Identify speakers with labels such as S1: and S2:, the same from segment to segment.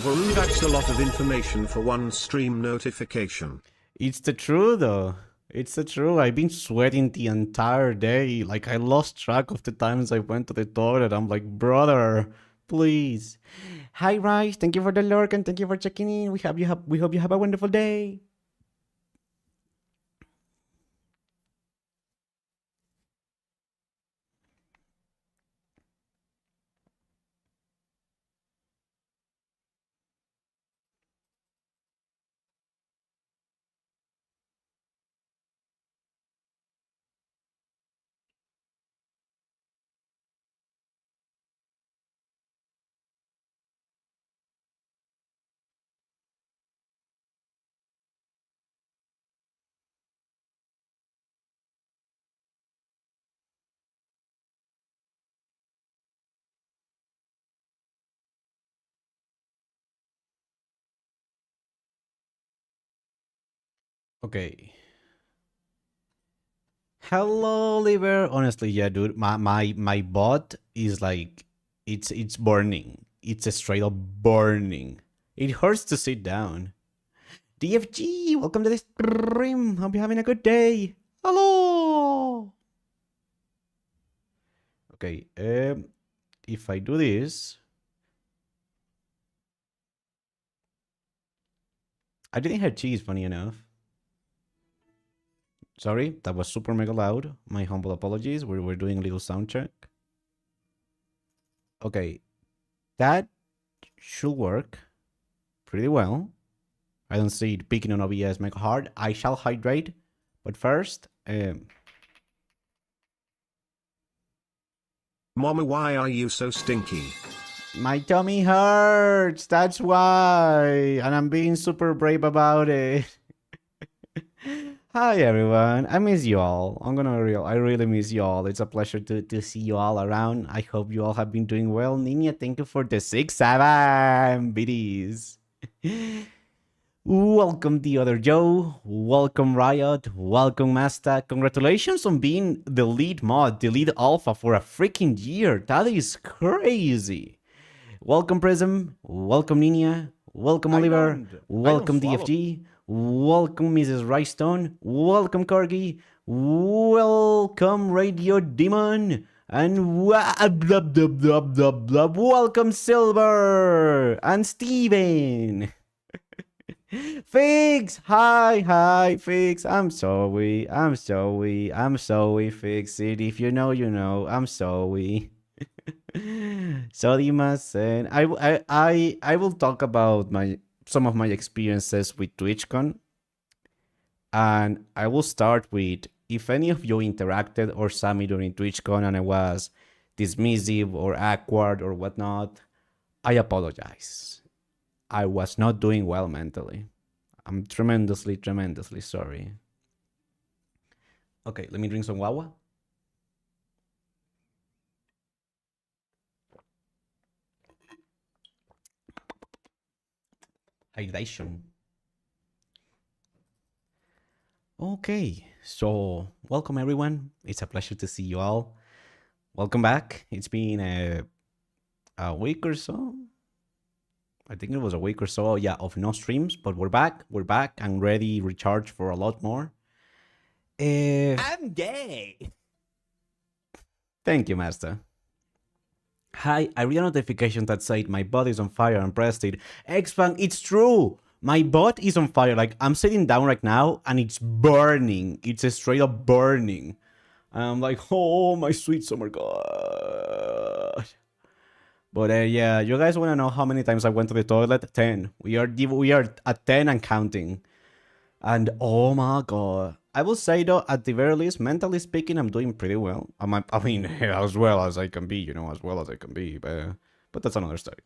S1: Varoo, that's a lot of information for one stream notification.
S2: It's the truth, though. It's the truth. I've been sweating the entire day. Like, I lost track of the times I went to the toilet. I'm like, brother, please. Hi, Rice. Thank you for the lurk and thank you for checking in. We hope you have a wonderful day. Okay. Hello, Oliver. Honestly, yeah, dude. My bot is like it's burning. It's a straight up burning. It hurts to sit down. DFG, welcome to the stream. Hope you're having a good day. Hello. Okay, if I do this, I didn't hear cheese, funny enough. Sorry, that was super mega loud. My humble apologies. We're doing a little sound check. Okay, that should work pretty well. I don't see it peaking on OBS mega hard. I shall hydrate, but first,
S1: Mama, why are you so stinky?
S2: my tummy hurts. That's why, and I'm being super brave about it. Hi everyone, I miss you all. I really miss you all. It's a pleasure to see you all around. I hope you all have been doing well. Nina, thank you for the 6-7 biddies. Welcome the other Joe. Welcome Riot. Welcome Masta. Congratulations on being the lead mod, the lead alpha for a freaking year. That is crazy. Welcome Prism. Welcome Nina. Welcome Oliver. Welcome DFG. Welcome Mrs. Rystone. Welcome Corgi. Welcome Radio Demon. And welcome Silver and Steven. Figs! Hi, Figs. I'm sorry, Fix it. If you know, you know. I'm sorry. Sodimasen. I will talk about some of my experiences with TWITCHCON. And I will start with, if any of you interacted or saw me during TWITCHCON and I was dismissive or awkward or whatnot, I apologize. I was not doing well mentally. I'm tremendously sorry. Okay, let me drink some guagua. Hydration. Okay, so welcome everyone. It's a pleasure to see you all. Welcome back. It's been a week or so. I think it was a week or so, yeah, of no streams, but we're back. We're back and ready, recharged for a lot more. I'm gay. Thank you, Master. Hi, I read a notification that said my bot is on fire and pressed it. Expand, it's true. My bot is on fire. Like, I'm sitting down right now and it's burning. It's a straight up burning. And I'm like, oh, my sweet summer god. But yeah, you guys want to know how many times I went to the toilet? 10. We are at 10 and counting. And oh my god. I will say though, at the very least, mentally speaking, I'm doing pretty well. I mean, as well as I can be, you know, as well as I can be. But that's another story.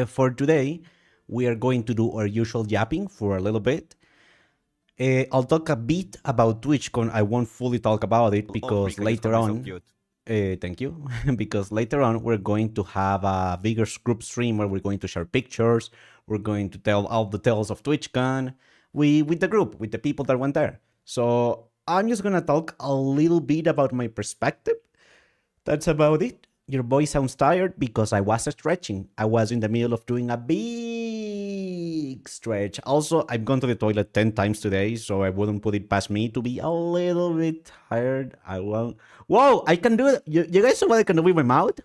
S2: For today, we are going to do our usual yapping for a little bit. I'll talk a bit about TWITCHCON. I won't fully talk about it because later on... thank you. Because later on, we're going to have a bigger group stream where we're going to share pictures. We're going to tell all the tales of TWITCHCON with the group, with the people that went there. So I'm just going to talk a little bit about my perspective. That's about it. Your voice sounds tired because I was stretching. I was in the middle of doing a big stretch. Also, I've gone to the toilet 10 times today, so I wouldn't put it past me to be a little bit tired. I won't. Whoa, I can do it. You guys know what I can do with my mouth?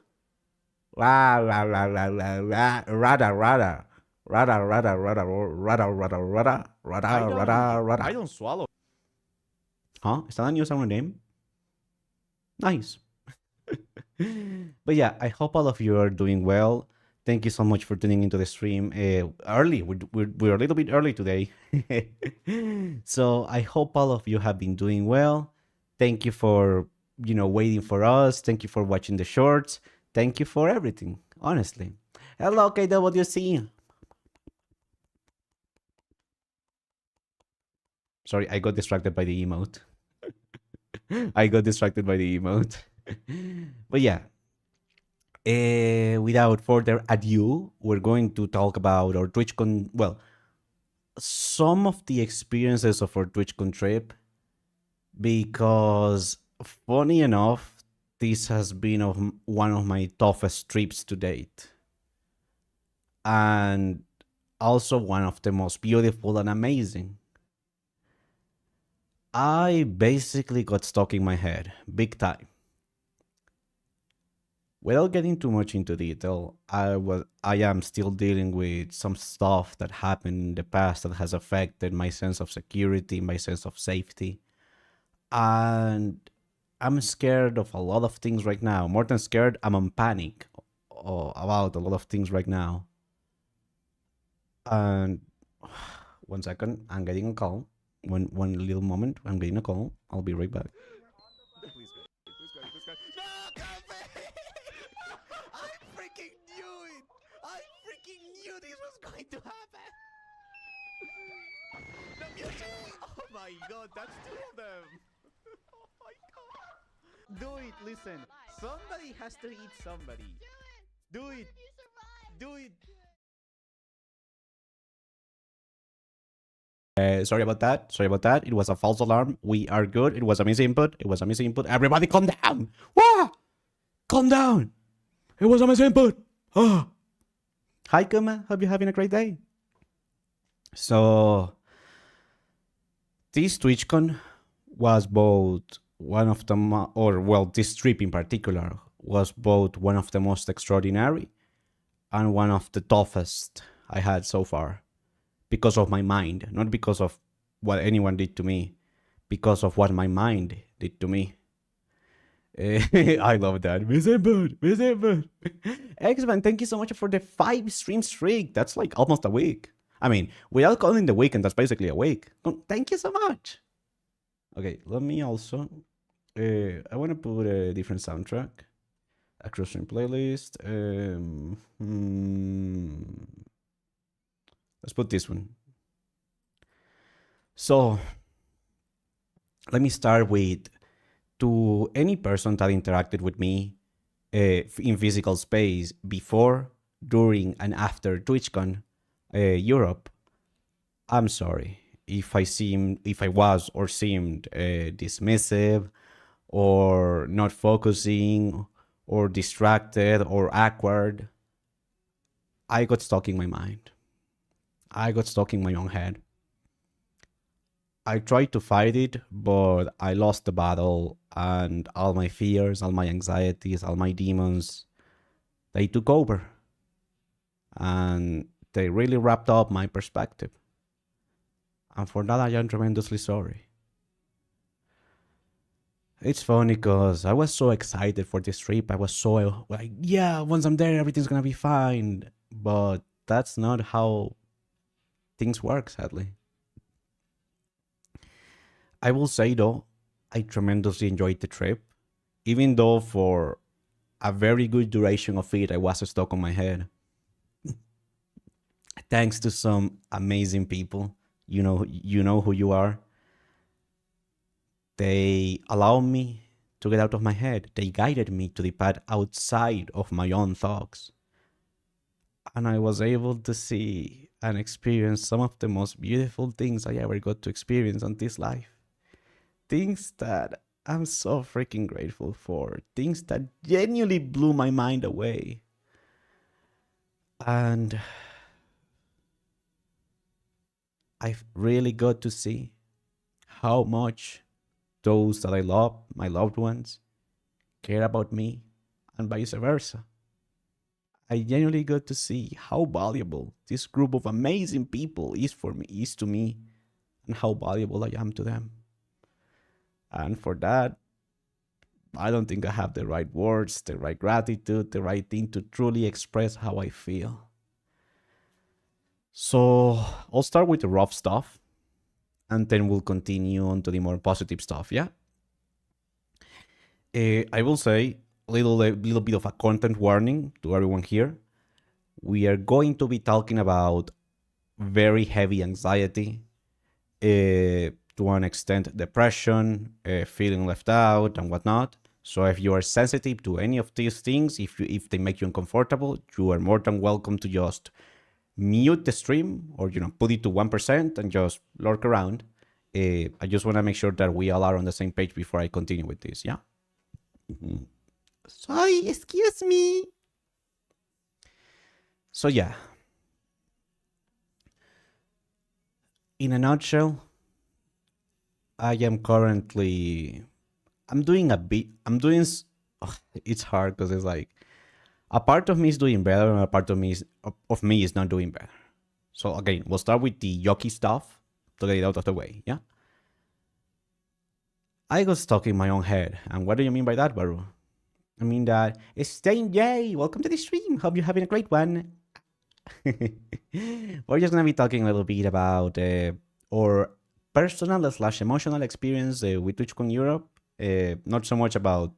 S2: Rah, rah, rah, rah, rah, rah, rada, rada. Rada, rada, rada, rada, rada, rada, rada, rada, rada.
S3: I don't swallow.
S2: Huh? Is that a new sound name? Nice. But yeah, I hope all of you are doing well. Thank you so much for tuning into the stream early. We're a little bit early today. So I hope all of you have been doing well. Thank you for, waiting for us. Thank you for watching the shorts. Thank you for everything, honestly. Hello, KWC. Sorry, I got distracted by the emote. I got distracted by the emote. But yeah, without further ado, we're going to talk about our TwitchCon. Well, some of the experiences of our TwitchCon trip, because funny enough, this has been one of my toughest trips to date, and also one of the most beautiful and amazing. I basically got stuck in my head, big time. Without getting too much into detail, I am still dealing with some stuff that happened in the past that has affected my sense of security, my sense of safety. And I'm scared of a lot of things right now. More than scared, I'm on panic about a lot of things right now. And 1 second, I'm getting a call. One little moment, I'm getting a call. I'll be right back.
S3: Please go. No, Cafe! I freaking knew it! I freaking knew this was going to happen! The music! Oh my god, that's 2 of them! Oh my god! Do it, listen. Somebody has to eat somebody. Do it! Do it!
S2: Sorry about that. Sorry about that. It was a false alarm. We are good. It was a misinput. It was a misinput. Everybody calm down. Wah! Calm down. It was a misinput. Oh. Hi, Kuma. Hope you're having a great day. So, this TwitchCon was both one of the, this trip in particular was both one of the most extraordinary and one of the toughest I had so far. Because of my mind, not because of what anyone did to me, because of what my mind did to me. I love that. Misinput. X-Man, thank you so much for the 5 stream streak. That's like almost a week. I mean, without calling the weekend, that's basically a week. Thank you so much. Okay, let me also... I want to put a different soundtrack. A cross-stream playlist. Let's put this one. So, let me start with, to any person that interacted with me in physical space before, during, and after TwitchCon Europe, I'm sorry if I was or seemed dismissive, or not focusing, or distracted, or awkward. I got stuck in my mind. I got stuck in my own head. I tried to fight it, but I lost the battle, and all my fears, all my anxieties, all my demons, they took over. And they really wrapped up my perspective. And for that, I am tremendously sorry. It's funny because I was so excited for this trip. I was so like, yeah, once I'm there, everything's gonna be fine. But that's not how things work, sadly. I will say though, I tremendously enjoyed the trip, even though for a very good duration of it, I was stuck on my head. Thanks to some amazing people, you know who you are. They allowed me to get out of my head. They guided me to the path outside of my own thoughts. And I was able to see and experience some of the most beautiful things I ever got to experience on this life. Things that I'm so freaking grateful for things that genuinely blew my mind away. And I've really got to see how much those that I love, my loved ones, care about me, and vice versa. I genuinely got to see how valuable this group of amazing people is to me, and how valuable I am to them. And for that, I don't think I have the right words, the right gratitude, the right thing to truly express how I feel. So I'll start with the rough stuff, and then we'll continue on to the more positive stuff, yeah? I will say a little bit of a content warning to everyone here. We are going to be talking about very heavy anxiety, to an extent depression, feeling left out, and whatnot. So if you are sensitive to any of these things, if they make you uncomfortable, you are more than welcome to just mute the stream, or put it to 1% and just lurk around. I just want to make sure that we all are on the same page before I continue with this, yeah? Sorry, excuse me. So yeah, in a nutshell, I am currently, it's hard because it's like, a part of me is doing better and a part of me is not doing better. So again, we'll start with the yucky stuff to get it out of the way, yeah? I got stuck in my own head. And what do you mean by that, Varoo? I mean that, Stain, yay, welcome to the stream. Hope you're having a great one. We're just going to be talking a little bit about our personal / emotional experience with TWITCHCON Europe. Not so much about,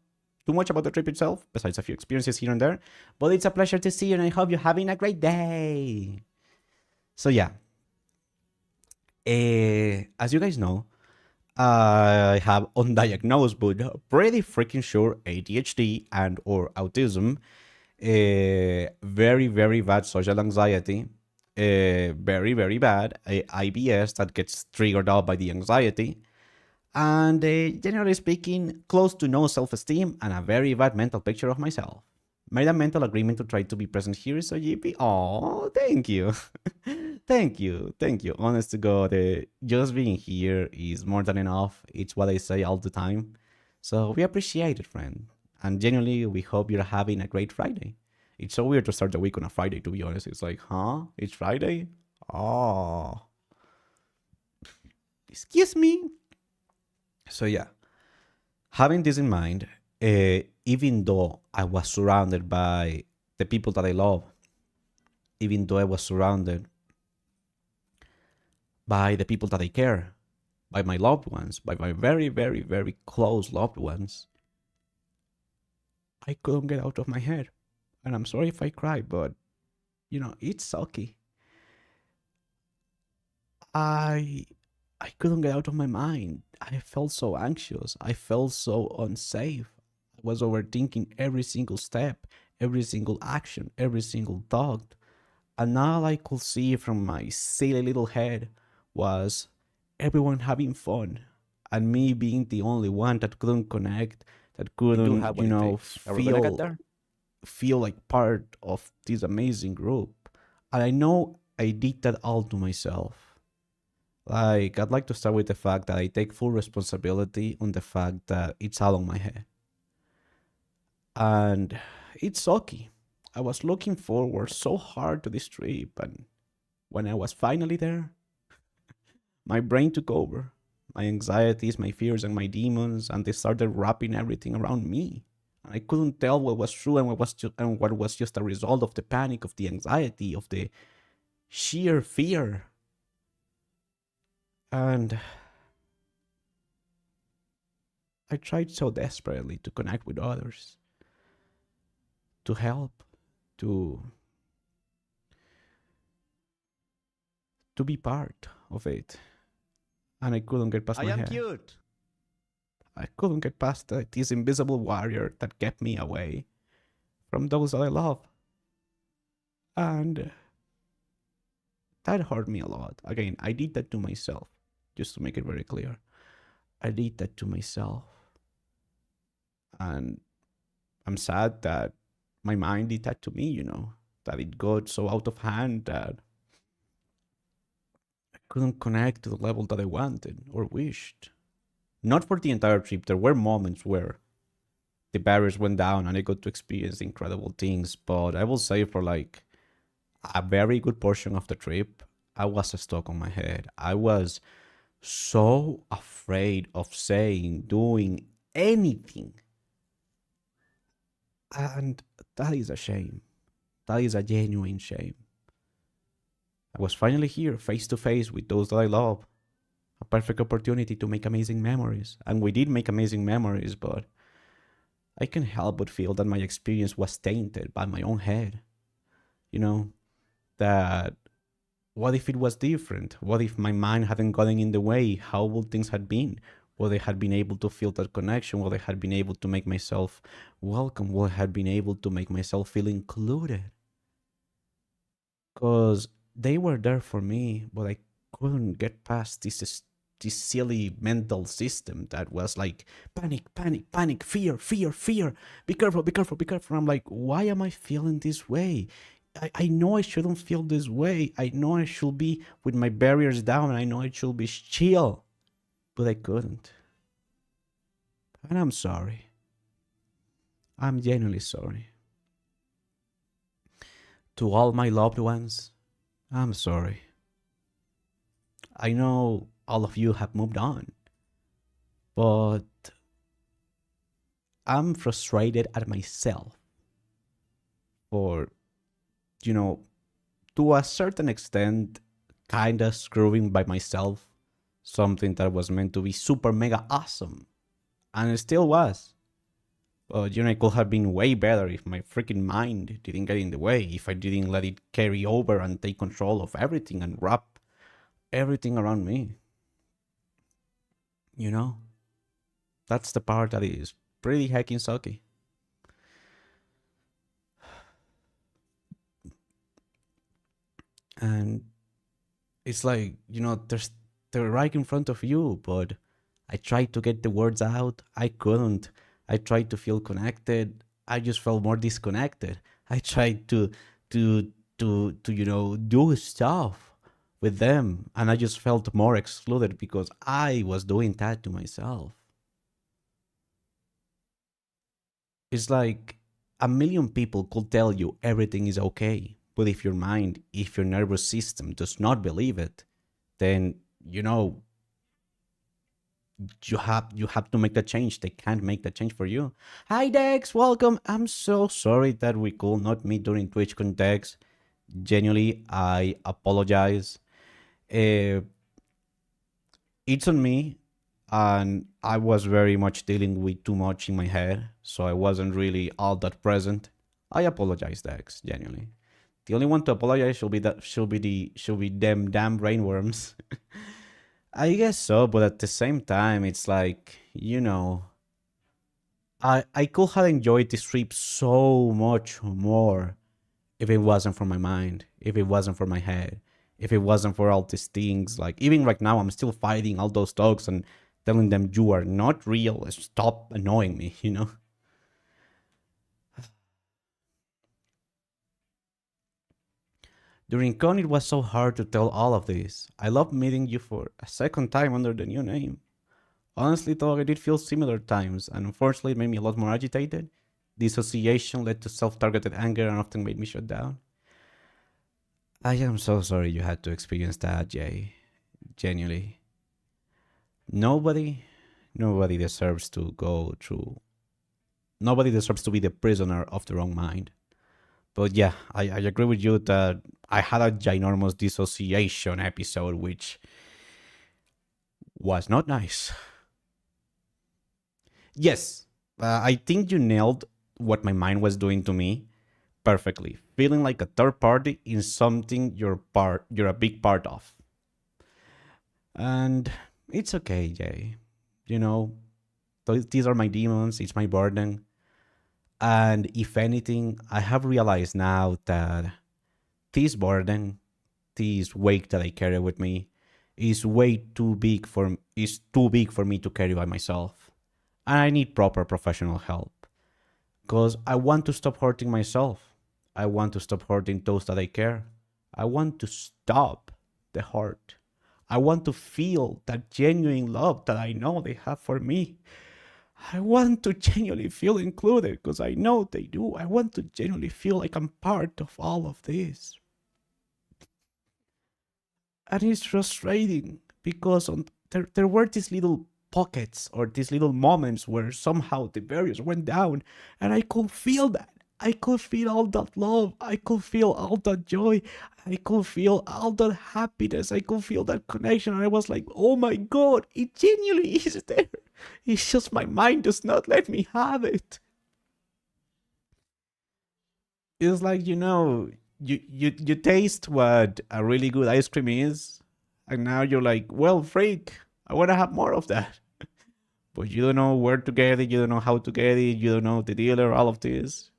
S2: too much about the trip itself, besides a few experiences here and there. But it's a pleasure to see you, and I hope you're having a great day. So yeah, as you guys know, I have undiagnosed but pretty freaking sure ADHD and or autism, very, very bad social anxiety, very, very bad IBS that gets triggered out by the anxiety, and generally speaking, close to no self-esteem and a very bad mental picture of myself. Made a mental agreement to try to be present here, so GP. Oh, thank you. Thank you. Honest to God, just being here is more than enough. It's what I say all the time. So we appreciate it, friend. And genuinely, we hope you're having a great Friday. It's so weird to start the week on a Friday, to be honest. It's like, huh? It's Friday? Oh. Excuse me. So yeah, having this in mind, even though I was surrounded by the people that I love, even though I was surrounded by the people that I care, by my loved ones, by my very, very, very close loved ones, I couldn't get out of my head. And I'm sorry if I cry, but, it's sucky. I couldn't get out of my mind. I felt so anxious. I felt so unsafe. I was overthinking every single step, every single action, every single thought. And all I could see from my silly little head was everyone having fun, and me being the only one that couldn't connect, that couldn't, feel like part of this amazing group. And I know I did that all to myself. Like, I'd like to start with the fact that I take full responsibility on the fact that it's all on my head. And it's sucky. I was looking forward so hard to this trip, and when I was finally there, my brain took over. My anxieties, my fears, and my demons, and they started wrapping everything around me. And I couldn't tell what was true and what was just a result of the panic, of the anxiety, of the sheer fear. And I tried so desperately to connect with others, to help, to be part of it. And I couldn't get past my head.
S3: I am cute.
S2: I couldn't get past this invisible warrior that kept me away from those that I love. And that hurt me a lot. Again, I did that to myself, just to make it very clear. I did that to myself. And I'm sad that my mind did that to me, you know, that it got so out of hand that I couldn't connect to the level that I wanted or wished. Not for the entire trip. There were moments where the barriers went down and I got to experience incredible things. But I will say for like a very good portion of the trip, I was stuck on my head. I was so afraid of saying, doing anything. And that is a shame. That is a genuine shame. I was finally here, face to face with those that I love. A perfect opportunity to make amazing memories. And we did make amazing memories, but I can't help but feel that my experience was tainted by my own head. You know, that what if it was different? What if my mind hadn't gotten in the way? How would things have been? Would I had been able to feel that connection? Would I had been able to make myself welcome? Would I had been able to make myself feel included? Because they were there for me, but I couldn't get past this silly mental system that was like panic, panic, panic, fear, fear, fear. Be careful, be careful, be careful. I'm like, why am I feeling this way? I know I shouldn't feel this way. I know I should be with my barriers down. I know I should be chill. But I couldn't. And I'm sorry. I'm genuinely sorry. To all my loved ones, I'm sorry. I know all of you have moved on. But I'm frustrated at myself for, you know, to a certain extent, kind of screwing by myself something that was meant to be super mega awesome. And it still was. But, you know, it could have been way better if my freaking mind didn't get in the way, if I didn't let it carry over and take control of everything and wrap everything around me. You know? That's the part that is pretty heckin' sucky. And it's like, you know, they're right in front of you, but I tried to get the words out. I couldn't. I tried to feel connected. I just felt more disconnected. I tried to you know, do stuff with them, and I just felt more excluded because I was doing that to myself. It's like a million people could tell you everything is okay, but if your mind, if your nervous system does not believe it, then, you know, you have to make the change. They can't make the change for you. Hi Dex, welcome. I'm so sorry that we could not meet during TwitchCon, Dex. Genuinely, I apologize. It's on me, and I was very much dealing with too much in my head, so I wasn't really all that present. I apologize, Dex, genuinely. The only one to apologize should be them damn brainworms. I guess so, but at the same time, it's like, you know, I could have enjoyed this trip so much more if it wasn't for my mind, if it wasn't for my head, if it wasn't for all these things. Like, even right now, I'm still fighting all those dogs and telling them you are not real. Stop annoying me, you know? During con, it was so hard to tell all of this. I loved meeting you for a second time under the new name. Honestly, though, I did feel similar times, and unfortunately it made me a lot more agitated. Dissociation led to self-targeted anger and often made me shut down. I am so sorry you had to experience that, Jay. Genuinely. Nobody deserves to go through... Nobody deserves to be the prisoner of their own mind. But yeah, I agree with you that I had a ginormous dissociation episode, which was not nice. Yes, I think you nailed what my mind was doing to me perfectly. Feeling like a third party in something you're a big part of. And it's okay, Jay. You know, these are my demons, it's my burden. And if anything, I have realized now that this burden, this weight that I carry with me, is too big for me to carry by myself. And I need proper professional help. Because I want to stop hurting myself. I want to stop hurting those that I care. I want to stop the hurt. I want to feel that genuine love that I know they have for me. I want to genuinely feel included because I know they do. I want to genuinely feel like I'm part of all of this. And it's frustrating because there were these little pockets or these little moments where somehow the barriers went down and I could feel that. I could feel all that love. I could feel all that joy. I could feel all that happiness. I could feel that connection. And I was like, oh my God, it genuinely is there. It's just my mind does not let me have it. It's like, you taste what a really good ice cream is, and now you're like, well, freak, I want to have more of that. But you don't know where to get it, you don't know how to get it, you don't know the dealer, all of this.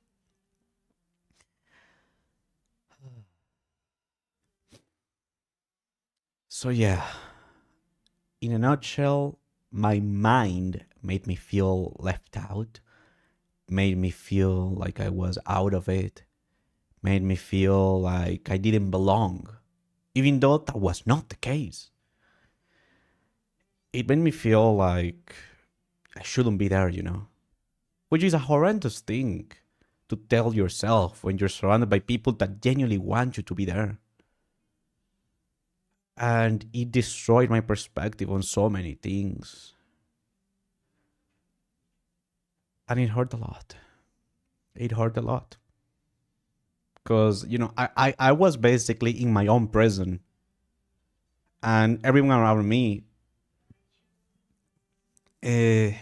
S2: So yeah, in a nutshell, my mind made me feel left out, made me feel like I was out of it, made me feel like I didn't belong, even though that was not the case. It made me feel like I shouldn't be there, which is a horrendous thing to tell yourself when you're surrounded by people that genuinely want you to be there. And it destroyed my perspective on so many things. And it hurt a lot. It hurt a lot. Because, I was basically in my own prison. And everyone around me, they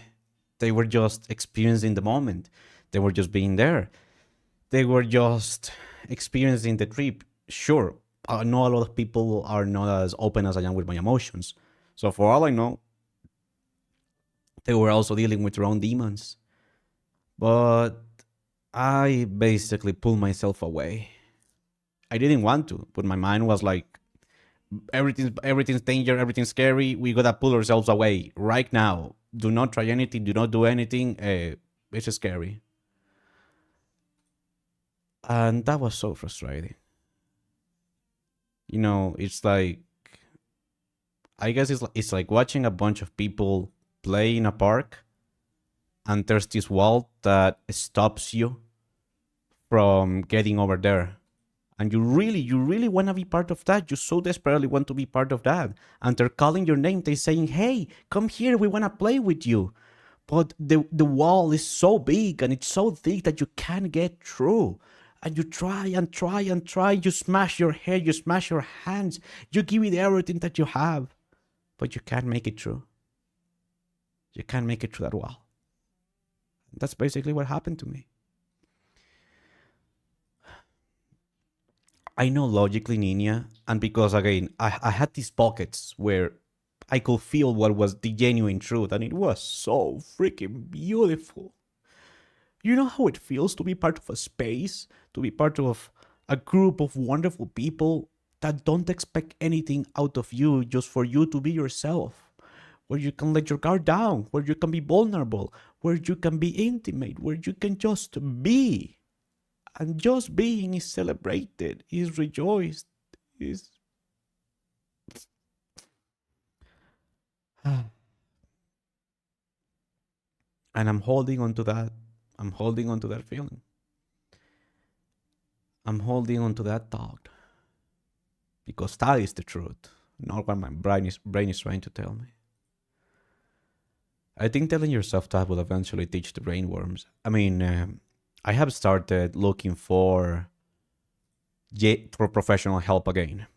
S2: were just experiencing the moment. They were just being there. They were just experiencing the trip. Sure, I know a lot of people are not as open as I am with my emotions. So for all I know, they were also dealing with their own demons. But I basically pulled myself away. I didn't want to, but my mind was like, everything's danger, everything's scary. We gotta pull ourselves away right now. Do not try anything. Do not do anything. It's scary. And that was so frustrating. It's like, I guess it's like watching a bunch of people play in a park, and there's this wall that stops you from getting over there. And you really want to be part of that. You so desperately want to be part of that. And they're calling your name. They're saying, hey, come here. We want to play with you. But the wall is so big and it's so thick that you can't get through. And you try and try and try. You smash your head. You smash your hands. You give it everything that you have. But you can't make it through. You can't make it through that wall. That's basically what happened to me. I know logically, Nina, and because again, I had these pockets where I could feel what was the genuine truth, and it was so freaking beautiful. You know how it feels to be part of a space, to be part of a group of wonderful people that don't expect anything out of you just for you to be yourself, where you can let your guard down, where you can be vulnerable, where you can be intimate, where you can just be. And just being is celebrated, is rejoiced, is... And I'm holding on to that. I'm holding on to that feeling. I'm holding on to that thought. Because that is the truth, not what my brain is trying to tell me. I think telling yourself that will eventually teach the brainworms. I mean... I have started looking for professional help again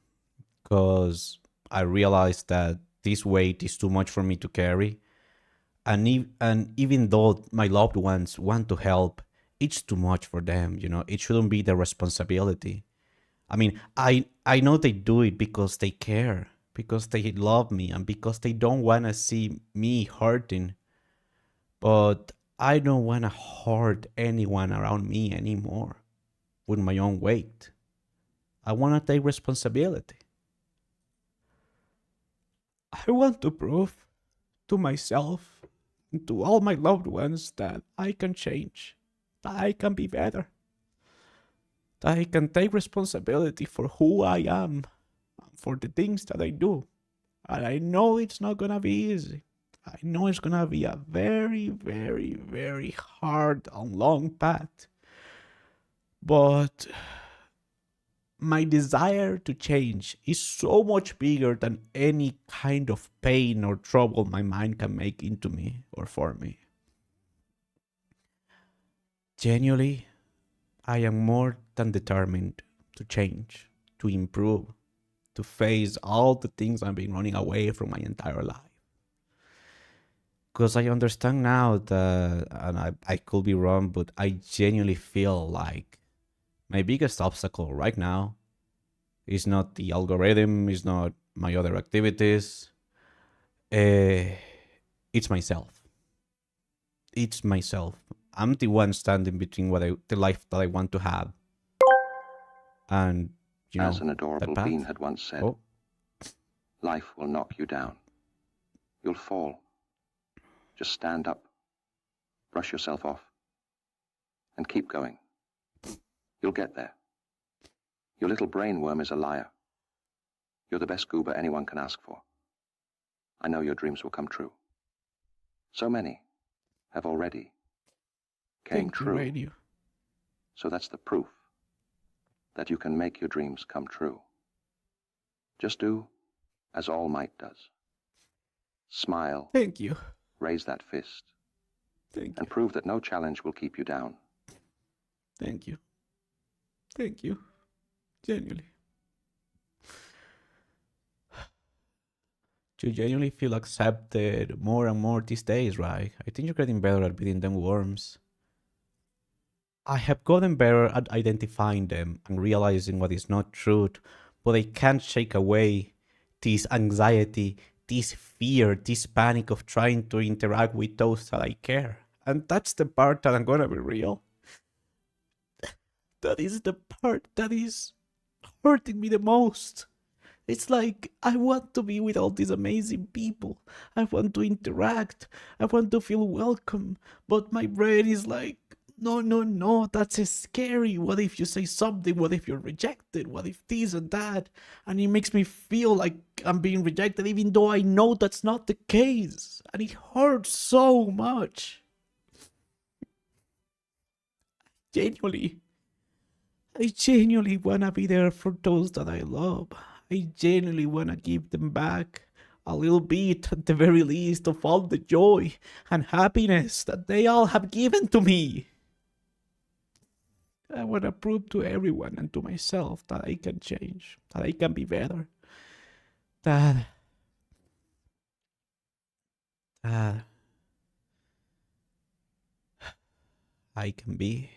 S2: because I realized that this weight is too much for me to carry. And even though my loved ones want to help, it's too much for them. It shouldn't be their responsibility. I mean, I know they do it because they care, because they love me, and because they don't want to see me hurting. But I don't want to hurt anyone around me anymore with my own weight. I want to take responsibility. I want to prove to myself and to all my loved ones that I can change, that I can be better, that I can take responsibility for who I am, for the things that I do. And I know it's not gonna be easy. I know it's gonna be a very, very, very hard and long path. But my desire to change is so much bigger than any kind of pain or trouble my mind can make into me or for me. Genuinely, I am more than determined to change, to improve, to face all the things I've been running away from my entire life. Because I understand now that, and I could be wrong, but I genuinely feel like my biggest obstacle right now is not the algorithm, is not my other activities. It's myself. It's myself. I'm the one standing between the life that I want to have and,
S4: As an adorable bean had once said,
S2: Oh,
S4: life will knock you down. You'll fall. Just stand up, brush yourself off, and keep going. You'll get there. Your little brainworm is a liar. You're the best goober anyone can ask for. I know your dreams will come true. So many have already came true.
S2: Radio.
S4: So that's the proof that you can make your dreams come true. Just do as All Might does. Smile,
S2: Thank you.
S4: raise that fist,
S2: Thank
S4: and
S2: you.
S4: prove that no challenge will keep you down.
S2: Thank you. Thank you. Genuinely. You genuinely feel accepted more and more these days, right? I think you're getting better at beating them worms. I have gotten better at identifying them and realizing what is not truth, but I can't shake away this anxiety, this fear, this panic of trying to interact with those that I care. And that's the part that I'm gonna be real. That is the part that is hurting me the most. It's like I want to be with all these amazing people. I want to interact. I want to feel welcome. But my brain is like, no, that's scary. What if you say something? What if you're rejected? What if this and that? And it makes me feel like I'm being rejected even though I know that's not the case. And it hurts so much. I genuinely want to be there for those that I love. I genuinely want to give them back a little bit, at the very least, of all the joy and happiness that they all have given to me. I want to prove to everyone and to myself that I can change, that I can be better, that I can be.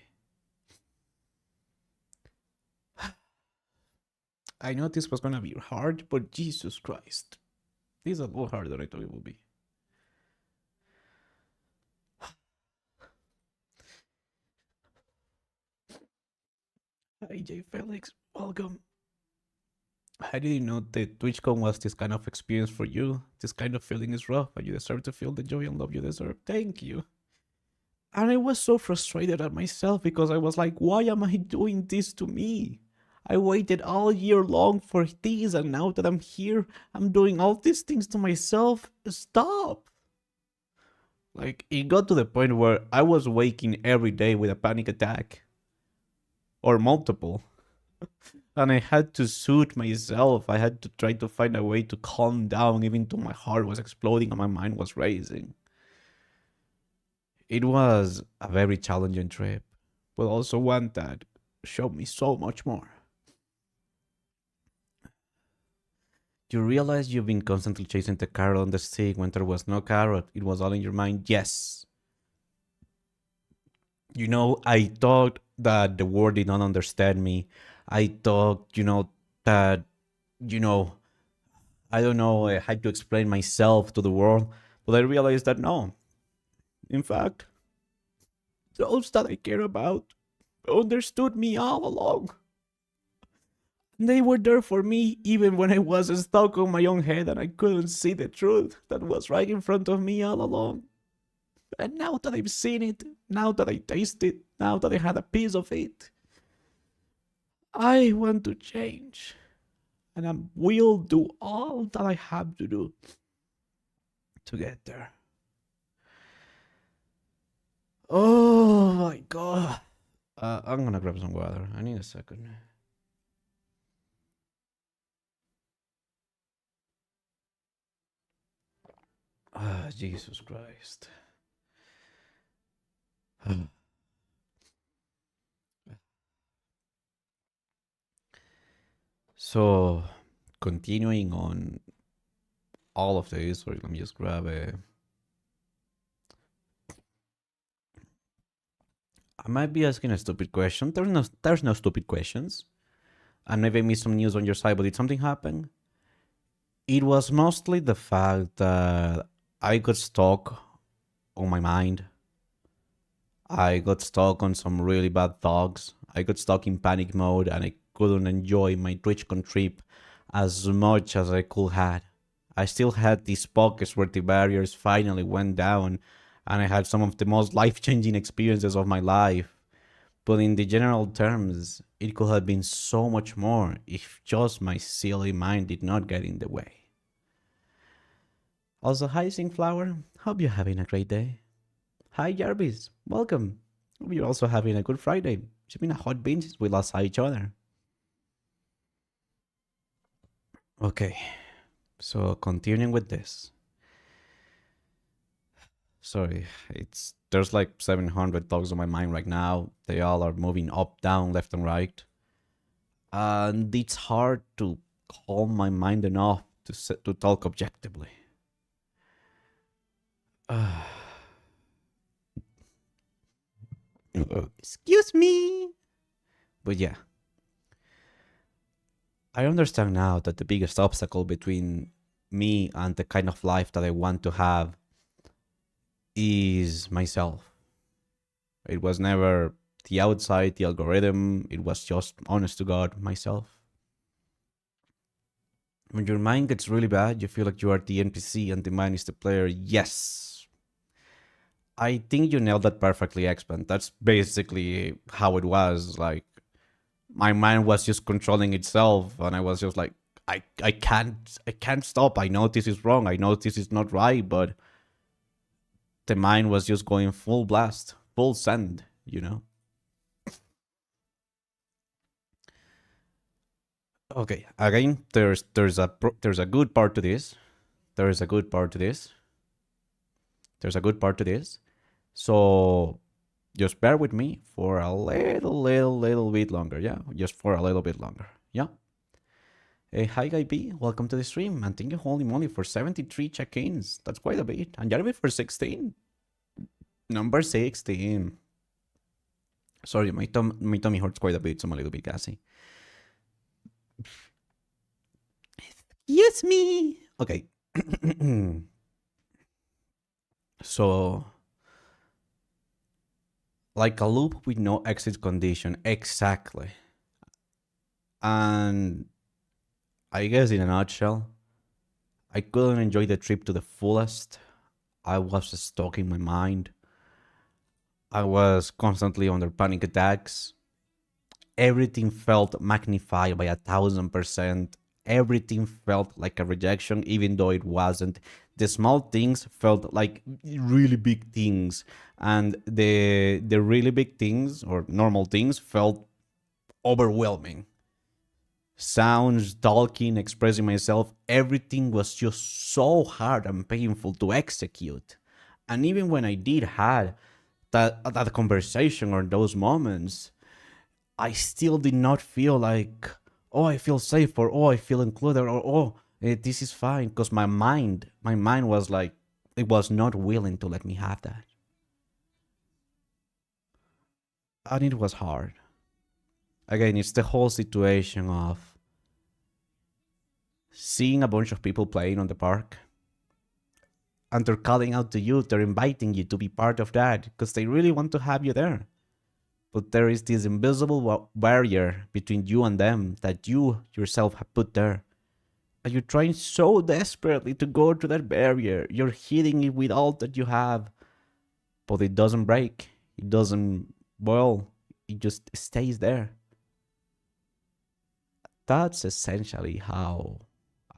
S2: I know this was gonna be hard, but Jesus Christ, this is a lot harder than I thought it would be. Hi, J. Felix, welcome. I didn't know that TwitchCon was this kind of experience for you. This kind of feeling is rough, but you deserve to feel the joy and love you deserve. Thank you. And I was so frustrated at myself because I was like, why am I doing this to me? I waited all year long for this, and now that I'm here, I'm doing all these things to myself. Stop! Like, it got to the point where I was waking every day with a panic attack. Or multiple. And I had to soothe myself. I had to try to find a way to calm down, even though my heart was exploding and my mind was racing. It was a very challenging trip, but also one that showed me so much more. You realize you've been constantly chasing the carrot on the stick when there was no carrot. It was all in your mind. Yes. You know, I thought that the world did not understand me. I thought, that, I don't know, I had to explain myself to the world. But I realized that no. In fact, those that I care about understood me all along. They were there for me even when I was stuck on my own head and I couldn't see the truth that was right in front of me all along. And now that I've seen it, now that I taste it, now that I had a piece of it, I want to change. And I will do all that I have to do to get there. Oh my god. I'm gonna grab some water. I need a second. Ah, Jesus Christ. So, continuing on all of this, sorry, let me just grab a. I might be asking a stupid question. There's no stupid questions. And maybe I missed some news on your side, but did something happen? It was mostly the fact that I got stuck on my mind. I got stuck on some really bad thoughts. I got stuck in panic mode and I couldn't enjoy my TwitchCon trip as much as I could have. I still had these pockets where the barriers finally went down and I had some of the most life-changing experiences of my life. But in the general terms, it could have been so much more if just my silly mind did not get in the way. Also, hi Flower, hope you're having a great day. Hi Jarvis, welcome. Hope you're also having a good Friday. It's been a hot binge since we last saw each other. Okay, so continuing with this. Sorry, there's like 700 thoughts on my mind right now. They all are moving up, down, left and right. And it's hard to calm my mind enough to talk objectively. Excuse me. But yeah. I understand now that the biggest obstacle between me and the kind of life that I want to have is myself. It was never the outside, the algorithm. It was just, honest to God, myself. When your mind gets really bad, you feel like you are the NPC and the mind is the player. Yes. I think you nailed that perfectly, X-Men. That's basically how it was. Like, my mind was just controlling itself and I was just like, I can't stop. I know this is wrong. I know this is not right, but the mind was just going full blast, full send, you know? Okay, again, there's a good part to this. There's a good part to this. There's a good part to this. So just bear with me for a little bit longer, yeah? Just for a little bit longer, yeah? Hey, hi Guy B, welcome to the stream, and thank you holy moly for 73 check-ins. That's quite a bit. And Jeremy for 16. Number 16. Sorry, my tummy hurts quite a bit, so I'm a little bit gassy. Excuse me. Okay. So, like a loop with no exit condition, exactly. And I guess in a nutshell, I couldn't enjoy the trip to the fullest. I was stuck in my mind. I was constantly under panic attacks. Everything felt magnified by 1000%. Everything felt like a rejection, even though it wasn't. The small things felt like really big things, and the really big things or normal things felt overwhelming. Sounds, talking, expressing myself, everything was just so hard and painful to execute. And even when I did have that conversation or those moments, I still did not feel like, oh, I feel safe, or oh, I feel included, or oh, this is fine, because my mind was like, it was not willing to let me have that. And it was hard. Again, it's the whole situation of seeing a bunch of people playing on the park, and they're calling out to you, they're inviting you to be part of that, because they really want to have you there. But there is this invisible barrier between you and them that you yourself have put there. And you're trying so desperately to go to that barrier. You're hitting it with all that you have. but it doesn't break. It doesn't boil. It just stays there. That's essentially how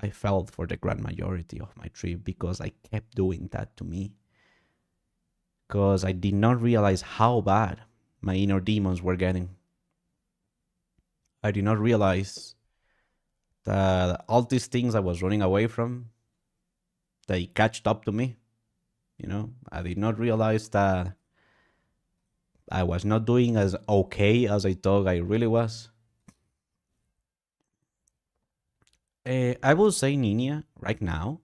S2: I felt for the grand majority of my trip, because I kept doing that to me. Because I did not realize how bad my inner demons were getting. I did not realize that all these things I was running away from, they catched up to me. You know, I did not realize that I was not doing as okay as I thought I really was. I will say, Nina, right now,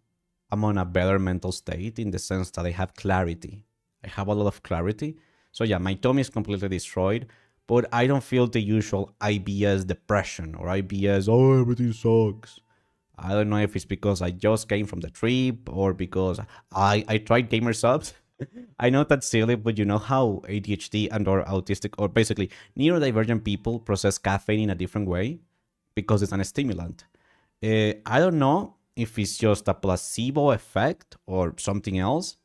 S2: I'm on a better mental state in the sense that I have clarity. I have a lot of clarity. So yeah, my tummy is completely destroyed, but I don't feel the usual IBS depression or IBS, oh, everything sucks. I don't know if it's because I just came from the trip or because I tried gamer subs. I know that's silly, but you know how ADHD and or autistic or basically neurodivergent people process caffeine in a different way because it's an stimulant. I don't know if it's just a placebo effect or something else,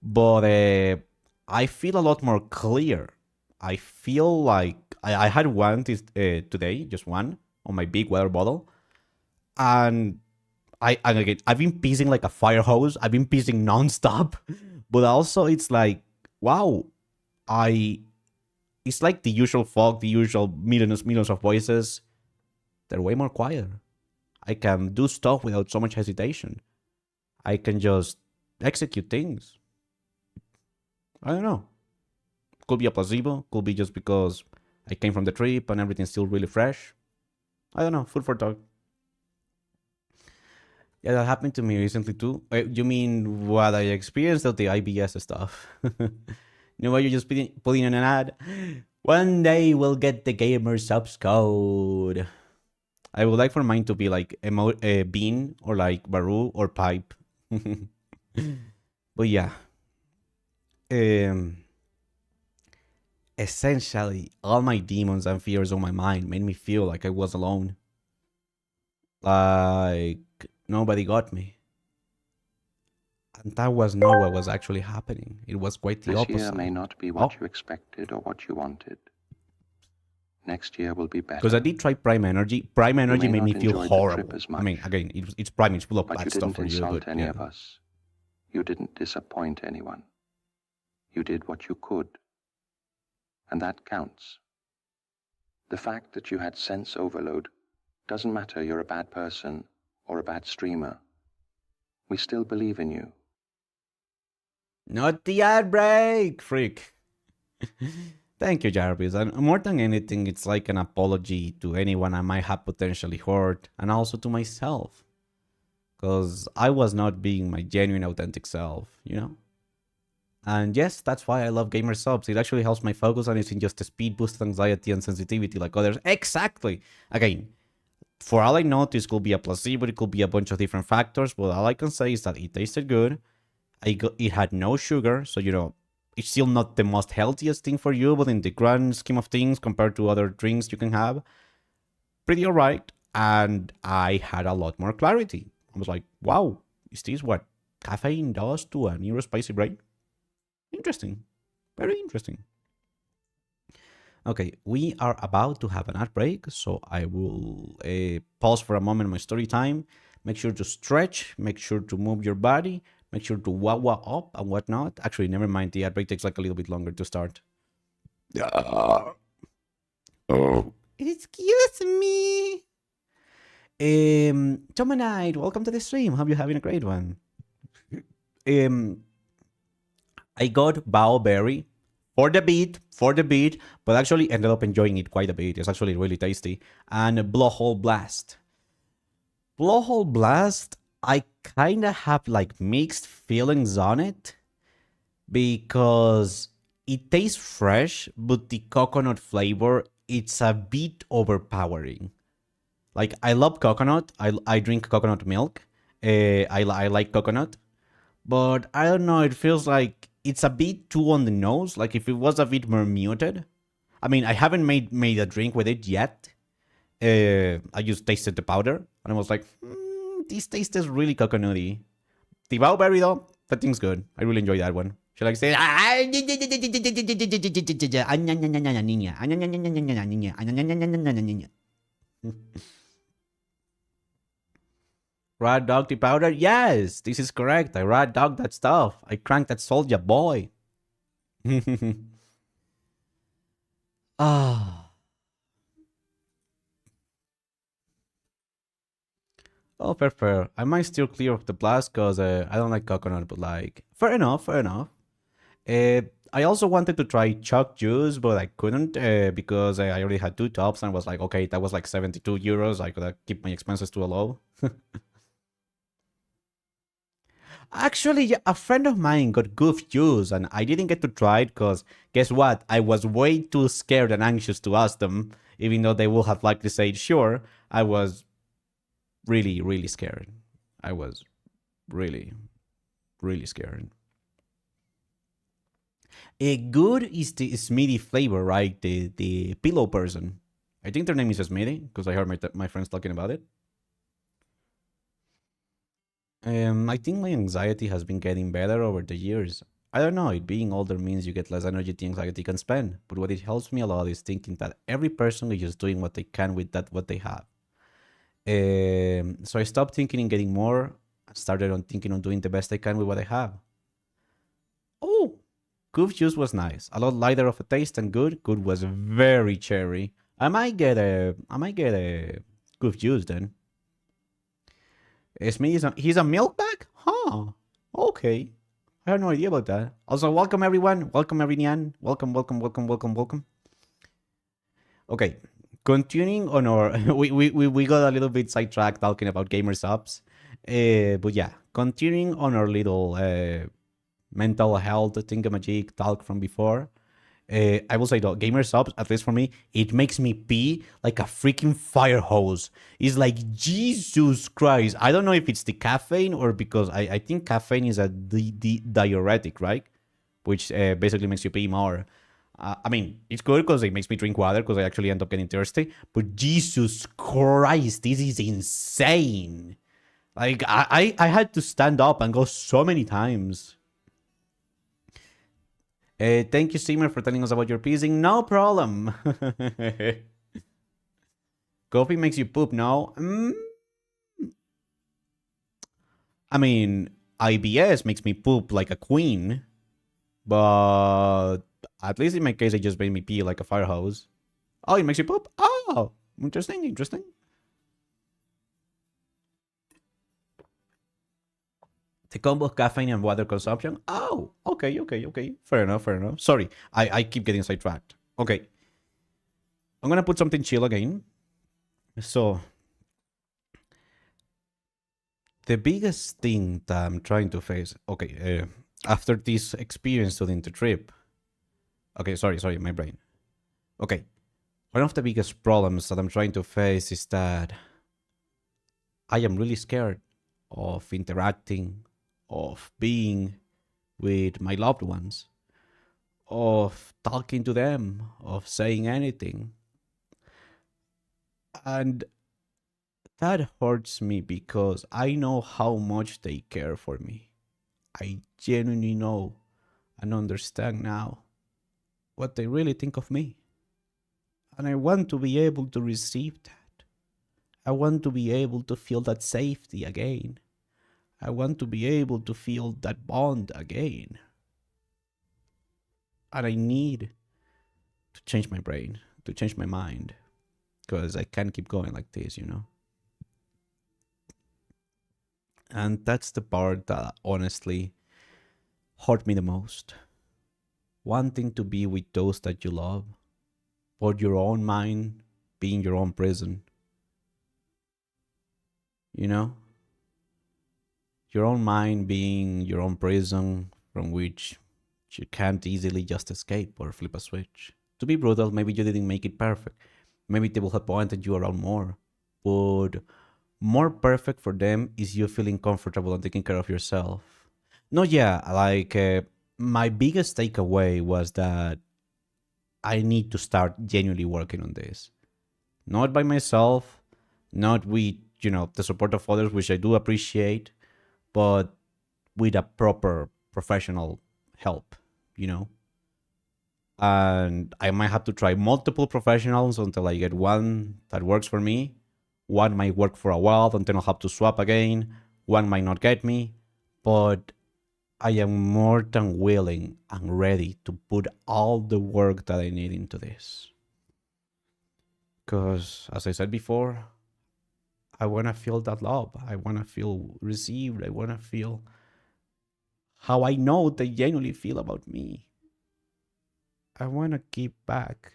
S2: but I feel a lot more clear. I feel like I had one today, just one, on my big water bottle. And again, I've been pissing like a fire hose. I've been pissing nonstop. But also it's like, wow, it's like the usual fog, the usual millions of voices. They're way more quiet. I can do stuff without so much hesitation. I can just execute things. I don't know. Could be a placebo. Could be just because I came from the trip and everything's still really fresh. I don't know. Food for thought. Yeah, that happened to me recently too. You mean what I experienced of the IBS stuff? You know what? You're just putting in an ad. One day we'll get the gamer subs code. I would like for mine to be like a bean or like Varoo or pipe. But yeah. Essentially, all my demons and fears on my mind made me feel like I was alone. Like nobody got me. And that was not what was actually happening. It was quite the opposite.
S4: This year may not be what you expected or what you wanted. Next year will be better.
S2: Because I did try Prime Energy. Prime Energy made me feel horrible. I mean, again, it's Prime. It's full of bad stuff for you.
S4: But you didn't insult any of us. You didn't disappoint anyone. You did what you could. And that counts. The fact that you had sense overload doesn't matter you're a bad person or a bad streamer. We still believe in you.
S2: Not the ad break, freak. Thank you, Jarvis. And more than anything, it's like an apology to anyone I might have potentially hurt, and also to myself. Because I was not being my genuine, authentic self, you know? And yes, that's why I love gamer subs. It actually helps my focus, and it's in just a speed boost anxiety and sensitivity like others. Exactly! Again, for all I know, this could be a placebo, it could be a bunch of different factors, but all I can say is that it tasted good. It had no sugar, so, you know, it's still not the most healthiest thing for you, but in the grand scheme of things, compared to other drinks you can have, pretty alright. And I had a lot more clarity. I was like, wow, is this what caffeine does to a neurospicy brain? Interesting. Very interesting. Okay, we are about to have an ad break, so I will pause for a moment my story time. Make sure to stretch, make sure to move your body, make sure to wah-wah up and whatnot. Actually, never mind, the ad break takes like a little bit longer to start. Oh. Excuse me. Tomanite, welcome to the stream. Hope you're having a great one. I got Baoberry for the beat, but actually ended up enjoying it quite a bit. It's actually really tasty. And Blowhole Blast. Blowhole Blast, I kind of have like mixed feelings on it because it tastes fresh, but the coconut flavor, it's a bit overpowering. Like, I love coconut. I drink coconut milk. I like coconut. But I don't know, it feels like it's a bit too on the nose. Like, if it was a bit more muted. I mean, I haven't made a drink with it yet. I just tasted the powder. And I was like, this tastes really coconutty. The Baoberry, though, that thing's good. I really enjoy that one. She like say, Rat dog tea powder? Yes, this is correct. I rat dog that stuff. I crank that soldier boy. Ah. Oh, fair, fair. I might still clear off the blast because I don't like coconut, but like, fair enough, fair enough. I also wanted to try chalk juice, but I couldn't because I already had 2 tops and was like, okay, that was like 72 euros. I gotta keep my expenses too low. Actually, yeah, a friend of mine got goof juice and I didn't get to try it because guess what? I was way too scared and anxious to ask them, even though they would have likely said sure. I was really, really scared. I was really, really scared. A good is the Smithy flavor, right? The pillow person. I think their name is Smithy because I heard my friends talking about it. I think my anxiety has been getting better over the years. I don't know, it being older means you get less energy the anxiety can spend, but what it helps me a lot is thinking that every person is just doing what they can with that what they have. So I stopped thinking in getting more, I started on thinking on doing the best I can with what I have. Oh, Goof juice was nice, a lot lighter of a taste and good. Good was very cherry. I might get a Goof juice then. He's a milk bag? Huh. Okay. I had no idea about that. Also, welcome everyone. Welcome everyone. Welcome, welcome, welcome, welcome, welcome. Okay. Continuing on our... we got a little bit sidetracked talking about gamer subs. But yeah, continuing on our little mental health thingamajig talk from before. I will say though, gamer subs, at least for me, it makes me pee like a freaking fire hose. It's like, Jesus Christ. I don't know if it's the caffeine or because I think caffeine is a diuretic, right? Which basically makes you pee more. I mean, it's good because it makes me drink water because I actually end up getting thirsty. But Jesus Christ, this is insane. Like, I had to stand up and go so many times. Thank you, Steamer, for telling us about your piecing. No problem. Coffee makes you poop, no? I mean, IBS makes me poop like a queen. But at least in my case, it just made me pee like a fire hose. Oh, it makes you poop? Oh, interesting, interesting. The combo of caffeine and water consumption. Oh, okay. Fair enough. Sorry, I keep getting sidetracked. Okay. I'm gonna put something chill again. So, the biggest thing that I'm trying to face... Okay, after this experience during the trip... Okay, sorry, my brain. Okay. One of the biggest problems that I'm trying to face is that I am really scared of interacting, of being with my loved ones, of talking to them, of saying anything. And that hurts me because I know how much they care for me. I genuinely know and understand now what they really think of me. And I want to be able to receive that. I want to be able to feel that safety again. I want to be able to feel that bond again. And I need to change my brain, to change my mind, because I can't keep going like this, you know? And that's the part that honestly hurt me the most. Wanting to be with those that you love, but your own mind being your own prison. You know? Your own mind being your own prison from which you can't easily just escape or flip a switch. To be brutal, maybe you didn't make it perfect. Maybe they will have pointed you around more. But more perfect for them is you feeling comfortable and taking care of yourself. No, yeah, like my biggest takeaway was that I need to start genuinely working on this. Not by myself, not with, you know, the support of others, which I do appreciate, but with a proper professional help, and I might have to try multiple professionals until I get one that works for me. One might work for a while, and then I'll have to swap again. One might not get me, but I am more than willing and ready to put all the work that I need into this. Because, as I said before, I want to feel that love. I want to feel received. I want to feel how I know they genuinely feel about me. I want to give back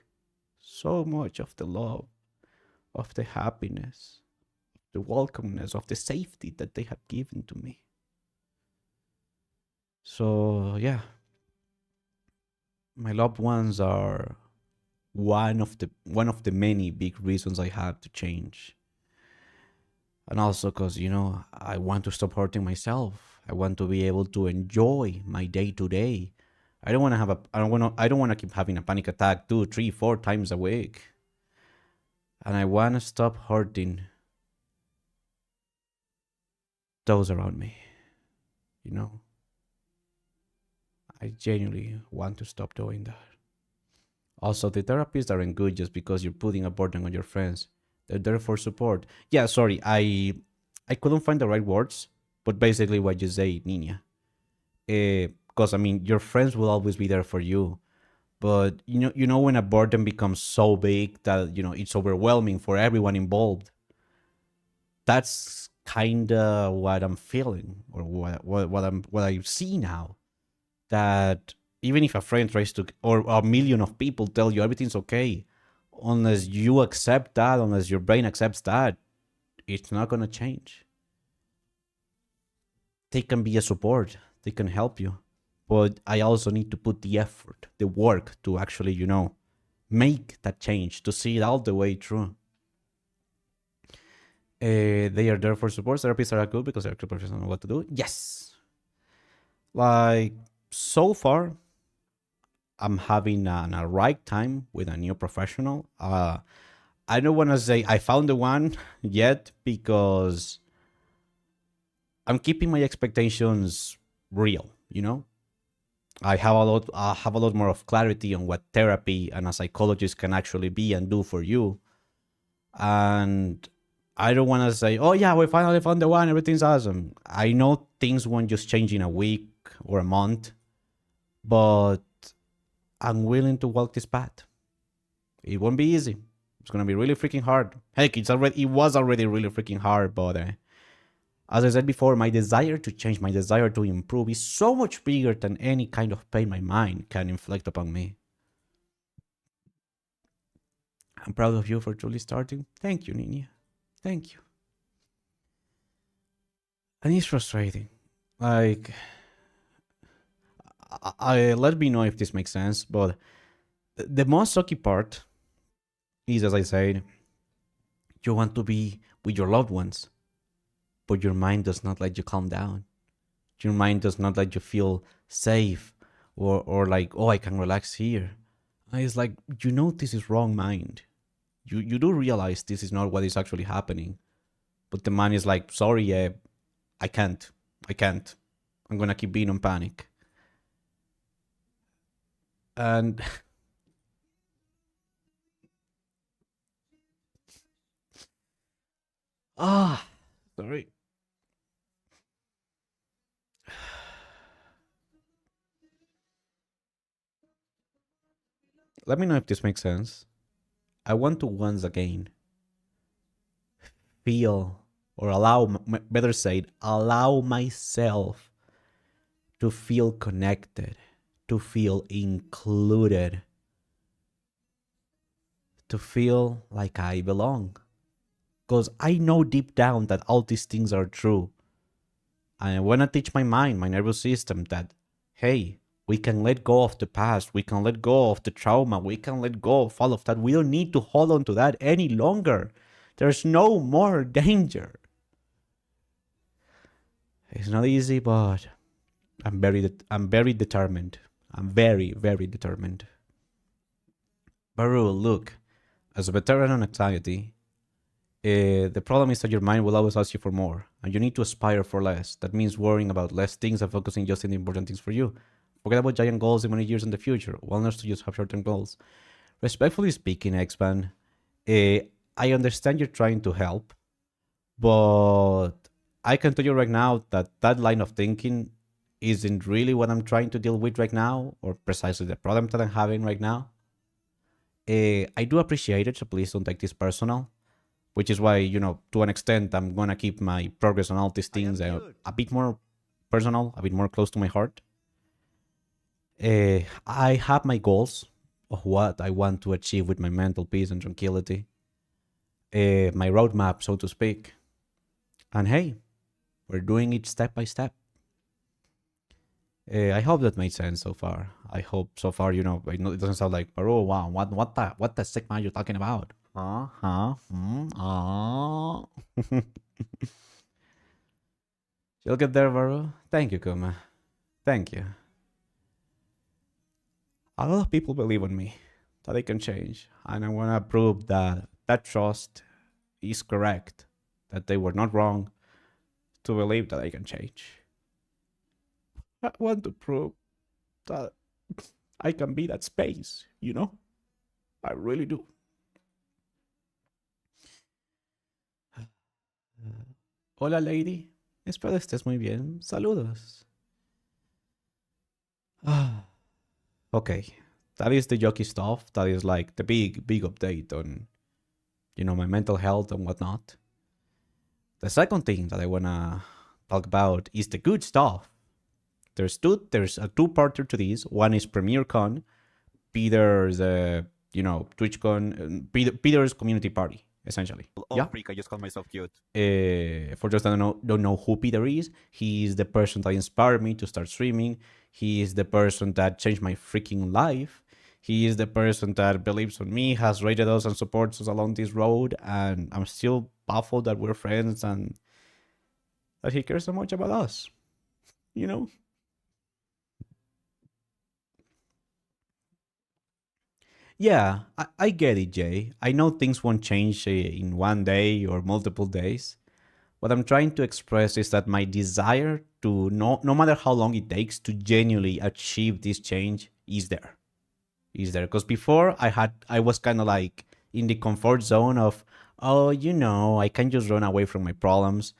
S2: so much of the love, of the happiness, the welcomeness, of the safety that they have given to me. So, yeah, my loved ones are one of the many big reasons I have to change. And also because, I want to stop hurting myself. I want to be able to enjoy my day to day. I don't want to keep having a panic attack 2, 3, 4 times a week. And I want to stop hurting those around me. I genuinely want to stop doing that. Also, the therapists aren't good just because you're putting a burden on your friends. They're there for support. Yeah, sorry, I couldn't find the right words, but basically what you say, Nina. Because, your friends will always be there for you. But, when a burden becomes so big that, it's overwhelming for everyone involved, that's kind of what I'm feeling, or what I see now. That even if a friend tries to, or a million of people tell you everything's okay, unless you accept that, unless your brain accepts that, it's not going to change. They can be a support. They can help you. But I also need to put the effort, the work to actually, make that change, to see it all the way through. They are there for support. Therapists are good because they're actually professionals know what to do. Yes. So far, I'm having a right time with a new professional. I don't want to say I found the one yet because I'm keeping my expectations real, I have a lot more of clarity on what therapy and a psychologist can actually be and do for you. And I don't want to say, oh yeah, we finally found the one, everything's awesome. I know things won't just change in a week or a month, but I'm willing to walk this path. It won't be easy. It's gonna be really freaking hard. Heck, it was already really freaking hard, but as I said before, my desire to change, my desire to improve is so much bigger than any kind of pain my mind can inflict upon me. I'm proud of you for truly starting. Thank you, Nina. Thank you. And it's frustrating. Let me know if this makes sense, but the most sucky part is, as I said, you want to be with your loved ones, but your mind does not let you calm down. Your mind does not let you feel safe or like, oh, I can relax here. And it's like, this is wrong, mind. You do realize this is not what is actually happening. But the mind is like, sorry, I can't. I'm going to keep being on panic. And sorry. Let me know if this makes sense. I want to once again feel, or better said, allow myself to feel connected, to feel included, to feel like I belong. Because I know deep down that all these things are true. And I want to teach my mind, my nervous system that, hey, we can let go of the past. We can let go of the trauma. We can let go of all of that. We don't need to hold on to that any longer. There's no more danger. It's not easy, but I'm very determined. I'm very, very determined. Varoo, look, as a veteran on anxiety, the problem is that your mind will always ask you for more, and you need to aspire for less. That means worrying about less things and focusing just on the important things for you. Forget about giant goals in many years in the future. Wellness to just have short-term goals. Respectfully speaking, X-Man, I understand you're trying to help, but I can tell you right now that that line of thinking isn't really what I'm trying to deal with right now, or precisely the problem that I'm having right now. I do appreciate it, so please don't take this personal, which is why, you know, to an extent, I'm gonna keep my progress on all these things a bit more personal, a bit more close to my heart. I have my goals of what I want to achieve with my mental peace and tranquility, my roadmap, so to speak. And hey, we're doing it step by step. I hope that made sense so far. I hope so far, you know, it doesn't sound like, oh wow, what the sick man you're talking about? You'll get there, Varoo. Thank you, Kuma. Thank you. A lot of people believe in me, that I can change, and I want to prove that that trust is correct, that they were not wrong to believe that I can change. I want to prove that I can be that space, you know? I really do. Hola, lady. Espero estés muy bien. Saludos. Okay. That is the jockey stuff. That is like the big update on, you know, my mental health and whatnot. The second thing that I want to talk about is the good stuff. There's a two-parter to this. One is PremierCon, Peter's, you know, TwitchCon, Peter's community party, essentially.
S3: Oh,
S2: yeah.
S3: freak, I just called myself cute.
S2: For those that don't know who Peter is, he is the person that inspired me to start streaming. He is the person that changed my freaking life. He is the person that believes in me, has rated us and supports us along this road, and I'm still baffled that we're friends and that he cares so much about us, you know? Yeah, I get it, Jay. I know things won't change in one day or multiple days. What I'm trying to express is that my desire to, no matter how long it takes, to genuinely achieve this change is there. Because before I was kind of like in the comfort zone of, oh, you know, I can just run away from my problems.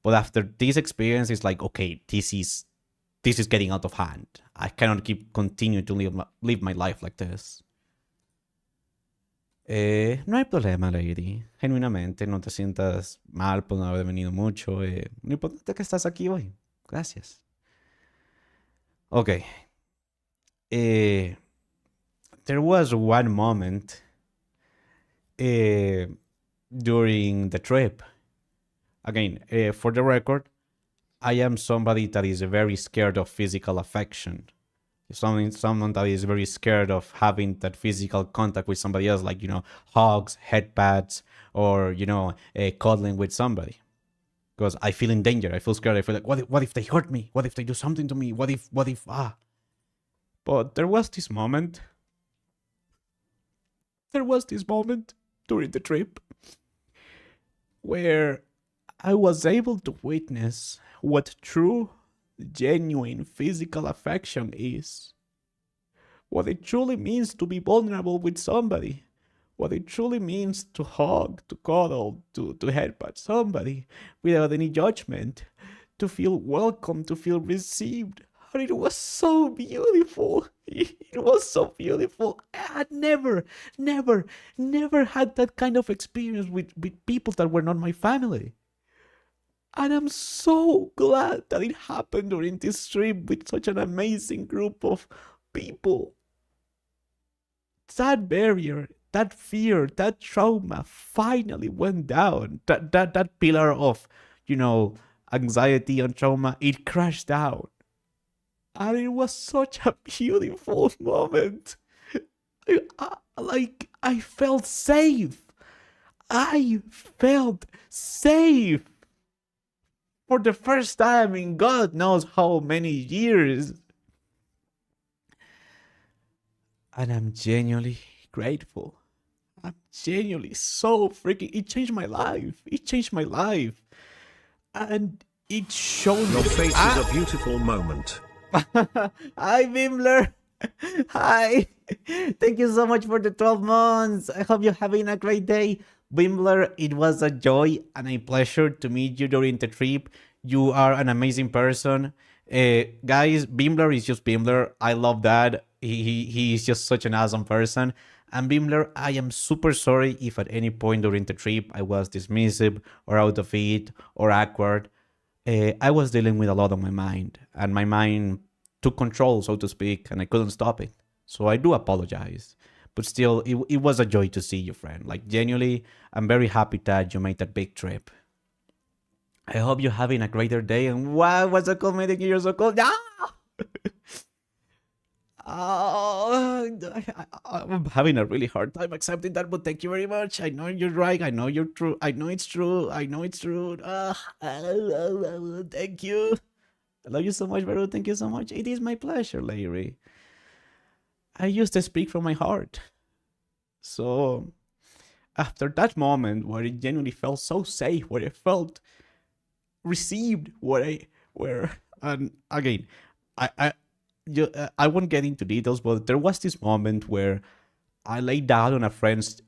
S2: But after this experience, it's like, okay, this is getting out of hand. I cannot continue to live my life like this. No hay problema, lady. Genuinamente, no te sientas mal por no haber venido mucho. Lo importante es que estás aquí hoy. Gracias. Okay. There was one moment during the trip. Again, for the record, I am somebody that is very scared of physical affection. Someone that is very scared of having that physical contact with somebody else, like, you know, hugs, head pats, or, you know, cuddling with somebody. Because I feel in danger. I feel scared. I feel like, what if they hurt me? What if they do something to me? What if, But there was this moment during the trip where I was able to witness what true, genuine physical affection is. What it truly means to be vulnerable with somebody. What it truly means to hug, to cuddle, to headbutt somebody without any judgment. To feel welcome, to feel received. And it was so beautiful. It was so beautiful. I had never had that kind of experience with people that were not my family. And I'm so glad that it happened during this trip with such an amazing group of people. That barrier, that fear, that trauma finally went down. That pillar of, you know, anxiety and trauma, it crashed down. And it was such a beautiful moment. I felt safe. I felt safe. For the first time in God knows how many years. And I'm genuinely grateful. I'm genuinely so freaking... It changed my life. And it showed
S1: Your
S2: me...
S1: face is a beautiful moment.
S2: Hi, Bimler. Hi. Thank you so much for the 12 months. I hope you're having a great day. Bimler, it was a joy and a pleasure to meet you during the trip. You are an amazing person. Guys, Bimler is just Bimler. I love that. He is just such an awesome person. And Bimler, I am super sorry if at any point during the trip I was dismissive or out of it or awkward. I was dealing with a lot on my mind, and my mind took control, so to speak, and I couldn't stop it. So I do apologize. But still, it was a joy to see you, friend. Like, genuinely, I'm very happy that you made that big trip. I hope you're having a greater day, and wow, what's so cool meeting you, you're so cool. Ah! Oh, I'm having a really hard time accepting that, but thank you very much. I know you're right. I know you're true. I know it's true. I know it's true. Thank you. I love you so much, Varoo. Thank you so much. It is my pleasure, Larry. I used to speak from my heart. So, after that moment where it genuinely felt so safe, where I felt received, and again, I won't get into details, but there was this moment where I lay down on a friend's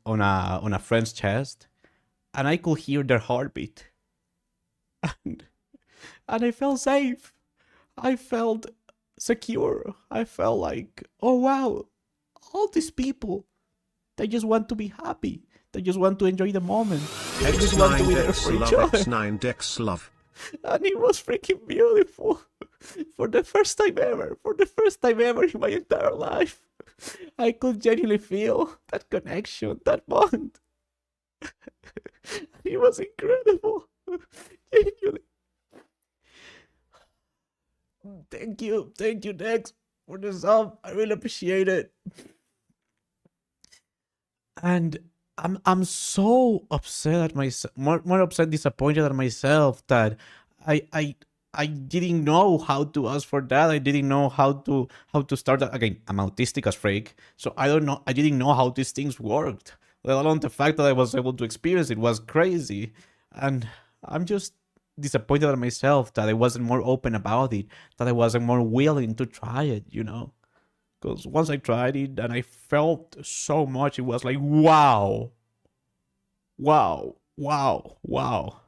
S2: chest, and I could hear their heartbeat, and I felt safe. I felt secure. I felt like, oh wow, all these people, they just want to be happy. They just want to enjoy the moment. They just want to be there for each other.
S1: X9 Dex love.
S2: And it was freaking beautiful. For the first time ever in my entire life, I could genuinely feel that connection, that bond. It was incredible. Genuinely. Thank you, Dex, for the sub. I really appreciate it. And I'm so upset at myself, more upset, disappointed at myself that I didn't know how to ask for that. I didn't know how to start that. Again, I'm autistic as freak, so I didn't know how these things worked. Let alone the fact that I was able to experience it was crazy. And I'm just disappointed at myself that I wasn't more open about it, that I wasn't more willing to try it, you know? Because once I tried it and I felt so much, it was like, wow. Wow. Wow. Wow.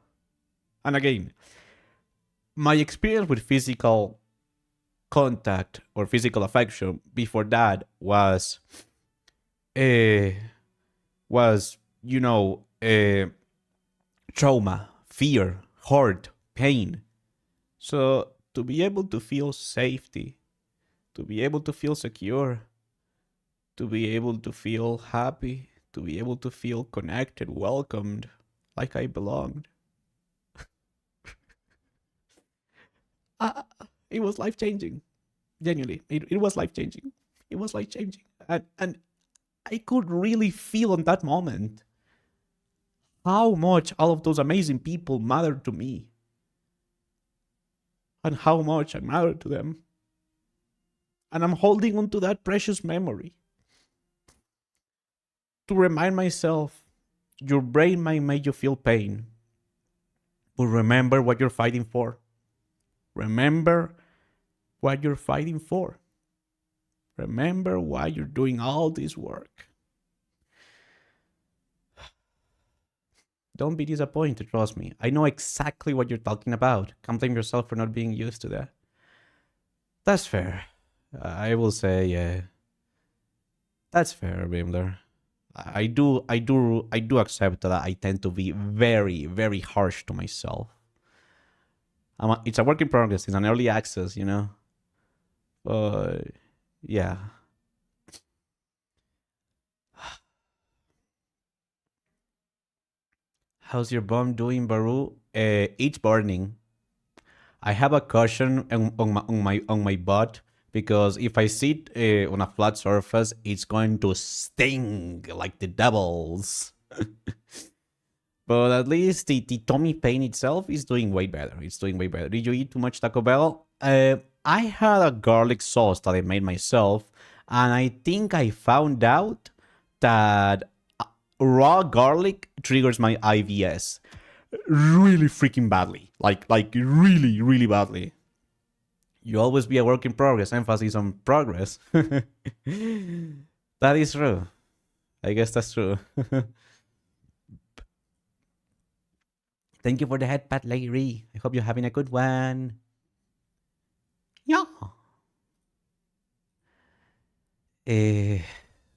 S2: And again, my experience with physical contact or physical affection before that was, trauma, fear, hurt, pain. So to be able to feel safety, to be able to feel secure, to be able to feel happy, to be able to feel connected, welcomed, like I belonged. It was life-changing. Genuinely, it was life-changing. It was life-changing. And I could really feel in that moment how much all of those amazing people mattered to me. And how much I mattered to them. And I'm holding on to that precious memory. To remind myself, your brain might make you feel pain. But remember what you're fighting for. Remember what you're fighting for. Remember why you're doing all this work. Don't be disappointed, trust me. I know exactly what you're talking about. Can't blame yourself for not being used to that. That's fair. I will say, that's fair, Bimler. I do accept that I tend to be very, very harsh to myself. It's a work in progress. It's an early access, you know. But yeah. How's your bum doing, Varoo? It's burning. I have a cushion on my butt because if I sit on a flat surface, it's going to sting like the devils. But at least the tummy pain itself is doing way better. It's doing way better. Did you eat too much Taco Bell? I had a garlic sauce that I made myself, and I think I found out that raw garlic triggers my IBS really freaking badly. Like really, really badly. You always be a work in progress, emphasis on progress. That is true. I guess that's true. Thank you for the headpad, Larry. I hope you're having a good one. Yeah.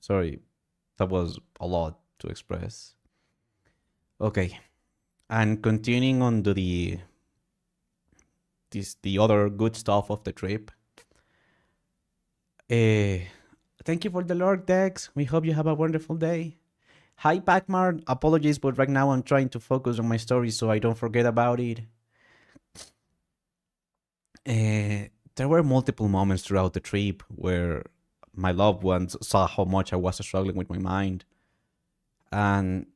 S2: Sorry, that was a lot to express. Okay, and continuing on to the other good stuff of the trip. Thank you for the Lord Dex. We hope you have a wonderful day. Hi, Pacmar. Apologies, but right now I'm trying to focus on my story so I don't forget about it. There were multiple moments throughout the trip where my loved ones saw how much I was struggling with my mind, and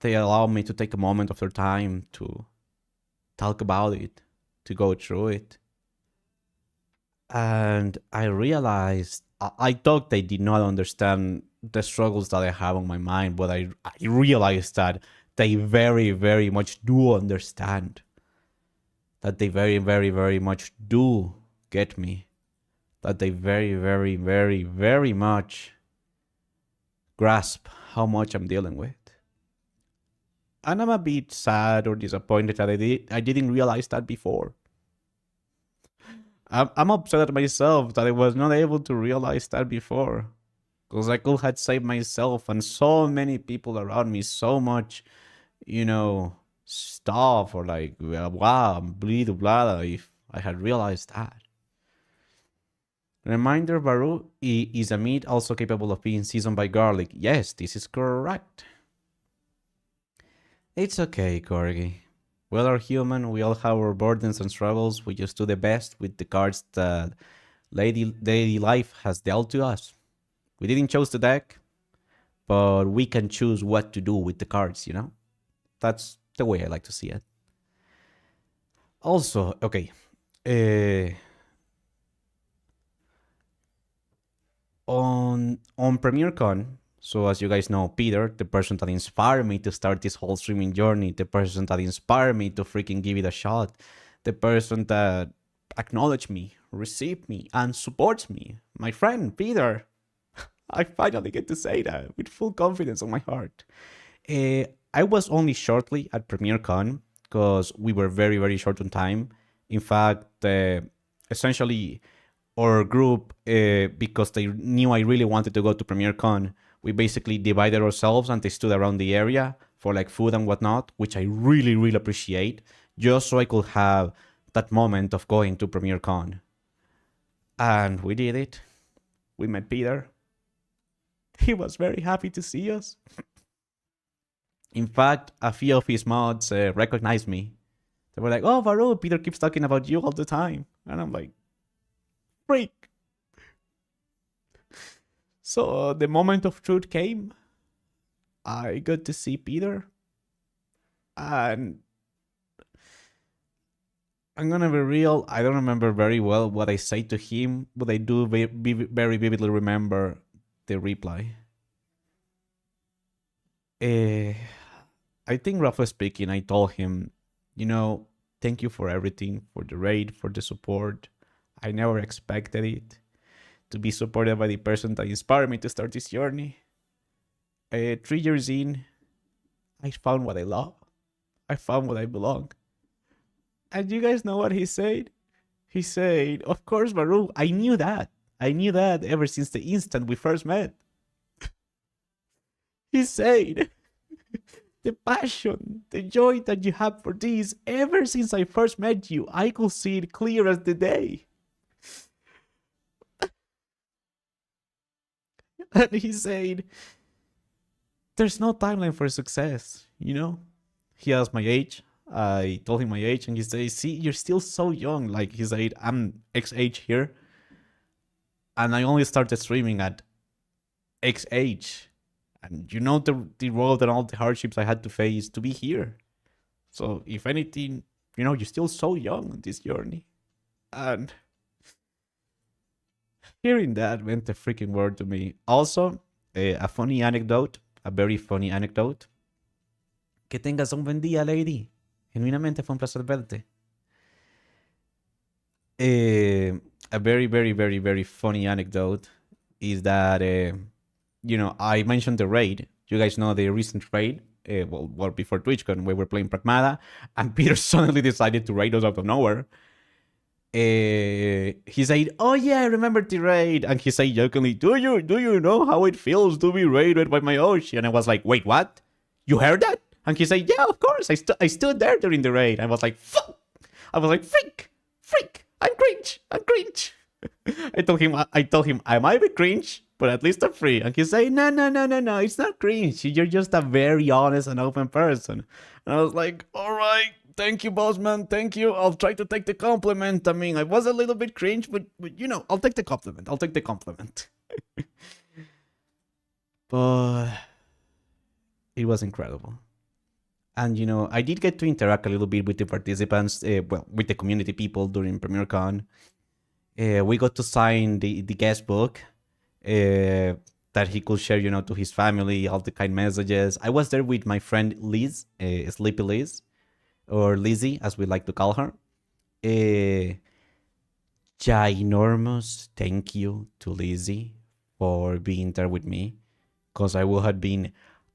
S2: they allowed me to take a moment of their time to talk about it, to go through it. And I realized, I thought they did not understand the struggles that I have on my mind, but I realized that they very, very much do understand. That they very, very, very much do get me. That they very, very, very, very much grasp how much I'm dealing with. And I'm a bit sad or disappointed that I didn't realize that before. I'm upset at myself that I was not able to realize that before. Because I could have saved myself and so many people around me so much, stuff, or like, wow, blah, blah, if I had realized that. Reminder, Varoo is a meat also capable of being seasoned by garlic. Yes, this is correct. It's okay, Corgi. We all are human, we all have our burdens and struggles, we just do the best with the cards that daily life has dealt to us. We didn't choose the deck, but we can choose what to do with the cards, That's the way I like to see it. Also, okay. On PremierCon, so as you guys know, Peter, the person that inspired me to start this whole streaming journey, the person that inspired me to freaking give it a shot, the person that acknowledged me, received me, and supports me, my friend, Peter. I finally get to say that with full confidence on my heart. I was only shortly at PremierCon because we were very, very short on time. In fact, essentially, our group, because they knew I really wanted to go to PremierCon, we basically divided ourselves and they stood around the area for like food and whatnot, which I really, really appreciate, just so I could have that moment of going to PremierCon. And we did it. We met Peter. He was very happy to see us. In fact, a few of his mods recognized me. They were like, oh, Varoo, Peter keeps talking about you all the time. And I'm like, freak. So the moment of truth came. I got to see Peter. And I'm gonna be real, I don't remember very well what I say to him, but I do very vividly remember the reply. I think roughly speaking, I told him, thank you for everything, for the raid, for the support. I never expected it, to be supported by the person that inspired me to start this journey. 3 years in, I found what I love. I found what I belong. And you guys know what he said? He said, of course, Varoo, I knew that. I knew that ever since the instant we first met. He said, the passion, the joy that you have for this, ever since I first met you, I could see it clear as the day. And he said, there's no timeline for success, He asked my age. I told him my age, and he said, see, you're still so young. Like, he said, I'm X age here. And I only started streaming at X age. And the road and all the hardships I had to face to be here. So, if anything, you're still so young on this journey. And hearing that meant a freaking word to me. Also, a funny anecdote, a very funny anecdote. Que tengas un buen día, lady. Genuinamente fue un placer verte. A very, very, very, very funny anecdote is that, I mentioned the raid. You guys know the recent raid. Well, before TwitchCon, we were playing Pragmata, and Peter suddenly decided to raid us out of nowhere. He said, "Oh yeah, I remember the raid," and he said jokingly, "Do you know how it feels to be raided by my Oshi?" And I was like, "Wait, what? You heard that?" And he said, "Yeah, of course. I stood there during the raid." I was like, "Fuck!" I was like, "Freak! I'm cringe. I told him I might be cringe, but at least I'm free." And he said, "No, it's not cringe. You're just a very honest and open person." And I was like, "All right. Thank you, boss man. Thank you. I'll try to take the compliment. I mean, I was a little bit cringe, but I'll take the compliment. But it was incredible. And, I did get to interact a little bit with the participants, with the community people during PremiereCon. We got to sign the guest book that he could share, to his family, all the kind messages. I was there with my friend Liz, Sleepy Liz, or Lizzie, as we like to call her. Ginormous thank you to Lizzie for being there with me, because I would have been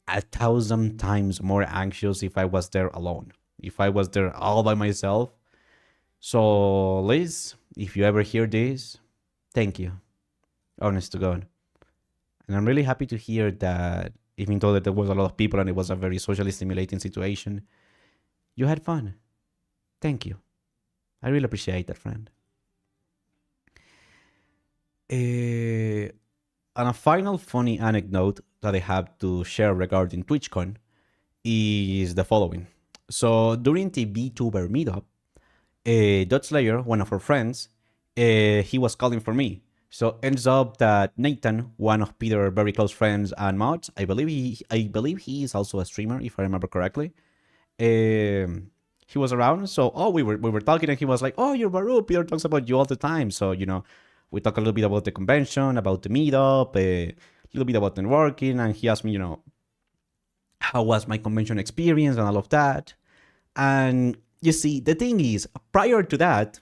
S2: 1,000 times more anxious if I was there alone, if I was there all by myself. So, Liz, if you ever hear this, thank you. Honest to God. And I'm really happy to hear that, even though that there was a lot of people and it was a very socially stimulating situation, you had fun. Thank you. I really appreciate that, friend. And a final funny anecdote that I have to share regarding TwitchCon is the following. So during the VTuber meetup, Dotslayer, one of our friends, he was calling for me. So ends up that Nathan, one of Peter's very close friends and mods, I believe he is also a streamer, if I remember correctly. He was around, so we were talking, and he was like, "Oh, you're Varoo. Peter talks about you all the time." So we talked a little bit about the convention, about the meetup, a little bit about networking, and he asked me, how was my convention experience and all of that. And you see, the thing is, prior to that,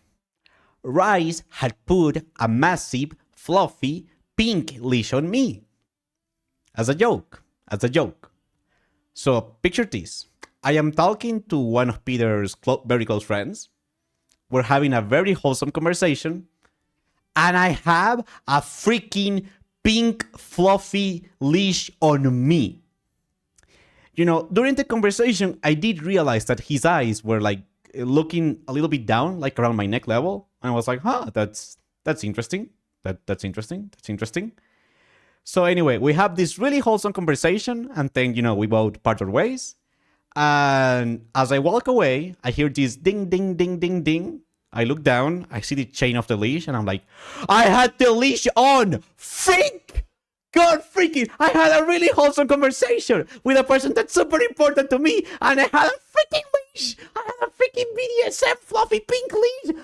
S2: Rice had put a massive, fluffy, pink leash on me. As a joke. So picture this. I am talking to one of Peter's very close friends. We're having a very wholesome conversation. And I have a freaking pink fluffy leash on me. During the conversation, I did realize that his eyes were like looking a little bit down, like around my neck level. And I was like, that's interesting. That's interesting. So anyway, we have this really wholesome conversation, and then, we both part our ways. And as I walk away, I hear this ding, ding, ding, ding, ding. I look down, I see the chain of the leash, and I'm like, I had the leash on! Freak! God freaking! I had a really wholesome conversation with a person that's super important to me, and I had a freaking leash! I had a freaking BDSM fluffy pink leash!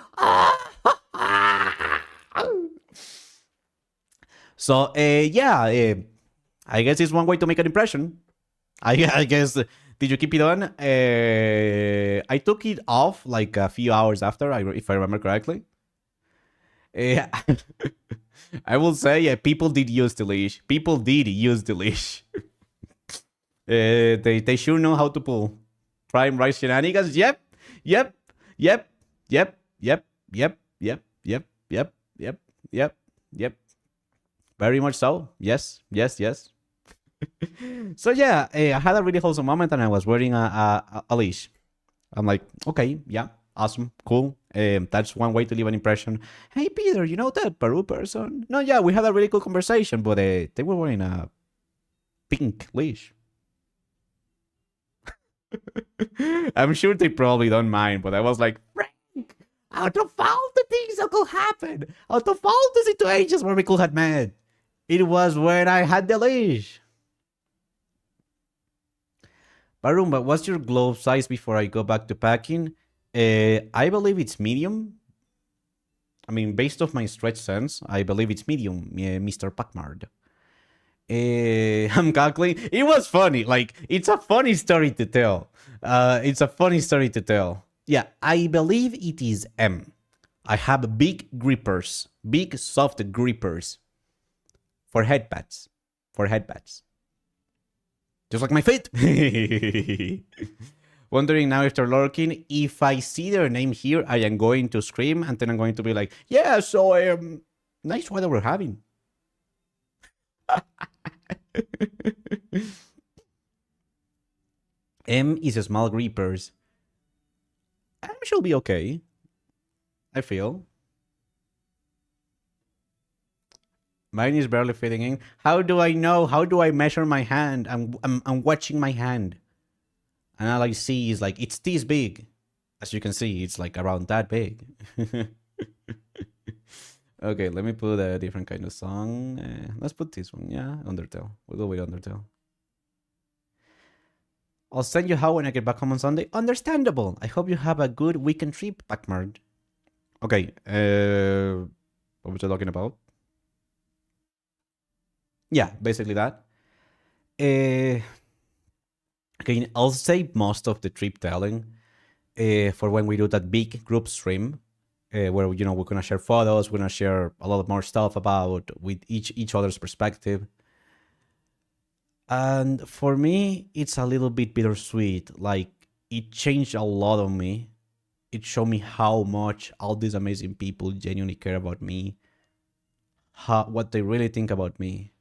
S2: So, I guess it's one way to make an impression. I guess... Did you keep it on? I took it off like a few hours after, if I remember correctly. I will say, people did use the leash. They sure know how to pull. Prime Rice shenanigans. Yep. Very much so. Yes. So yeah, I had a really wholesome moment, and I was wearing a leash. I'm like, okay, yeah, awesome, cool. That's one way to leave an impression. Hey, Peter, you know that Peru person? No, yeah, we had a really cool conversation, but they were wearing a pink leash. I'm sure they probably don't mind, but I was like, Frank, out of all the things that could happen, out of all the situations where we could have met, it was when I had the leash. Barumba, what's your glove size before I go back to packing? I believe it's medium. I mean, based off my stretch sense, I believe it's medium, Mr. Packmard. I'm cackling. It was funny. Like, it's a funny story to tell. Yeah, I believe it is M. I have big grippers, big soft grippers for headpads, just like my feet. Wondering now if they're lurking. If I see their name here, I am going to scream, and then I'm going to be like, yeah, so nice weather we're having. M is a small grippers. M should be okay, I feel. Mine is barely fitting in. How do I know? How do I measure my hand? I'm watching my hand. And all I see is like, it's this big. As you can see, it's like around that big. Okay, let me put a different kind of song. Let's put this one, yeah? Undertale. We'll go with Undertale. I'll send you how when I get back home on Sunday. Understandable. I hope you have a good weekend trip, Packmard. Okay, what was I talking about? Yeah, basically that. Okay, I'll save most of the trip telling for when we do that big group stream, where, you know, we're gonna share photos, we're gonna share a lot more stuff about with each other's perspective. And for me, it's a little bit bittersweet. Like, it changed a lot on me. It showed me how much all these amazing people genuinely care about me, what they really think about me.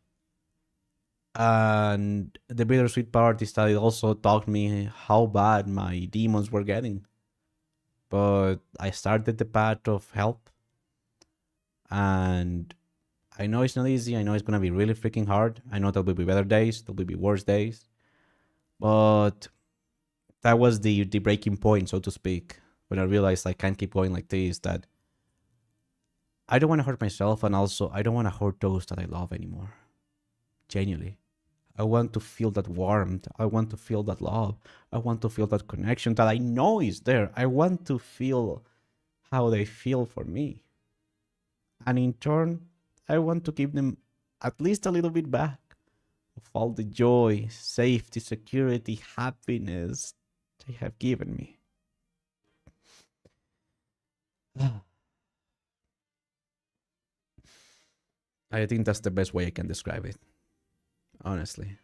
S2: And the bittersweet part is that it also taught me how bad my demons were getting. But I started the path of help. And I know it's not easy. I know it's going to be really freaking hard. I know there will be better days. There will be worse days. But that was the breaking point, so to speak. When I realized I can't keep going like this. That I don't want to hurt myself. And also, I don't want to hurt those that I love anymore. Genuinely. I want to feel that warmth. I want to feel that love. I want to feel that connection that I know is there. I want to feel how they feel for me. And in turn, I want to give them at least a little bit back of all the joy, safety, security, happiness they have given me. I think that's the best way I can describe it. Honestly,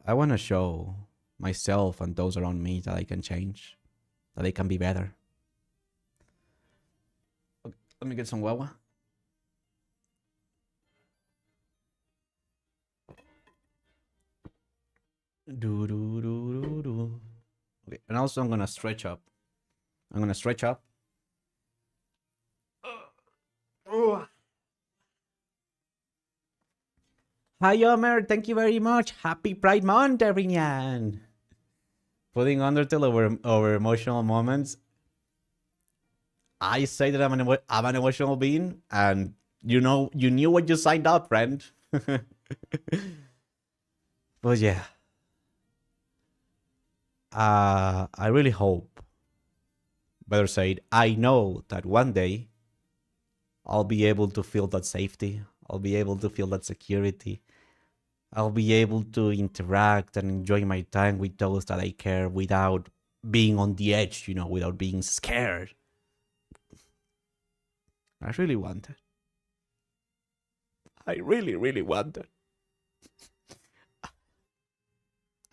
S2: I want to show myself and those around me that I can change, that I can be better. Okay, let me get some guagua. Okay, and also I'm gonna stretch up. Hi, Omer. Thank you very much. Happy Pride Month, everyone. Putting Undertale over emotional moments. I say that I'm an emotional being, and you knew what you signed up, friend. But yeah. I really hope, better said, I know that one day I'll be able to feel that safety. I'll be able to feel that security. I'll be able to interact and enjoy my time with those that I care without being on the edge, without being scared. I really want it. I really, really want it.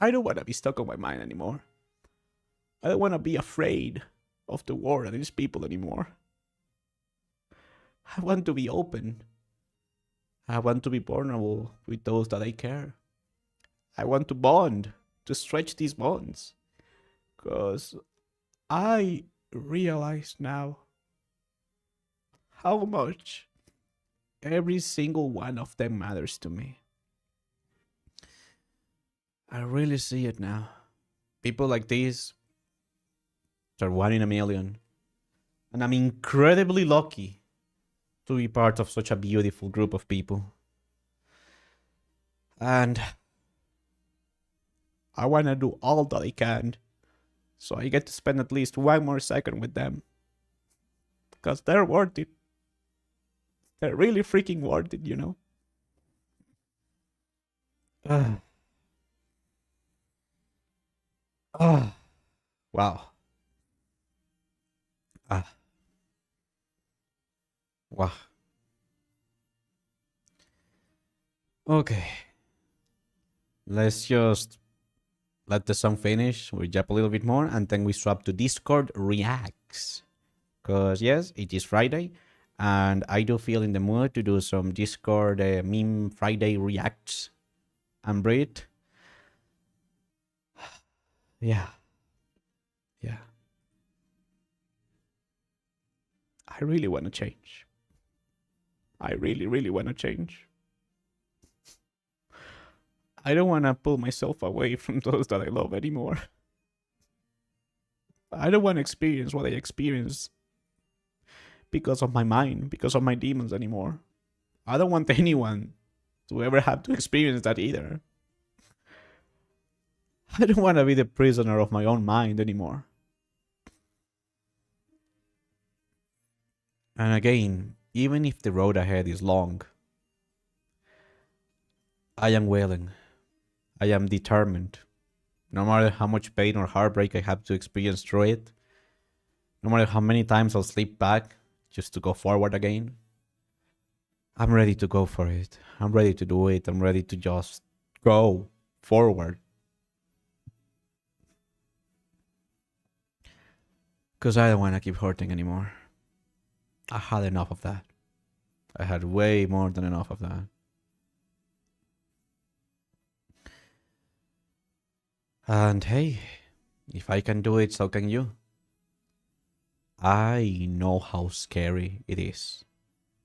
S2: I don't want to be stuck on my mind anymore. I don't want to be afraid of the war and its people anymore. I want to be open. I want to be vulnerable with those that I care. I want to bond, to stretch these bonds. Because I realize now how much every single one of them matters to me. I really see it now. People like these are one in a million. And I'm incredibly lucky to be part of such a beautiful group of people. And I want to do all that I can so I get to spend at least one more second with them. Because they're worth it. They're really freaking worth it, Wow. Wow. Okay. Let's just let the song finish. We jump a little bit more, and then we swap to Discord Reacts. Because, yes, it is Friday, and I do feel in the mood to do some Discord meme Friday Reacts and breathe. Yeah. Yeah. I really want to change. I really, really want to change. I don't want to pull myself away from those that I love anymore. I don't want to experience what I experience because of my mind, because of my demons anymore. I don't want anyone to ever have to experience that either. I don't want to be the prisoner of my own mind anymore. And again, even if the road ahead is long, I am willing. I am determined. No matter how much pain or heartbreak I have to experience through it, no matter how many times I'll slip back just to go forward again, I'm ready to go for it. I'm ready to do it. I'm ready to just go forward. Because I don't want to keep hurting anymore. I had enough of that. I had way more than enough of that. And hey, if I can do it, so can you. I know how scary it is.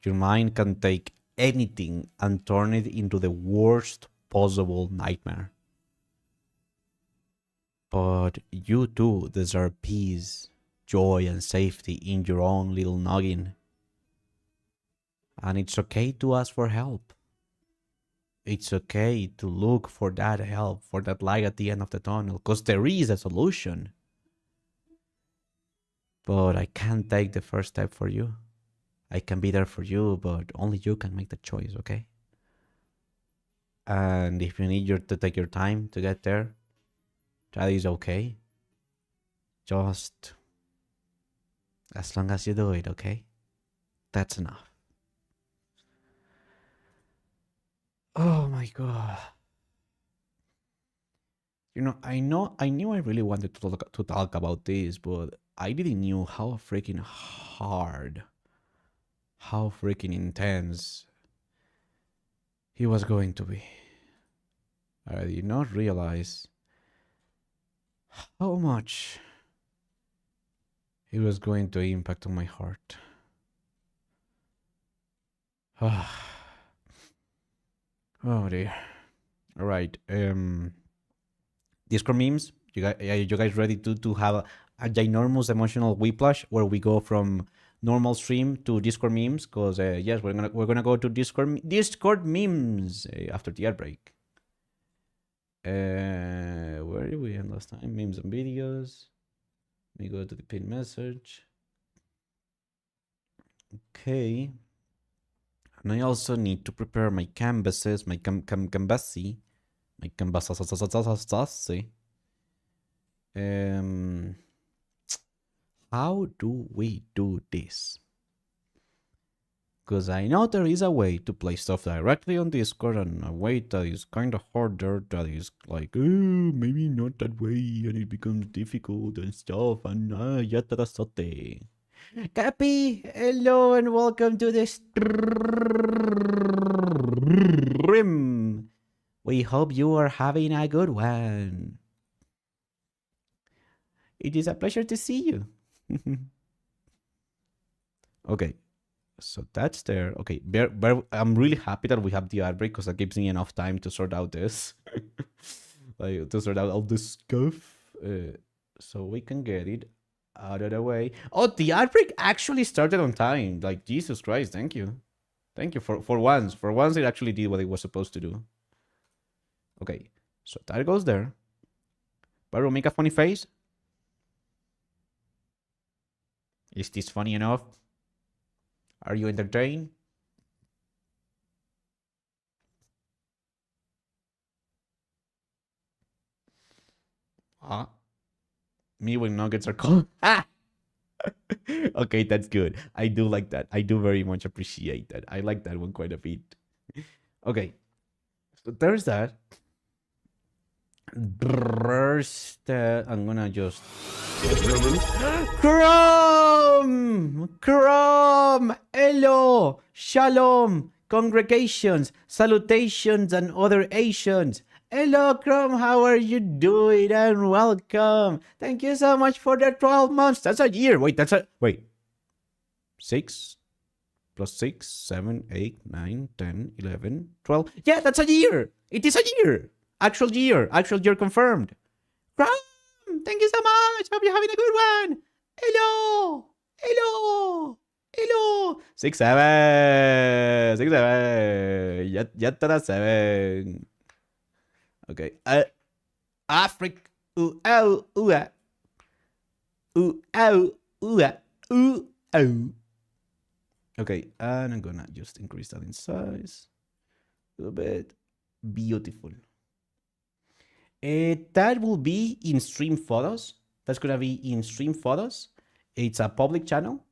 S2: Your mind can take anything and turn it into the worst possible nightmare. But you too deserve peace, joy, and safety in your own little noggin. And it's okay to ask for help. It's okay to look for that help, for that light at the end of the tunnel, because there is a solution. But I can't take the first step for you. I can be there for you, but only you can make the choice, okay? And if you need to take your time to get there, that is okay. Just as long as you do it, okay? That's enough. Oh my god. You know I knew I really wanted to talk about this, but I didn't know how freaking hard, how freaking intense he was going to be. I did not realize how much it was going to impact on my heart. Oh dear. All right. Discord memes. You guys ready to have a ginormous emotional whiplash where we go from normal stream to Discord memes? Because yes, we're gonna go to Discord memes after the ad break. Where did we end last time? Memes and videos. Let me go to the pin message. Okay. And I also need to prepare my canvases, my canvasy, my canvasasasasasasasy. How do we do this? Because I know there is a way to play stuff directly on Discord, and a way that is kind of harder, that is like, maybe not that way, and it becomes difficult and stuff, and yatarasote. Cappy, hello and welcome to the stream. We hope you are having a good one. It is a pleasure to see you. Okay, so that's there. Okay, I'm really happy that we have the ad break because that gives me enough time to sort out this. Like, to sort out all this stuff. So we can get it out of the way. Oh, the ad break actually started on time. Like, Jesus Christ, thank you. Thank you for once. For once, it actually did what it was supposed to do. Okay, so that goes there. Varoo, make a funny face. Is this funny enough? Are you entertained? Me when nuggets are cold. Ah! Okay, that's good. I do like that. I do very much appreciate that. I like that one quite a bit. Okay, so there's that. There's the, I'm gonna just Chrome! Chrome! Hello! Shalom! Congregations, salutations, and other Asians. Hello, Chrome, how are you doing? And welcome. Thank you so much for the 12 months. That's a year. Wait, that's a... Wait. 6 plus 6, 7, 8, 9, 10, 11, 12. Yeah, that's a year. It is a year. Actual year. Actual year confirmed. Chrome, thank you so much. Hope you're having a good one. Hello. Hello. Hello. 6, 7. 6, 7. Ya te la 7. Okay. Africa. Ooh, ow, ooh, ah. Ooh, ow, ooh, ah. Ooh, ow. Okay, and I'm gonna just increase that in size a little bit. Beautiful. That will be in stream photos. That's gonna be in stream photos. It's a public channel.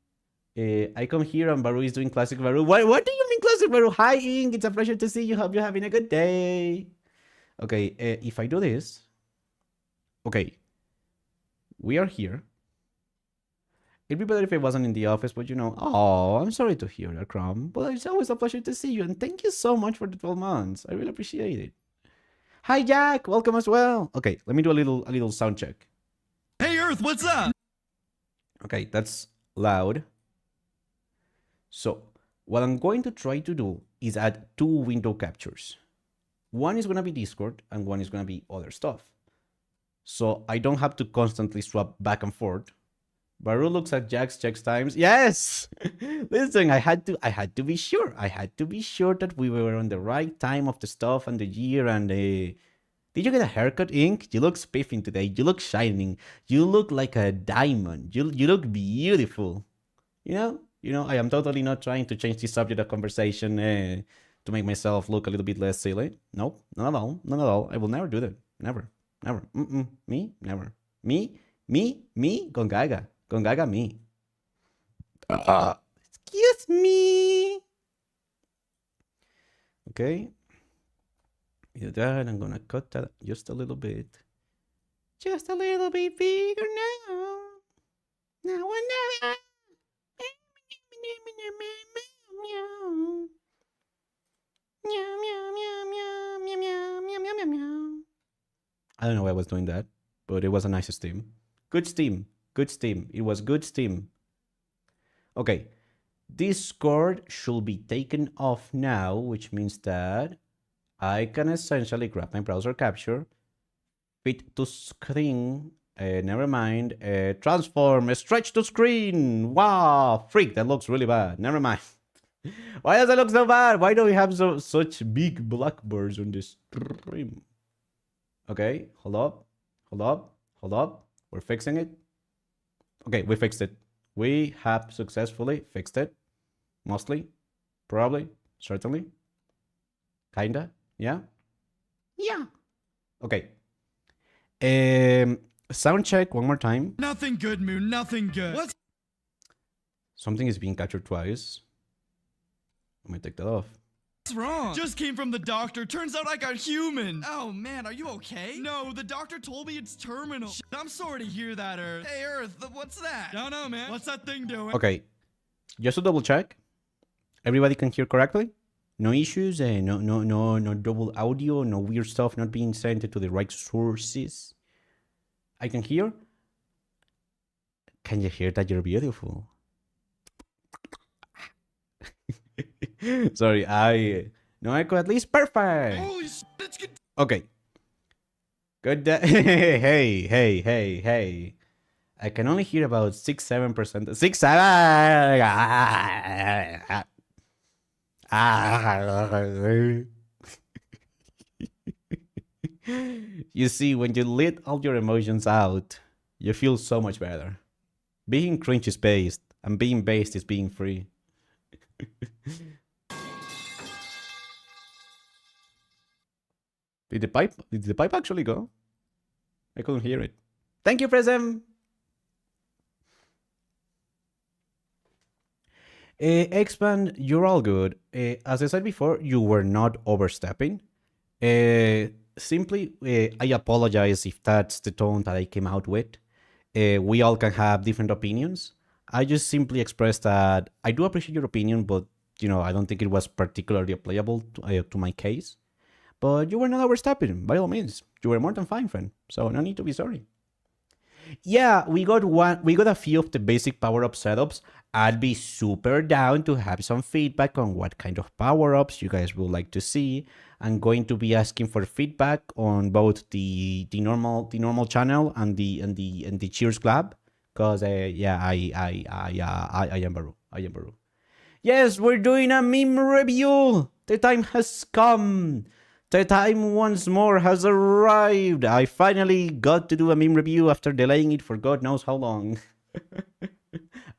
S2: I come here and Varoo is doing classic Varoo. What do you mean classic Varoo? Hi, Ink. It's a pleasure to see you. Hope you're having a good day. Okay, if I do this, okay, we are here. It'd be better if I wasn't in the office, but you know, oh, I'm sorry to hear that, Crom. But it's always a pleasure to see you, and thank you so much for the 12 months. I really appreciate it. Hi, Jack. Welcome as well. Okay, let me do a little sound check.
S5: Hey, Earth, what's up?
S2: Okay, that's loud. So, what I'm going to try to do is add 2 window captures. One is going to be Discord, and one is going to be other stuff. So, I don't have to constantly swap back and forth. Varoo looks at Jack's checks times. Yes! Listen, I had to be sure. I had to be sure that we were on the right time of the stuff and the year and the... Did you get a haircut, Ink? You look spiffing today. You look shining. You look like a diamond. You look beautiful. You know, I am totally not trying to change the subject of conversation to make myself look a little bit less silly. Nope, not at all. Not at all. I will never do that. Never. Never. Me? Never. Me? Con gaga. Con gaga me. Excuse me. Okay. With that, I'm gonna cut that just a little bit. Just a little bit bigger now. Now and now. I don't know why I was doing that, but it was a nice steam. Good steam. Good steam. It was good steam. Okay. Discord should be taken off now, which means that I can essentially grab my browser capture, fit to screen, never mind, transform, stretch to screen. Wow, freak, that looks really bad. Never mind. Why does it look so bad? Why do we have such big blackbirds on this stream? Okay, hold up. We're fixing it. Okay, we fixed it. We have successfully fixed it. Mostly, probably, certainly, kinda, yeah. Okay. Sound check one more time.
S5: Nothing good, Moon, nothing good. What's
S2: Something is being captured twice. I might take that off.
S5: wrong? Just came from the doctor. Turns out I got human. Oh, man, are you okay? No, the doctor told me it's terminal. I'm sorry to hear that, Earth. Hey, Earth, what's that? Don't know, man. What's that thing doing?
S2: Okay, just to double check, everybody can hear correctly. No issues. No double audio. No weird stuff not being sent to the right sources. I can hear. Can you hear that you're beautiful? Sorry, no echo at least. Perfect.
S5: Holy shit, it's good.
S2: Okay. Good. Hey. I can only hear about 6-7%. 6, 7. You see, when you let all your emotions out, you feel so much better. Being cringe is based, and being based is being free. Did the pipe actually go? I couldn't hear it. Thank you, Prism. X-Band, you're all good. As I said before, you were not overstepping. Simply, I apologize if that's the tone that I came out with. We all can have different opinions. I just simply expressed that I do appreciate your opinion, but I don't think it was particularly applicable to my case. But you were not overstepping, by all means. You were more than fine, friend. So no need to be sorry. Yeah, we got a few of the basic power-up setups. I'd be super down to have some feedback on what kind of power-ups you guys would like to see. I'm going to be asking for feedback on both the normal channel and the Cheers Club, cause yeah, I am Varoo. Yes, we're doing a meme review. The time has come. The time once more has arrived. I finally got to do a meme review after delaying it for God knows how long.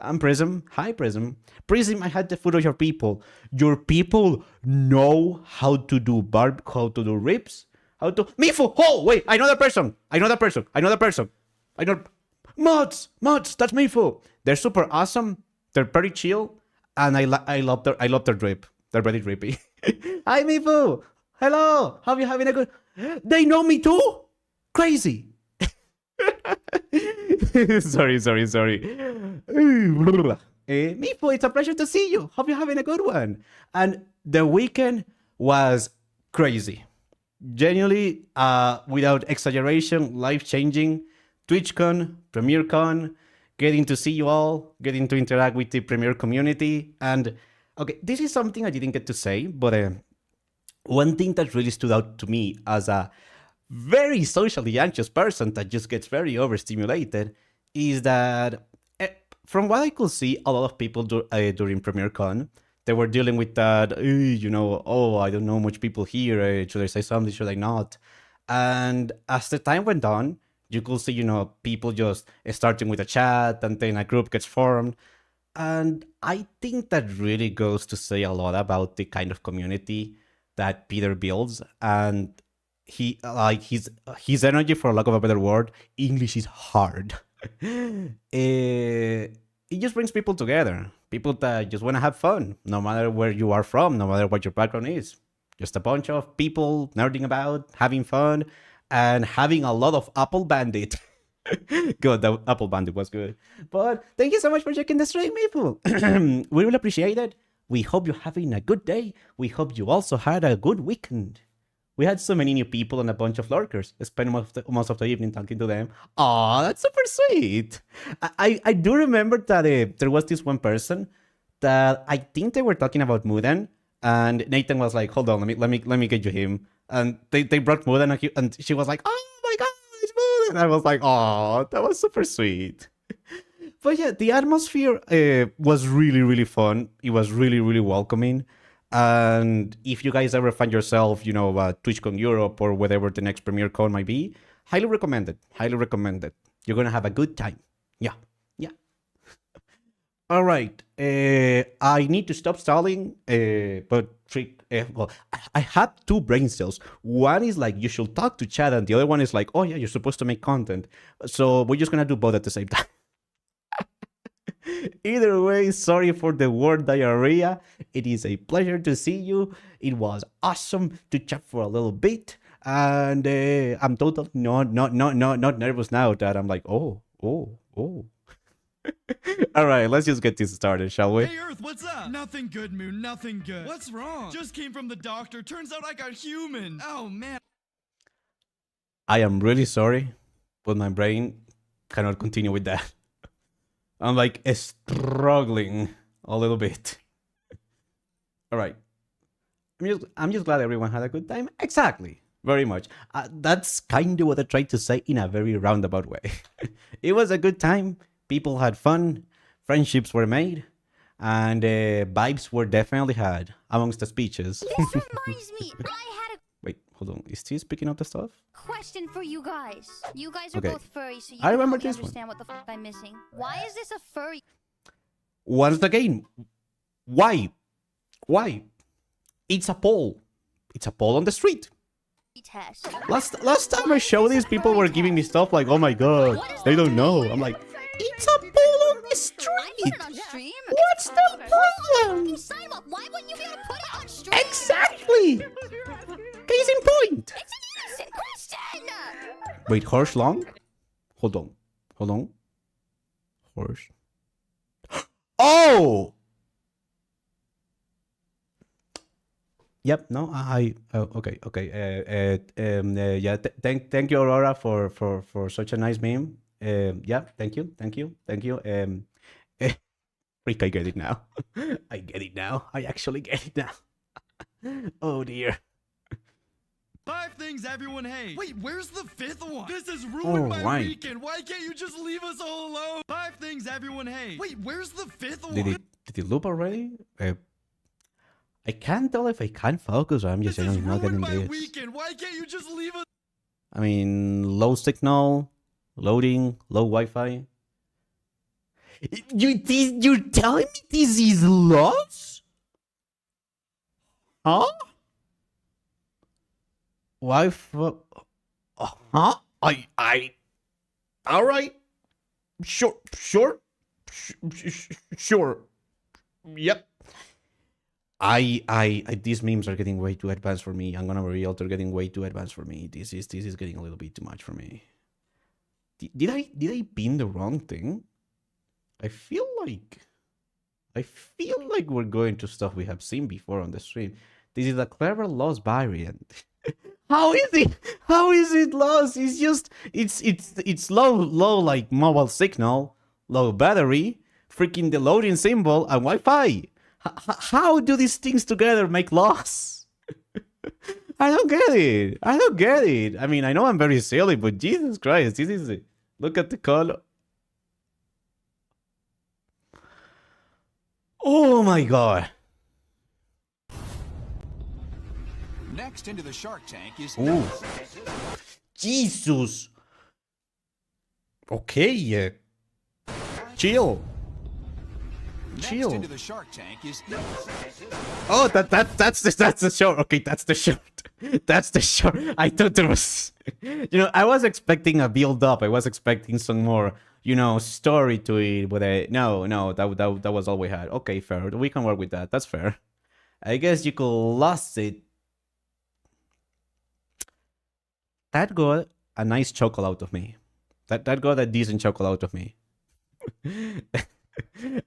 S2: I'm Prism. Hi, Prism. Prism, I had the foot of your people. Your people know how to do ribs? How to... Mifu! Oh, wait, another person. Mods, that's Mifu. They're super awesome. They're pretty chill. And I love their drip. They're very drippy. Hi, Mifu. Hello. How are you having a good... They know me too? Crazy. Sorry. Mifu, it's a pleasure to see you. Hope you're having a good one. And the weekend was crazy. Genuinely, without exaggeration, life-changing. TWITCHCON, PremierCon, getting to see you all, getting to interact with the Premiere community. And, okay, this is something I didn't get to say, but one thing that really stood out to me as a very socially anxious person that just gets very overstimulated is that, from what I could see, a lot of people during PremierCon, they were dealing with that, oh, I don't know much people here, should I say something, should I not? And as the time went on, you could see, people just starting with a chat and then a group gets formed. And I think that really goes to say a lot about the kind of community that Peter builds. And he, his energy, for lack of a better word, English is hard. It just brings people together. People that just want to have fun, no matter where you are from, no matter what your background is. Just a bunch of people nerding about, having fun, and having a lot of Apple Bandit. Good, the Apple Bandit was good. But thank you so much for checking the stream, people. We really appreciate it. We hope you're having a good day. We hope you also had a good weekend. We had so many new people and a bunch of lurkers. I spent most of the evening talking to them. Aw, that's super sweet. I do remember that there was this one person that I think they were talking about Mudan, and Nathan was like, "Hold on, let me get you him." And they brought Mudan, and she was like, "Oh my god, it's Mudan!" And I was like, "Oh, that was super sweet." But yeah, the atmosphere was really, really fun. It was really, really welcoming. And if you guys ever find yourself, TwitchCon Europe or whatever the next PremierCon might be, highly recommend it. Highly recommend it. You're going to have a good time. Yeah. All right. I need to stop stalling, but I have two brain cells. One is like, you should talk to chat, and the other one is like, oh yeah, you're supposed to make content. So we're just going to do both at the same time. Either way, sorry for the word diarrhea. It is a pleasure to see you. It was awesome to chat for a little bit, and I'm totally not nervous now that I'm like, oh. All right, let's just get this started, shall we?
S5: Hey, Earth, what's up? Nothing good, Moon, nothing good. What's wrong? Just came from the doctor. Turns out I got human. Oh, man.
S2: I am really sorry, but my brain cannot continue with that. I'm like struggling a little bit. All right. I'm just glad everyone had a good time. Exactly. Very much. That's kind of what I tried to say in a very roundabout way. It was a good time. People had fun. Friendships were made. And vibes were definitely had amongst the speeches.
S6: This reminds me, I had a
S2: Wait, hold on. Is he picking up the stuff?
S6: question for you guys. You guys are
S2: Okay.
S6: both furry, so you
S2: I
S6: can
S2: remember
S6: help me
S2: this one.
S6: understand what the fuck I'm missing. Why is this a furry
S2: Once again, why? It's a poll. It's a poll on the street.
S6: test?
S2: Last time I showed these, people were giving me stuff like, oh my god, they don't know. I'm like, it's a poll on the
S6: I put
S2: street.
S6: it on stream.
S2: What's the
S6: fucking sidewalk. Why wouldn't you be able to put it on stream?
S2: Exactly! Case in point!
S6: It's an innocent question.
S2: Wait, horse long? Hold on. Hold on. Horse. Oh! Yep. No. Oh, okay. Okay. Yeah. Thank you, Aurora, for such a nice meme. Yeah. Thank you. Thank you. Thank you. Freak, I get it now. I get it now. I actually get it now. Oh dear.
S5: 5 things everyone hates. Wait, where's the 5th one? This has ruined my
S2: Alright.
S5: weekend. Why can't you just leave us all alone? 5 things everyone hates. Wait, where's the 5th one?
S2: Did it loop already? I can't tell if I can't focus or I'm just
S5: This has
S2: not getting
S5: ruined my
S2: this.
S5: weekend. Why can't you just leave us?
S2: I mean, low signal, loading, low Wi-Fi. You're telling me this is lost? Huh? Wi-Fi? Huh? All right. Sure. Yep. These memes are getting way too advanced for me. I'm gonna be real, they're getting way too advanced for me. This is getting a little bit too much for me. Did I pin the wrong thing? I feel like we're going to stuff we have seen before on the stream. This is a clever lost variant. How is it? How is it lost? It's just it's low like mobile signal, low battery, freaking the loading symbol and Wi-Fi. How do these things together make loss? I don't get it. I don't get it. I mean, I know I'm very silly, but Jesus Christ, this is it. Look at the color. Oh my God.
S7: Next into the Shark Tank is...
S2: Ooh. Jesus. Okay. Chill.
S7: Next
S2: Chill.
S7: into the Shark Tank is...
S2: Oh, that's the short. Okay, that's the short. That's the short. I thought there was, I was expecting a build up. I was expecting some more, story to it. But no, that was all we had. Okay, fair. We can work with that. That's fair. I guess you could lost it. That got a nice chuckle out of me. That got a decent chuckle out of me.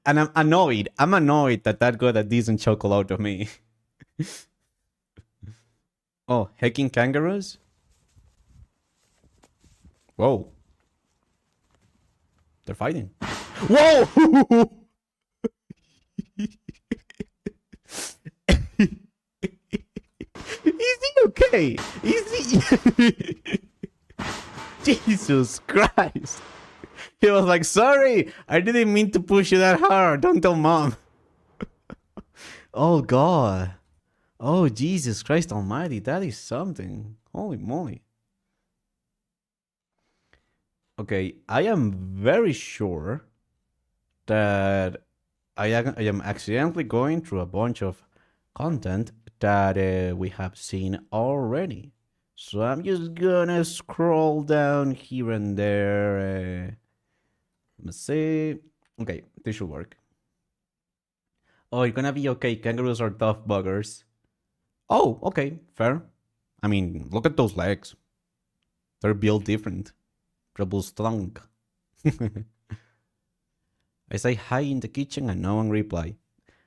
S2: And I'm annoyed. I'm annoyed that got a decent chuckle out of me. Oh, hacking kangaroos? Whoa. They're fighting. Whoa! Is he okay? Is he... Jesus Christ. He was like, sorry, I didn't mean to push you that hard. Don't tell mom. Oh, God. Oh, Jesus Christ almighty. That is something. Holy moly. Okay, I am very sure that I am accidentally going through a bunch of content that we have seen already. So I'm just gonna scroll down here and there. Let's see. Okay, this should work. Oh, you're gonna be okay. Kangaroos are tough buggers. Oh, okay, fair. I mean, look at those legs. They're built different. Trouble strong. I say hi in the kitchen and no one reply.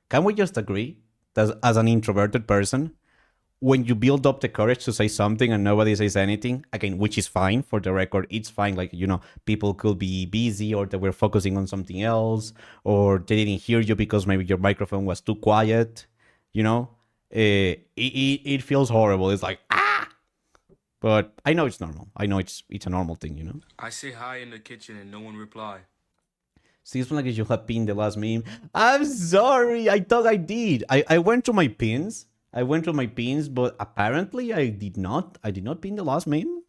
S2: Can we just agree that as an introverted person, when you build up the courage to say something and nobody says anything, again, which is fine for the record, it's fine. Like, people could be busy or they were focusing on something else or they didn't hear you because maybe your microphone was too quiet, it feels horrible. It's like, ah! But I know it's normal. I know it's a normal thing,
S8: I say hi in the kitchen and no one reply.
S2: Seems like you have pinned the last meme. I'm sorry. I thought I did. I went to my pins. But apparently I did not. I did not pin the last meme.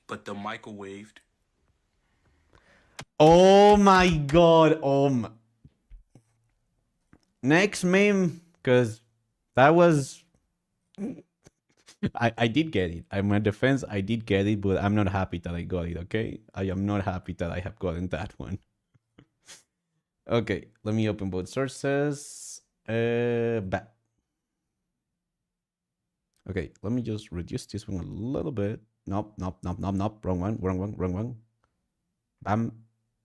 S8: But the microwaved.
S2: Oh my God. Next meme, because that was... I did get it. I'm in defense. I did get it, but I'm not happy that I got it, okay? I am not happy that I have gotten that one. Okay, let me open both sources. Back. Okay, let me just reduce this one a little bit. Nope. Wrong one. Bam.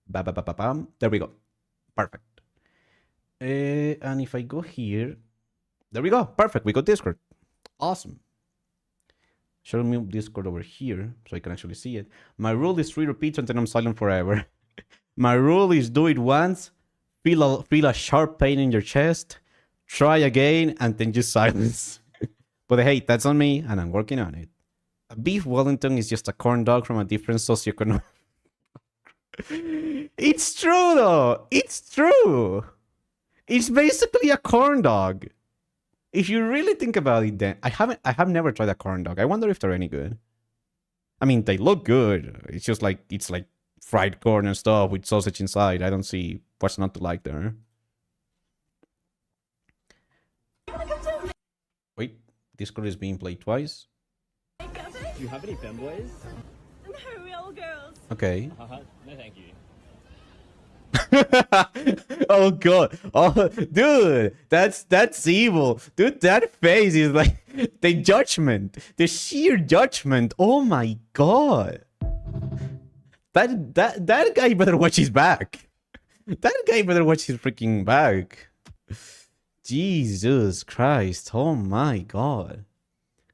S2: Bam. There we go. Perfect. And if I go here, there we go. Perfect. We got Discord. Awesome. Show me Discord over here so I can actually see it. My rule is 3 repeats until I'm silent forever. My rule is do it once, feel a sharp pain in your chest, try again, and then just silence. But hey, that's on me, and I'm working on it. A beef Wellington is just a corn dog from a different socioeconomic. It's true, though. It's true. It's basically a corn dog. If you really think about it, then I have never tried a corn dog. I wonder if they're any good. I mean, they look good. It's just like it's like fried corn and stuff with sausage inside. I don't see what's not to like there. Wait, Discord is being played twice.
S9: Do you have any femboys? No, real girls.
S2: Okay.
S9: No, thank you.
S2: Oh god. Oh dude, that's evil. Dude, that face is like the judgment. The sheer judgment. Oh my god. That guy better watch his back. That guy better watch his freaking back. Jesus Christ. Oh my god.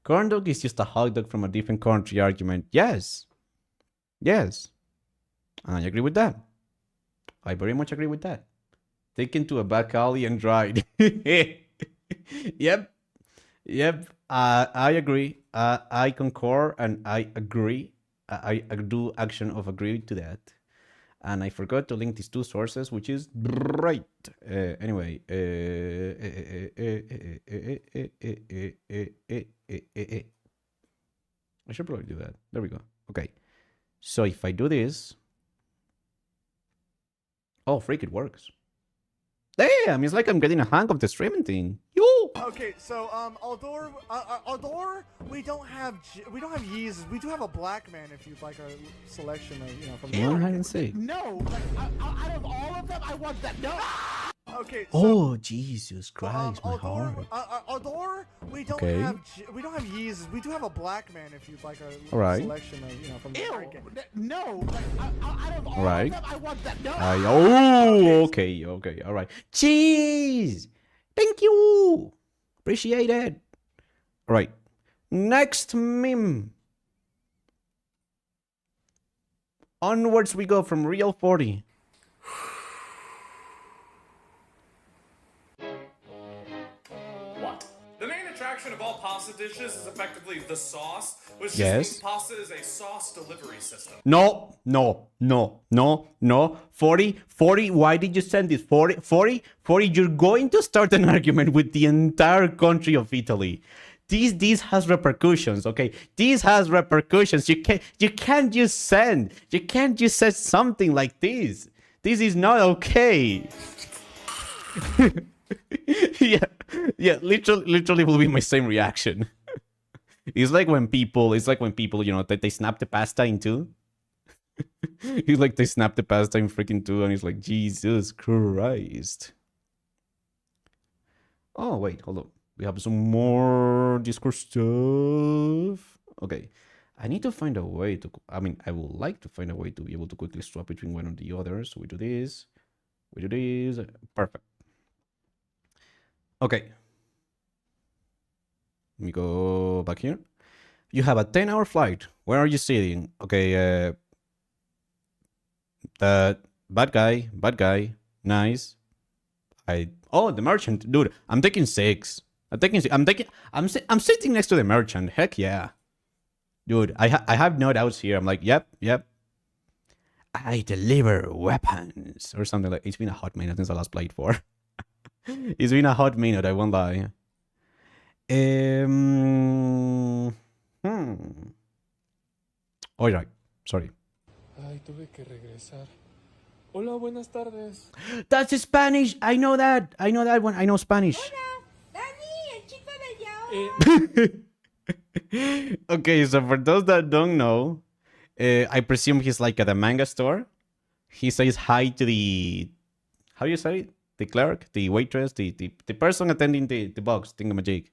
S2: Corn dog is just a hot dog from a different country argument. Yes. Yes. And I agree with that. I very much agree with that. Taken to a back alley and dried. Yep. I agree. I concur and I agree. I do action of agree to that. And I forgot to link these two sources, which is right. Anyway. I should probably do that. There we go. Okay. So if I do this. Oh, freak, it works. Damn, it's like I'm getting a hang of the streaming thing. Yo!
S10: Okay, so although we don't have Yeezys, we do have a black man if you'd like a selection of from.
S2: One hide and seek.
S10: No, like, out of all of them, I want that. No. Okay. So,
S2: oh Jesus Christ, my heart.
S10: Although we don't have Yeezys, we do have a black man if you'd like a selection of from. Ew. No, like, out of all of them, I want that. No.
S2: Okay, all right. Cheese. Thank you. Appreciate it. All right. Next meme. Onwards we go from Real 40.
S11: What? The main attraction of all pasta dishes is effectively the sauce, which just
S2: Yes.
S11: means pasta is a sauce delivery system.
S2: No. 40, why did you send this? 40, you're going to start an argument with the entire country of Italy. This has repercussions, okay? This has repercussions. You can't just say something like this. This is not okay. yeah, literally will be my same reaction. It's like when people, you know, they snap the pasta in two. It's like they snap the pasta in freaking two, and it's like, Jesus Christ. Oh, wait, hold on. We have some more Discord stuff. Okay. I need to find a way to... I mean, I would like to find a way to be able to quickly swap between one or the other. So we do this. We do this. Perfect. Okay. Let me go back here. You have a 10-hour flight. Where are you sitting? Okay, bad guy. Nice. Oh, the merchant. Dude, I'm taking 6. I'm sitting next to the merchant. Heck yeah. Dude, I have no doubts here. I'm like, yep. I deliver weapons. Or something like. It's been a hot minute since I last played 4. It's been a hot minute, I won't lie. Alright, sorry.
S12: Ay, tuve que regresar. Hola, buenas tardes.
S2: That's Spanish. I know that one. I know Spanish.
S6: Hola, Dani, el chico de Yao.
S2: Okay, so for those that don't know, I presume he's like at a manga store. He says hi to the how do you say it? The clerk, the waitress, the person attending the box thingamajig.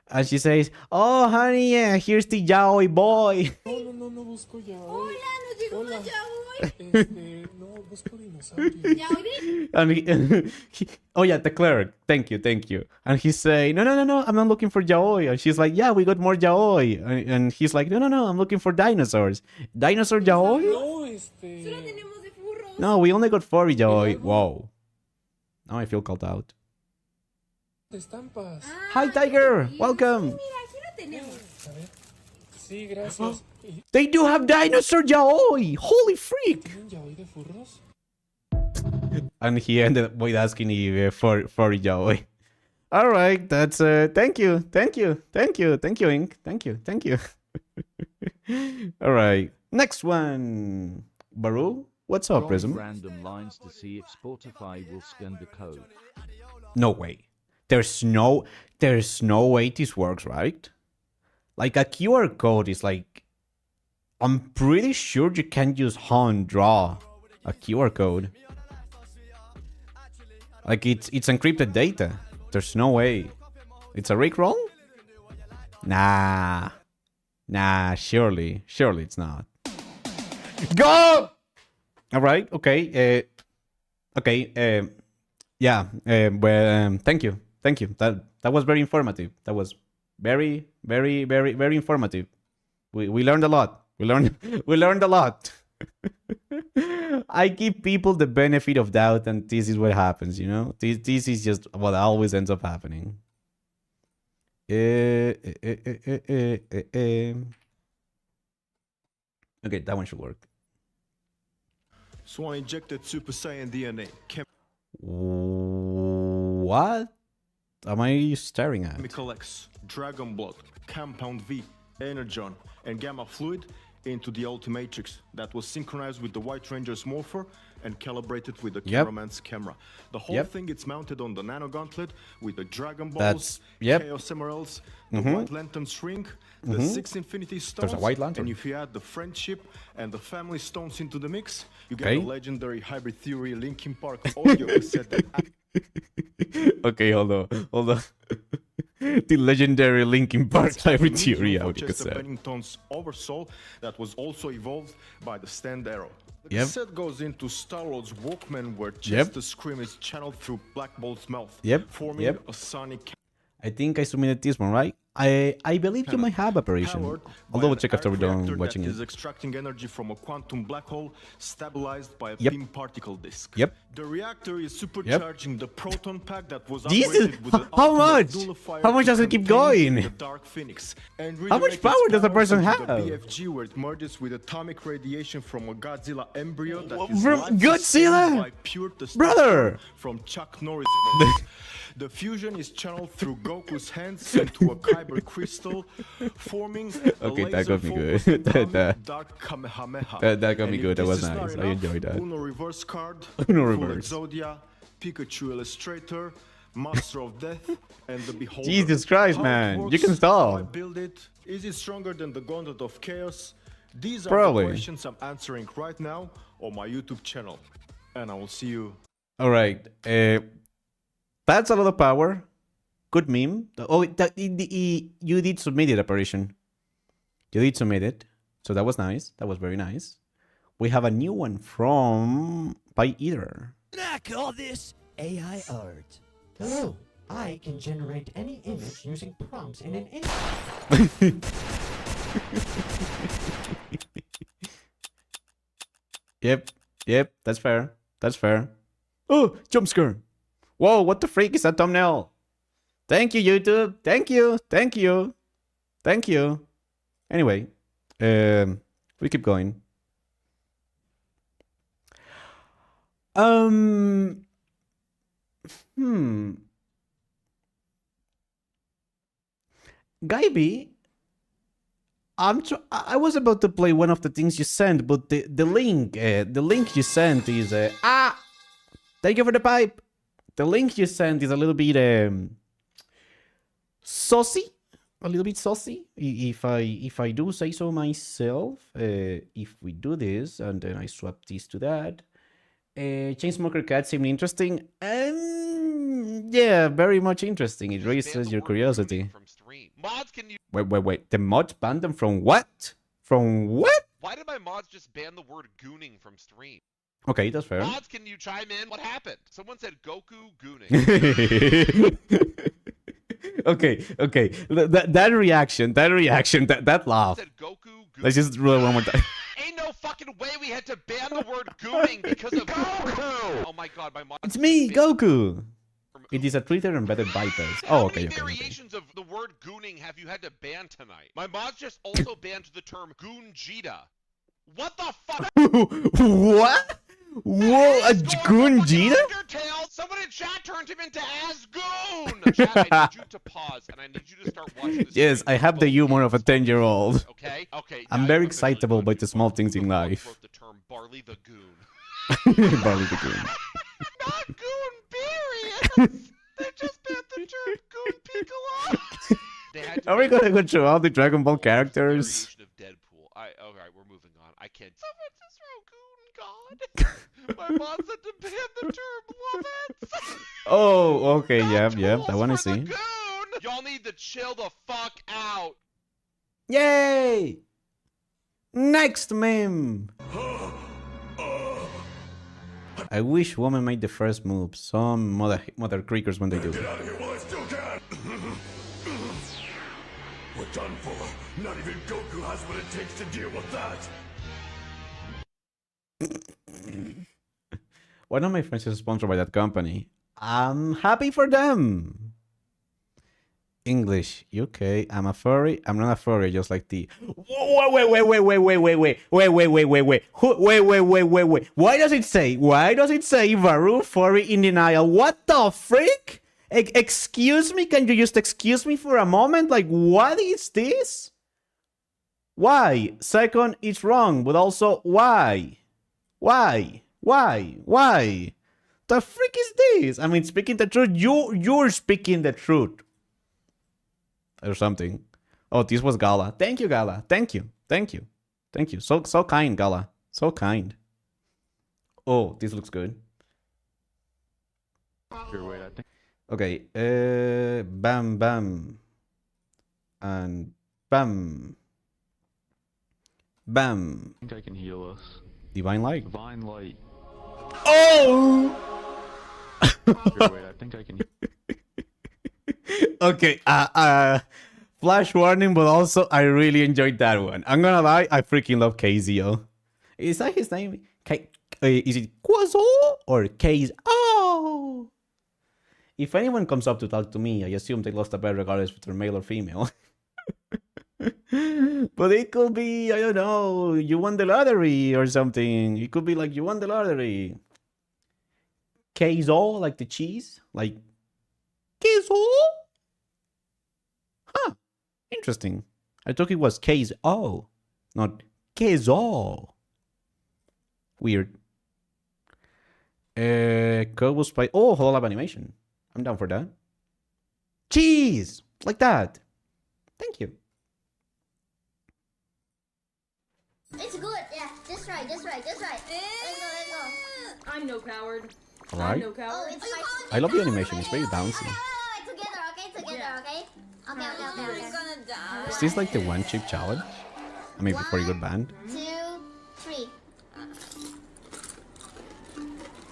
S2: And she says, "Oh, honey, yeah, here's the yaoi boy."
S12: No busco yaoi.
S6: Hola, no llegó
S12: Hola.
S6: yaoi.
S12: No, busco dinosaurio.
S6: Yaoi?
S2: And oh yeah, the clerk. Thank you. And he's saying, no, I'm not looking for yaoi. And she's like, yeah, we got more yaoi. And he's like, no, I'm looking for dinosaurs. Dinosaur yaoi?
S12: No,
S6: Solo tenemos de furros.
S2: No, we only got furry yaoi. Whoa. Now I feel called out.
S12: Estampas.
S2: Hi, Tiger. Welcome.
S6: Mira, aquí lo tenemos.
S12: A ver. Sí, gracias.
S2: They do have dinosaur yaoi. Holy freak.
S12: ¿Tienen yaoi de furros?
S2: And he ended with asking if furry yaoi. All right, that's thank you, Ink. Thank you. All right, next one. Varoo, what's up, Prism?
S13: Random lines to see if Spotify will scan the code.
S2: No way. There's no way this works, right? Like a QR code is like, I'm pretty sure you can't use hand draw a QR code. Like it's encrypted data. There's no way. It's a Rickroll? Nah, surely it's not. Go! All right, okay, yeah, well, thank you. That was very informative. That was very informative. We learned a lot. We learned a lot. I give people the benefit of doubt, and this is what happens, you know? This is just what always ends up happening. Okay, that one should work.
S14: Swan injected Super Saiyan DNA.
S2: What am I staring at?
S14: Chemical X, Dragon Blood, Compound V, Energon, and Gamma Fluid into the Ultimatrix that was synchronized with the White Ranger's morpher and calibrated with the cameraman's camera. The whole thing is mounted on the Nano Gauntlet with the Dragon Balls, Chaos Emeralds, the White Lantern's ring, the 6 Infinity Stones,
S2: There's a White Lantern.
S14: and if you add the Friendship and the Family Stones into the mix, you get the legendary Hybrid Theory Linkin Park audio cassette that...
S2: Okay, hold on. The legendary Linkin Park Hybrid Theory audio cassette.
S14: Bennington's Oversoul that was also evolved by the Stand Arrow. The
S2: Yep.
S14: cassette goes into Star-Lord's Walkman where just the scream is channeled through Black Bolt's mouth, forming a sonic...
S2: I think I submitted this one, right? I believe you might have Operation. I'll double check after we're done watching it.
S14: Is extracting energy from a quantum black hole stabilized by a beam particle disk. The reactor is supercharging the proton pack that was
S2: Jesus!
S14: with the
S2: How much?
S14: nullifier
S2: How much does it keep going?
S14: the Dark Phoenix, and
S2: How much
S14: redirects
S2: power does a
S14: powers
S2: person
S14: into
S2: have?
S14: the BFG where it merges with atomic radiation from a Godzilla embryo that is
S2: From
S14: life
S2: Godzilla?
S14: sustained by pure testosterone
S2: Brother!
S14: from Chuck Norris balls. The fusion is channeled through Goku's hands into a kyber crystal, forming a
S2: Okay, that got me good.
S14: Dark Kamehameha.
S2: That got me
S14: And
S2: good.
S14: if
S2: That
S14: this
S2: was
S14: is not
S2: nice. I
S14: enough,
S2: enjoyed that.
S14: Uno reverse card,
S2: Uno
S14: Full
S2: reverse.
S14: Exodia, Pikachu Illustrator, Master of Death, and the Beholder.
S2: Jesus Christ,
S14: How it
S2: man.
S14: works,
S2: You can
S14: how I
S2: stop.
S14: build it. Is it stronger than the Gauntlet of Chaos? These are
S2: Probably.
S14: the questions I'm answering right now on my YouTube channel. And I will see you.
S2: All right. That's a lot of power. Good meme. Oh, you did submit it, Operation. You did submit it. So that was nice. That was very nice. We have a new one from By Either.
S15: I call this AI art. Hello, I can generate any image using prompts in an image.
S2: Yep, that's fair. Oh, jump scare. Whoa, what the freak is that thumbnail? Thank you, YouTube. Thank you. Anyway, we keep going. Guy B, I was about to play one of the things you sent, but the link you sent is thank you for the pipe. The link you sent is a little bit saucy, if I do say so myself. If we do this and then I swap this to that, Chainsmoker Cat seemed interesting. Yeah, very much interesting. It raises your curiosity.
S16: Mods, can you...
S2: Wait. The mods banned them from what? From what?
S16: Why did my mods just ban the word gooning from stream?
S2: Okay, that's fair.
S16: Mods, can you chime in? What happened? Someone said Goku gooning.
S2: Okay. That reaction, that laugh.
S16: Said Goku gooning.
S2: Let's just roll it one more time.
S16: Ain't no fucking way we had to ban the word gooning because of Goku. Oh my god, my mods.
S2: It's me, Goku. It is a Twitter embedded bypass. Oh, okay.
S16: How many variations of the word gooning have you had to ban tonight? My mods just also banned the term goonjita. What the fuck?
S2: What? Whoa, a Goonjita?
S16: Someone in chat turned him into Asgoon! Chat, I need you to pause, and I need you to start watching this.
S2: Yes, I have the humor of a 10-year-old.
S16: Okay?
S2: I'm very excitable by the small things in life.
S16: The term Barley the Goon.
S2: Barley the Goon.
S16: Not Goonberius! They just banned the term Goon Piccolo!
S2: Are we gonna go through all the Dragon Ball characters?
S16: Of Deadpool. Alright, we're moving on. I can't. Someone just wrote Goon God. My mom said to ban the term Lovets.
S2: Oh, okay, yeah, that one I see.
S16: Y'all need to chill the fuck out.
S2: Yay! Next meme! I wish women made the first move. Some mother creakers when they do.
S17: Get out of here while I still can! We're done for. Not even Goku has what it takes to deal with that.
S2: One of my friends is sponsored by that company. I'm happy for them. English, UK. I'm a furry. I'm not a furry, just like the. Wait. Why does it say? Varoo furry in denial? What the frick? Excuse me? Can you just excuse me for a moment? Like, what is this? Why? Second, it's wrong, but also why? Why? The frick is this? I mean, speaking the truth, you're speaking the truth. Or something. Oh, this was Gala. Thank you, Gala. Thank you. So kind, Gala. So kind. Oh, this looks good. Okay. Bam, bam. And bam. Bam.
S18: I think I can heal us.
S2: Divine Light.
S18: Divine Light.
S2: Oh!
S18: Wait, I think I can.
S2: Okay, flash warning, but also I really enjoyed that one. I'm gonna lie, I freaking love KZO. Is that his name? Is it Quazo or KZO? If anyone comes up to talk to me, I assume they lost a bet regardless if they're male or female. But it could be, I don't know, you won the lottery or something. It could be like you won the lottery. Queso, like the cheese? Like, queso? Huh. Interesting. I thought it was queso, not queso. Weird. Code was by... Oh, hololive animation. I'm down for that. Cheese! Like that. Thank you.
S6: It's good, yeah. Just right. Let's go.
S19: I'm no coward.
S2: Alright.
S19: I'm no coward.
S6: Oh, it's
S2: I love the animation. It's very bouncy.
S6: Together, okay? Okay.
S19: Gonna die.
S2: Is this like the one chip challenge? I mean, before you got banned?
S6: 2, 3.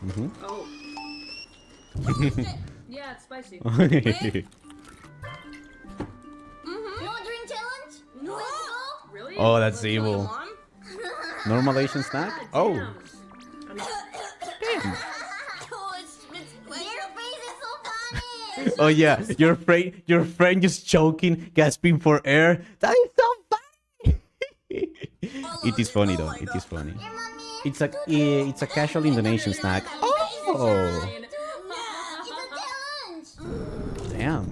S2: Mm-hmm.
S19: Oh. Yeah, it's spicy.
S6: No drink challenge?
S19: No.
S6: Let's go.
S19: Really?
S2: Oh, that's evil. Normal Asian snack? Oh. Damn. Oh yeah, your friend just choking, gasping for air. That is so funny. It is funny though. It is funny. It's a casual Indonesian snack. Oh. Damn.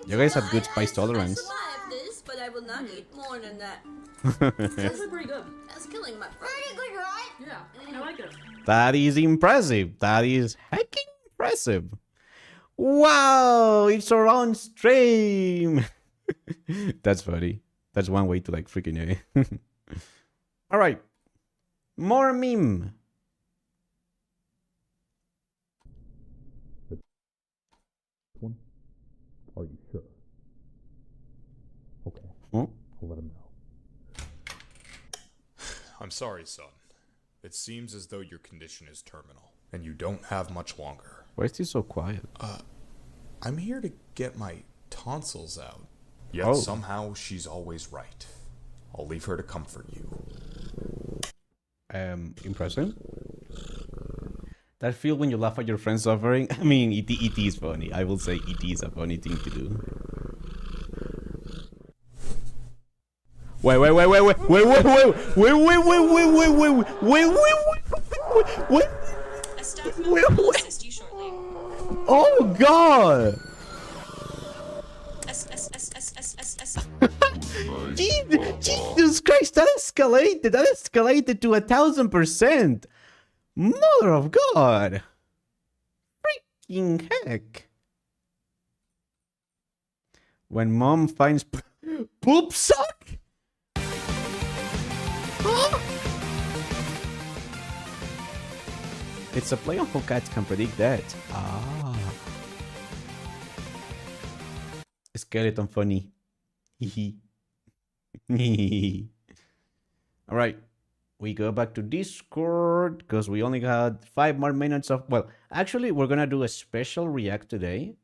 S2: You guys have good spice tolerance.
S19: But I will not eat more than that.
S2: That's
S19: pretty good. That's killing my friend.
S6: Pretty good, right?
S19: Yeah, I like it.
S2: That is impressive. That is hecking impressive. Wow, it's our own stream. That's funny. That's one way to like freaking All right. More meme. Are you sure? Okay. I'll let him know.
S20: I'm sorry, son. It seems as though your condition is terminal, and you don't have much longer.
S2: Why is he so quiet?
S20: I'm here to get my tonsils out. Yet
S2: Oh.
S20: somehow she's always right. I'll leave her to comfort you.
S2: Impressive. That feel when you laugh at your friends suffering? I mean, it is funny. I will say it is a funny thing to do. Wait. Oh God! Jesus Christ, that escalated to 1,000%. Mother of God! Freaking heck! When mom finds poop sock? Huh? It's a play on how cats can predict that. Ah. Skeleton funny. Hehe. Alright. We go back to Discord because we only had 5 more minutes of... Well, actually, we're gonna do a special react today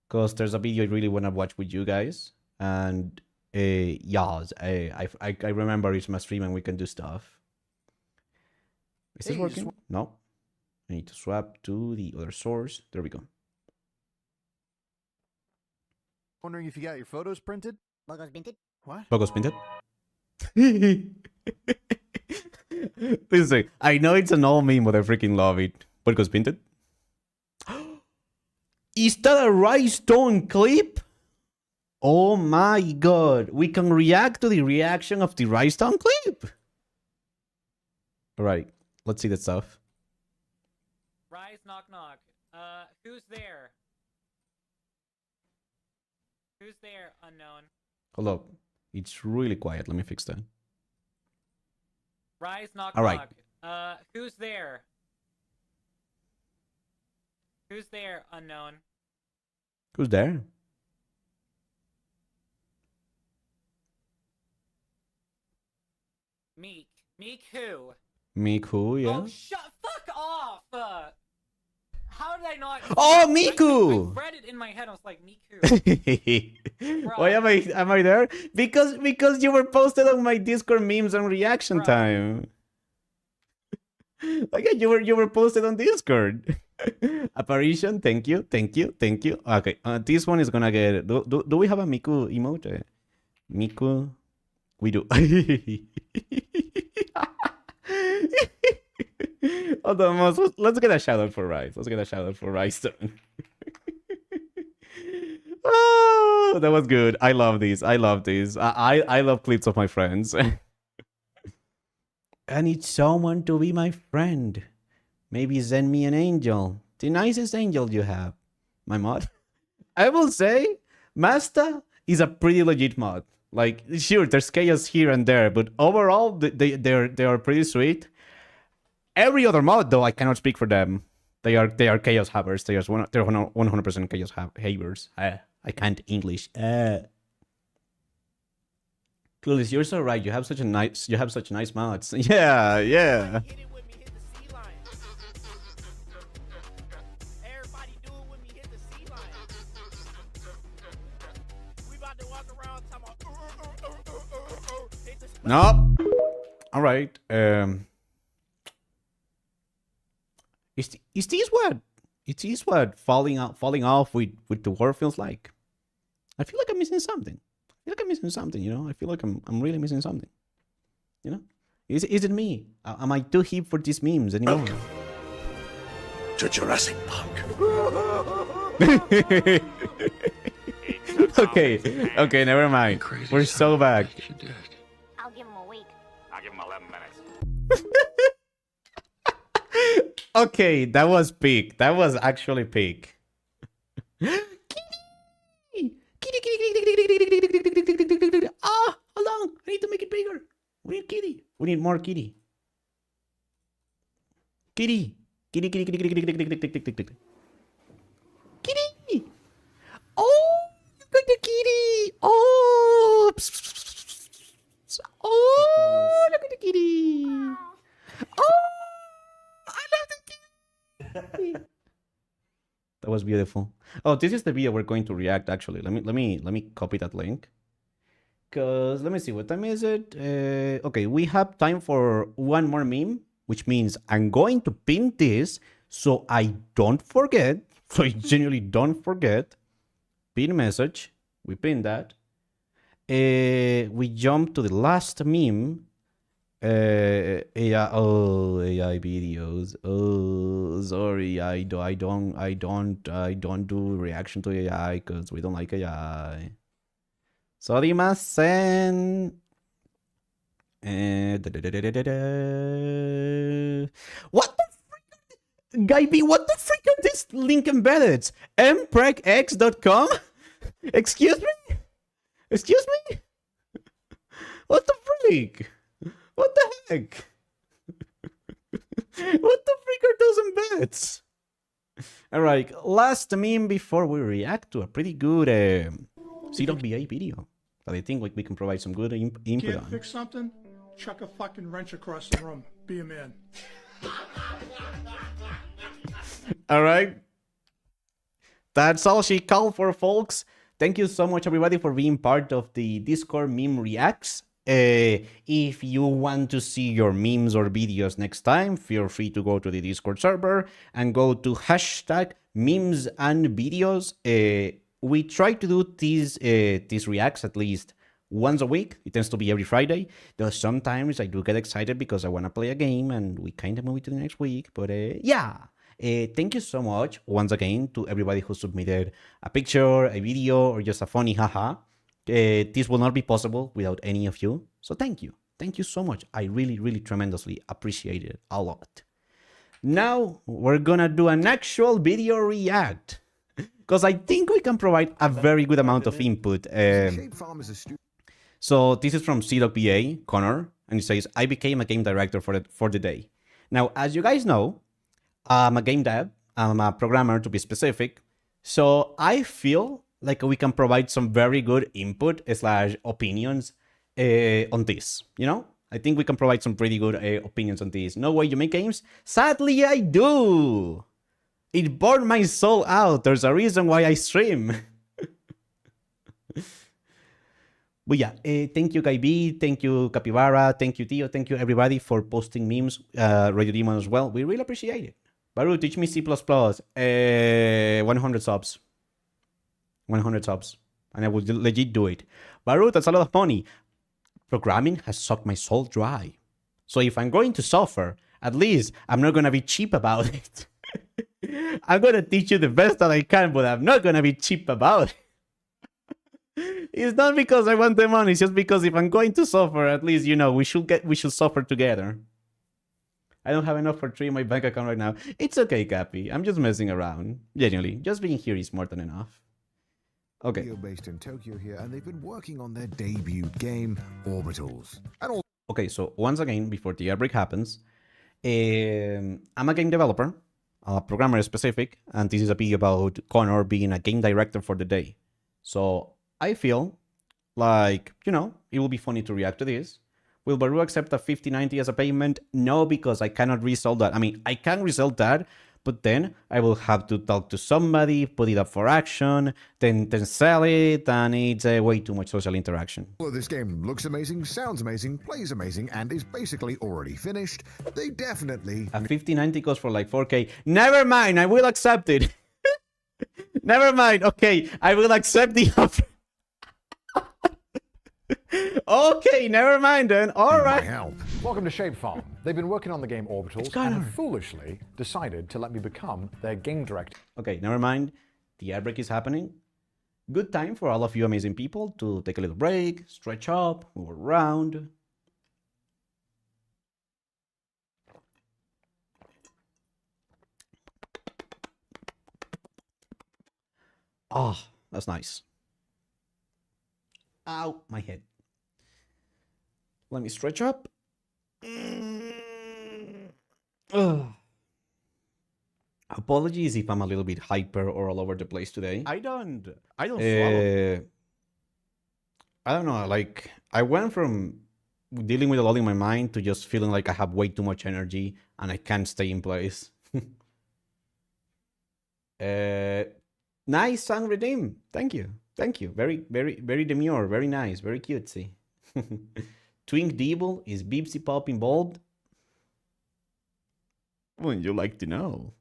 S2: because there's a video I really want to watch with you guys. And yeah, I remember it's my stream and we can do stuff. Is this working? No. I need to swap to the other source. There we go.
S10: Wondering if you got your photos printed?
S6: Logos printed?
S10: What?
S2: Logos printed? Listen, I know it's an old meme, but I freaking love it. Logos printed? Is that a Rhinestone clip? Oh my God. We can react to the reaction of the Rhinestone clip. Alright, let's see that stuff.
S21: Rise, knock, knock. Who's there? Who's there, unknown?
S2: Hold up. It's really quiet. Let me fix that.
S21: Rise, knock,
S2: All right.
S21: knock. Who's there? Who's there, unknown?
S2: Who's there?
S21: Meek. Meek who?
S2: Miku, yeah.
S21: Oh, fuck off! How did I not?
S2: Oh, Miku!
S21: I read it in my head. I was like, Miku.
S2: Why am I there? Because you were posted on my Discord memes and reaction time. Okay, you were posted on Discord. Apparition, thank you. Okay, this one is gonna get. Do we have a Miku emote? Miku, we do. Hold on, let's get a shout out for Rice. Let's get a shout out for Rice. Oh, that was good. I love these. I love clips of my friends. I need someone to be my friend. Maybe send me an angel. The nicest angel you have. My mod. I will say, Masta is a pretty legit mod. Like, sure, there's chaos here and there, but overall, they are pretty sweet. Every other mod, though, I cannot speak for them. They are chaos havers. They're 100% chaos havers. I can't English. Clueless, you're so right. You have such nice mods. Yeah. Nope. All right. Is this what falling off with the world feels like? I feel like I'm missing something. You know. I feel like I'm really missing something. You know. Is it me? Am I too hip for these memes anymore?
S17: Welcome to Jurassic Park.
S2: Okay, never mind. We're so back.
S6: I'll give him a week.
S9: I'll give him 11 minutes.
S2: Okay, that was peak. That was actually peak. Kitty. Ah, hold on. I need to make it bigger. We need kitty. We need more kitty. Kitty. Kitty. Oh, That was beautiful. Oh, this is the video we're going to react. Actually, let me copy that link. Cause let me see, what time is it? Okay, we have time for one more meme, which means I'm going to pin this so I don't forget. So I genuinely don't forget. Pin message. We pin that. We jump to the last meme. AI, oh, AI videos. Oh, sorry, I don't do reaction to AI because we don't like AI. Sorimasen. What the freak? Guy B, what the freak are this link embedded? mpregx.com? Excuse me? Excuse me? What the freak? What the heck? What the freak are those embeds? Alright, last meme before we react to a pretty good CWBA video that I think we can provide some good input
S4: Can't
S2: on.
S4: fix something? Chuck a fucking wrench across the room. Be a man.
S2: Alright. That's all she called for, folks. Thank you so much, everybody, for being part of the Discord Meme Reacts. If you want to see your memes or videos next time, feel free to go to the Discord server and go to hashtag memes and videos. We try to do these reacts at least once a week. It tends to be every Friday, though sometimes I do get excited because I want to play a game and we kind of move it to the next week. But yeah, thank you so much once again to everybody who submitted a picture, a video, or just a funny haha. This will not be possible without any of you. So thank you. Thank you so much. I really, really tremendously appreciate it a lot. Now we're gonna do an actual video react, because I think we can provide a very good amount of input. So this is from CWBA, Connor, and it says, I became a game director for the day. Now, as you guys know, I'm a game dev. I'm a programmer, to be specific. So I feel like we can provide some very good input / opinions on this, you know? I think we can provide some pretty good opinions on this. No way you make games? Sadly, I do! It burned my soul out. There's a reason why I stream. But yeah, thank you, Guy B. Thank you, Capybara. Thank you, Tio. Thank you, everybody, for posting memes. Radio Demon as well. We really appreciate it. Varoo, teach me C++. 100 subs. 100 subs. And I will legit do it. Varoo, that's a lot of money. Programming has sucked my soul dry. So if I'm going to suffer, at least I'm not going to be cheap about it. I'm going to teach you the best that I can, but I'm not going to be cheap about it. It's not because I want the money, it's just because if I'm going to suffer, at least, you know, we should suffer together. I don't have enough for 3 in my bank account right now. It's okay, Cappy. I'm just messing around. Genuinely. Just being here is more than enough. Okay.
S22: Based in Tokyo here, and they've been working on their debut game, Orbitals.
S2: Okay, so once again, before the outbreak happens, I'm a game developer, a programmer specific, and this is a video about Connor being a game director for the day. So I feel like, you know, it will be funny to react to this. Will Varoo accept a 5090 as a payment? No, because I cannot resell that. I mean, I can resell that, but then I will have to talk to somebody, put it up for action, then sell it, and it's way too much social interaction.
S22: Well, this game looks amazing, sounds amazing, plays amazing, and is basically already finished. They definitely...
S2: A 5090 goes for like 4K. Never mind, I will accept it. Never mind, okay, I will accept the offer. Okay, never mind then. All right.
S23: Welcome to Shape Farm. They've been working on the game Orbitals and have foolishly decided to let me become their game director.
S2: Okay, never mind. The ad break is happening. Good time for all of you amazing people to take a little break, stretch up, move around. Oh, that's nice. Ow, my head. Let me stretch up. Apologies if I'm a little bit hyper or all over the place today. I don't swallow. I don't know, like, I went from dealing with a lot in my mind to just feeling like I have way too much energy and I can't stay in place. Nice song redeem. Thank you. Thank you. Very, very, very demure. Very nice. Very cutesy. Twink Devil, is Beepsy Pop involved? Wouldn't you like to know?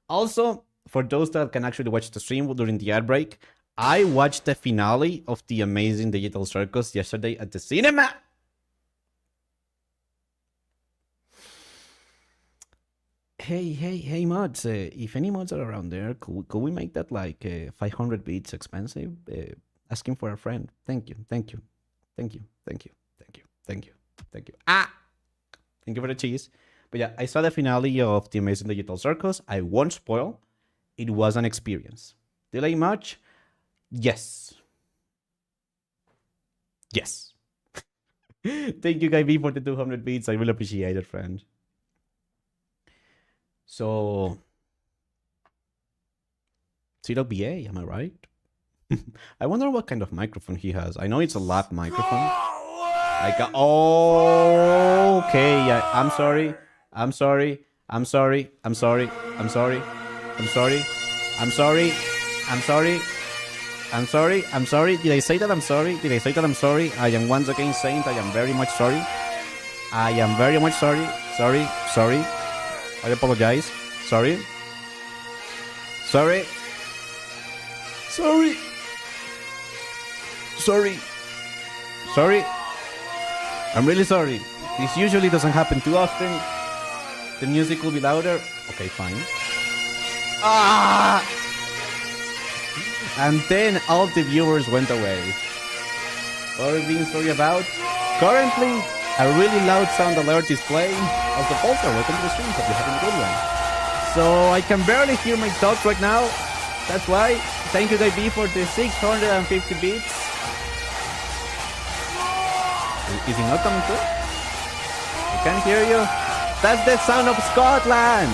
S2: Also, for those that can actually watch the stream during the ad break, I watched the finale of the Amazing Digital Circus yesterday at the cinema. Hey, mods. If any mods are around there, could we make that like 500 bits expensive? Asking for a friend. Thank you. Ah! Thank you for the cheese. But yeah, I saw the finale of the Amazing Digital Circus. I won't spoil. It was an experience. Delay much? Yes. Thank you, Guy B, for the 200 bits. I really appreciate it, friend. So, CWBA, am I right? I wonder what kind of microphone he has. I know it's a lap microphone. Okay, yeah, I'm sorry. Did I say that I'm sorry? I am once again saying I am very much sorry. Sorry. I apologize. Sorry. I'm really sorry. This usually doesn't happen too often. The music will be louder. Okay, fine. And then all the viewers went away. What are we being sorry about? Currently, a really loud sound alert is playing. Also, Polster, welcome to the stream. Hope you're having a good one. So I can barely hear my thoughts right now. That's why. Thank you, Guy B, for the 650 bits. Is he not coming through? I can't hear you. That's the sound of Scotland.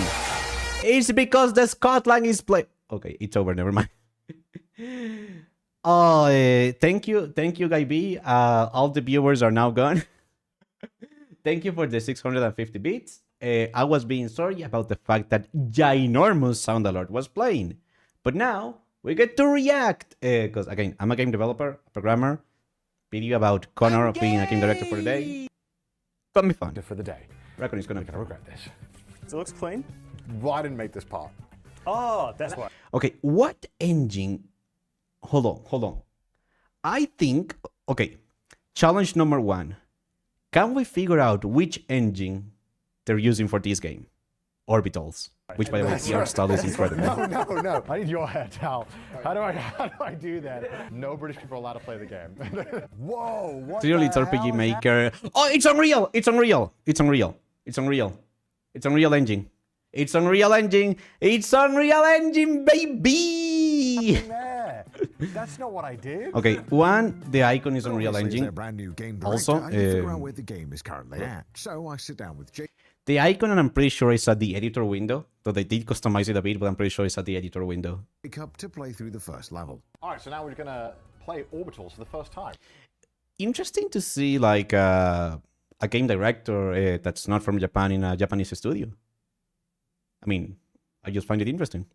S2: It's because the Scotland is playing. Okay, it's over. Never mind. Thank you, Guy B. All the viewers are now gone. Thank you for the 650 bits. I was being sorry about the fact that ginormous sound alert was playing. But now we get to react. Because again, I'm a game developer, a programmer. Video about Connor being a game director for the day. Gonna be fun.
S23: For the day.
S2: I reckon he's gonna
S23: regret this.
S12: So it looks clean?
S23: Well, I didn't make this part.
S12: Oh, that's why.
S2: Okay, what engine? Hold on. I think, okay, challenge number 1. Can we figure out which engine they're using for this game? Orbitals. Which, by the way, the art style is incredible.
S23: No. I need your head out. How do I do that? No British people are allowed to play the game. Whoa, what?
S2: Clearly, it's RPG Maker. Oh, it's Unreal, baby. It's Unreal Engine, baby.
S23: That's not what I did.
S2: Okay, the icon is Unreal Engine. Also,
S22: where the game is currently at. So I sit down with Jake.
S2: The icon, and I'm pretty sure it's at the editor window. Though they did customize it a bit, but I'm pretty sure it's at the editor window.
S22: Up to play through the first level.
S23: All right, so now we're gonna play Orbitals for the first time.
S2: Interesting to see like a game director that's not from Japan in a Japanese studio. I mean, I just find it interesting.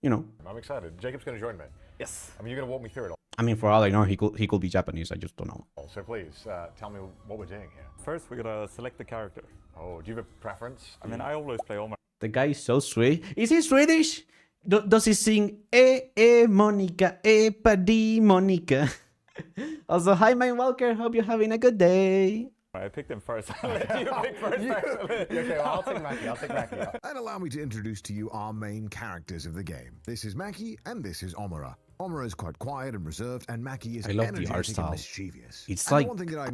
S2: You know.
S23: I'm excited. Jacob's gonna join me.
S12: Yes.
S23: I mean, you're gonna walk me through it all.
S2: I mean, for all I know, he could be Japanese. I just don't know.
S23: So please tell me what we're doing here.
S12: First, we gotta select the character.
S23: Oh, do you have a preference?
S12: I mean, I always play Omar.
S2: The guy is so sweet. Is he Swedish? Does he sing Monica, Paddy Monica? Also, hi, Mine Walker. Hope you're having a good day.
S12: I picked him first. I'll let you pick first, actually.
S23: Okay, well, I'll take Mackie.
S22: And allow me to introduce to you our main characters of the game. This is Mackie, and this is Omura. Omura is quite quiet and reserved, and Mackie is energetic and mischievous.
S2: It's like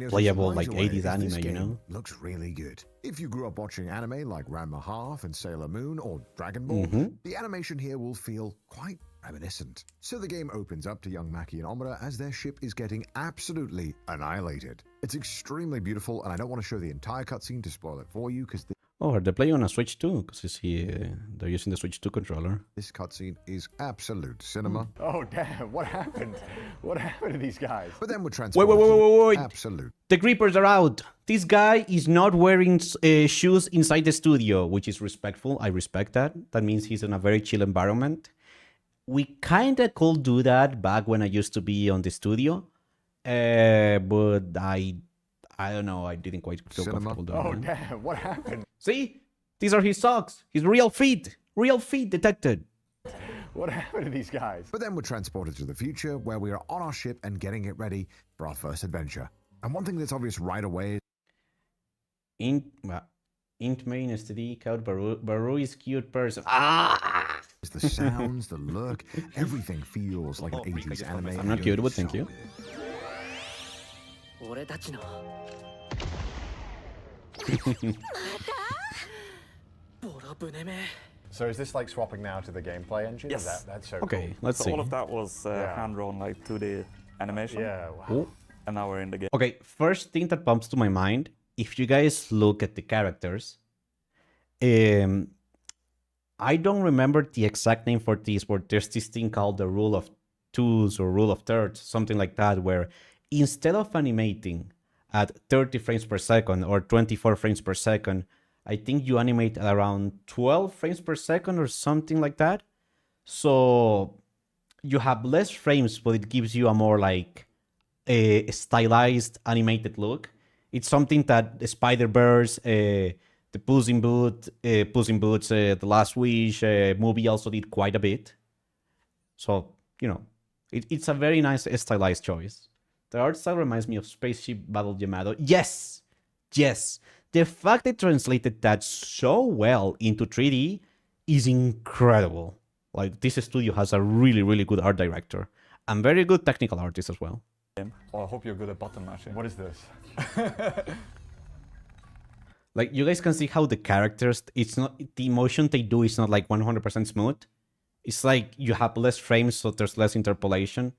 S2: playable like 80s anime, you know?
S22: Looks really good. If you grew up watching anime like Ranma Half and Sailor Moon or Dragon Ball, the animation here will feel quite reminiscent. So the game opens up to young Mackie and Omura as their ship is getting absolutely annihilated. It's extremely beautiful, and I don't want to show the entire cutscene to spoil it for you because
S2: Oh, they're playing on a Switch 2 because they're using the Switch 2 controller.
S22: This cutscene is absolute cinema.
S23: Oh, damn. What happened? What happened to these guys?
S22: But then we're
S2: Wait,
S22: transported
S2: wait.
S22: to absolute.
S2: The creepers are out. This guy is not wearing shoes inside the studio, which is respectful. I respect that. That means he's in a very chill environment. We kind of could do that back when I used to be on the studio. But I don't know. I didn't quite feel comfortable doing
S23: Oh,
S2: that.
S23: damn. What happened?
S2: See? These are his socks. His real feet. Real feet detected.
S23: What happened to these guys?
S22: But then we're transported to the future where we are on our ship and getting it ready for our first adventure. And one thing that's obvious right away
S2: Int main STD count Varoo is cute person.
S22: is the sounds, the look, everything feels like an 80s anime.
S2: I'm not cute, but thank you.
S23: So is this like swapping now to the gameplay engine?
S1: Yes.
S23: That's so
S2: Okay,
S23: cool.
S2: let's see.
S1: All of that was hand-drawn like 2D animation.
S23: Yeah, wow.
S2: Ooh.
S1: And now we're in the game.
S2: Okay, first thing that pops to my mind, if you guys look at the characters, I don't remember the exact name for this, but there's this thing called the rule of twos or rule of thirds, something like that, where instead of animating at 30 frames per second or 24 frames per second, I think you animate at around 12 frames per second or something like that. So you have less frames, but it gives you a more like a stylized animated look. It's something that the Spider-Verse, the Puss in Boots, The Last Wish movie also did quite a bit. So, you know, it's a very nice stylized choice. The art style reminds me of Spaceship Battle Yamato. Yes! Yes! The fact they translated that so well into 3D is incredible. Like, this studio has a really, really good art director and very good technical artist as well.
S1: Well, I hope you're good at button mashing.
S23: What is this?
S2: Like, you guys can see how the characters, it's not, the motion they do is not like 100% smooth. It's like you have less frames, so there's less interpolation.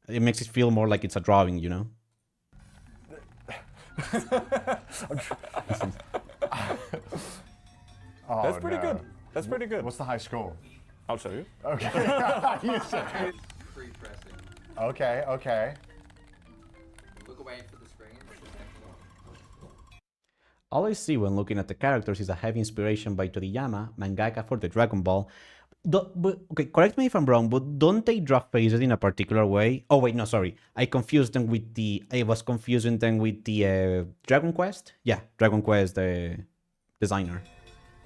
S2: It makes it feel more like it's a drawing, you know?
S23: Oh,
S1: That's pretty
S23: no.
S1: good. That's pretty good.
S23: What's the high score?
S1: I'll show you.
S23: Okay. You said- okay, okay.
S3: Look away for the screen.
S2: All I see when looking at the characters is a heavy inspiration by Toriyama, mangaka for the Dragon Ball. But okay, correct me if I'm wrong, but don't they draw faces in a particular way? Oh wait, no, sorry. I was confusing them with the Dragon Quest? Yeah, Dragon Quest, the designer.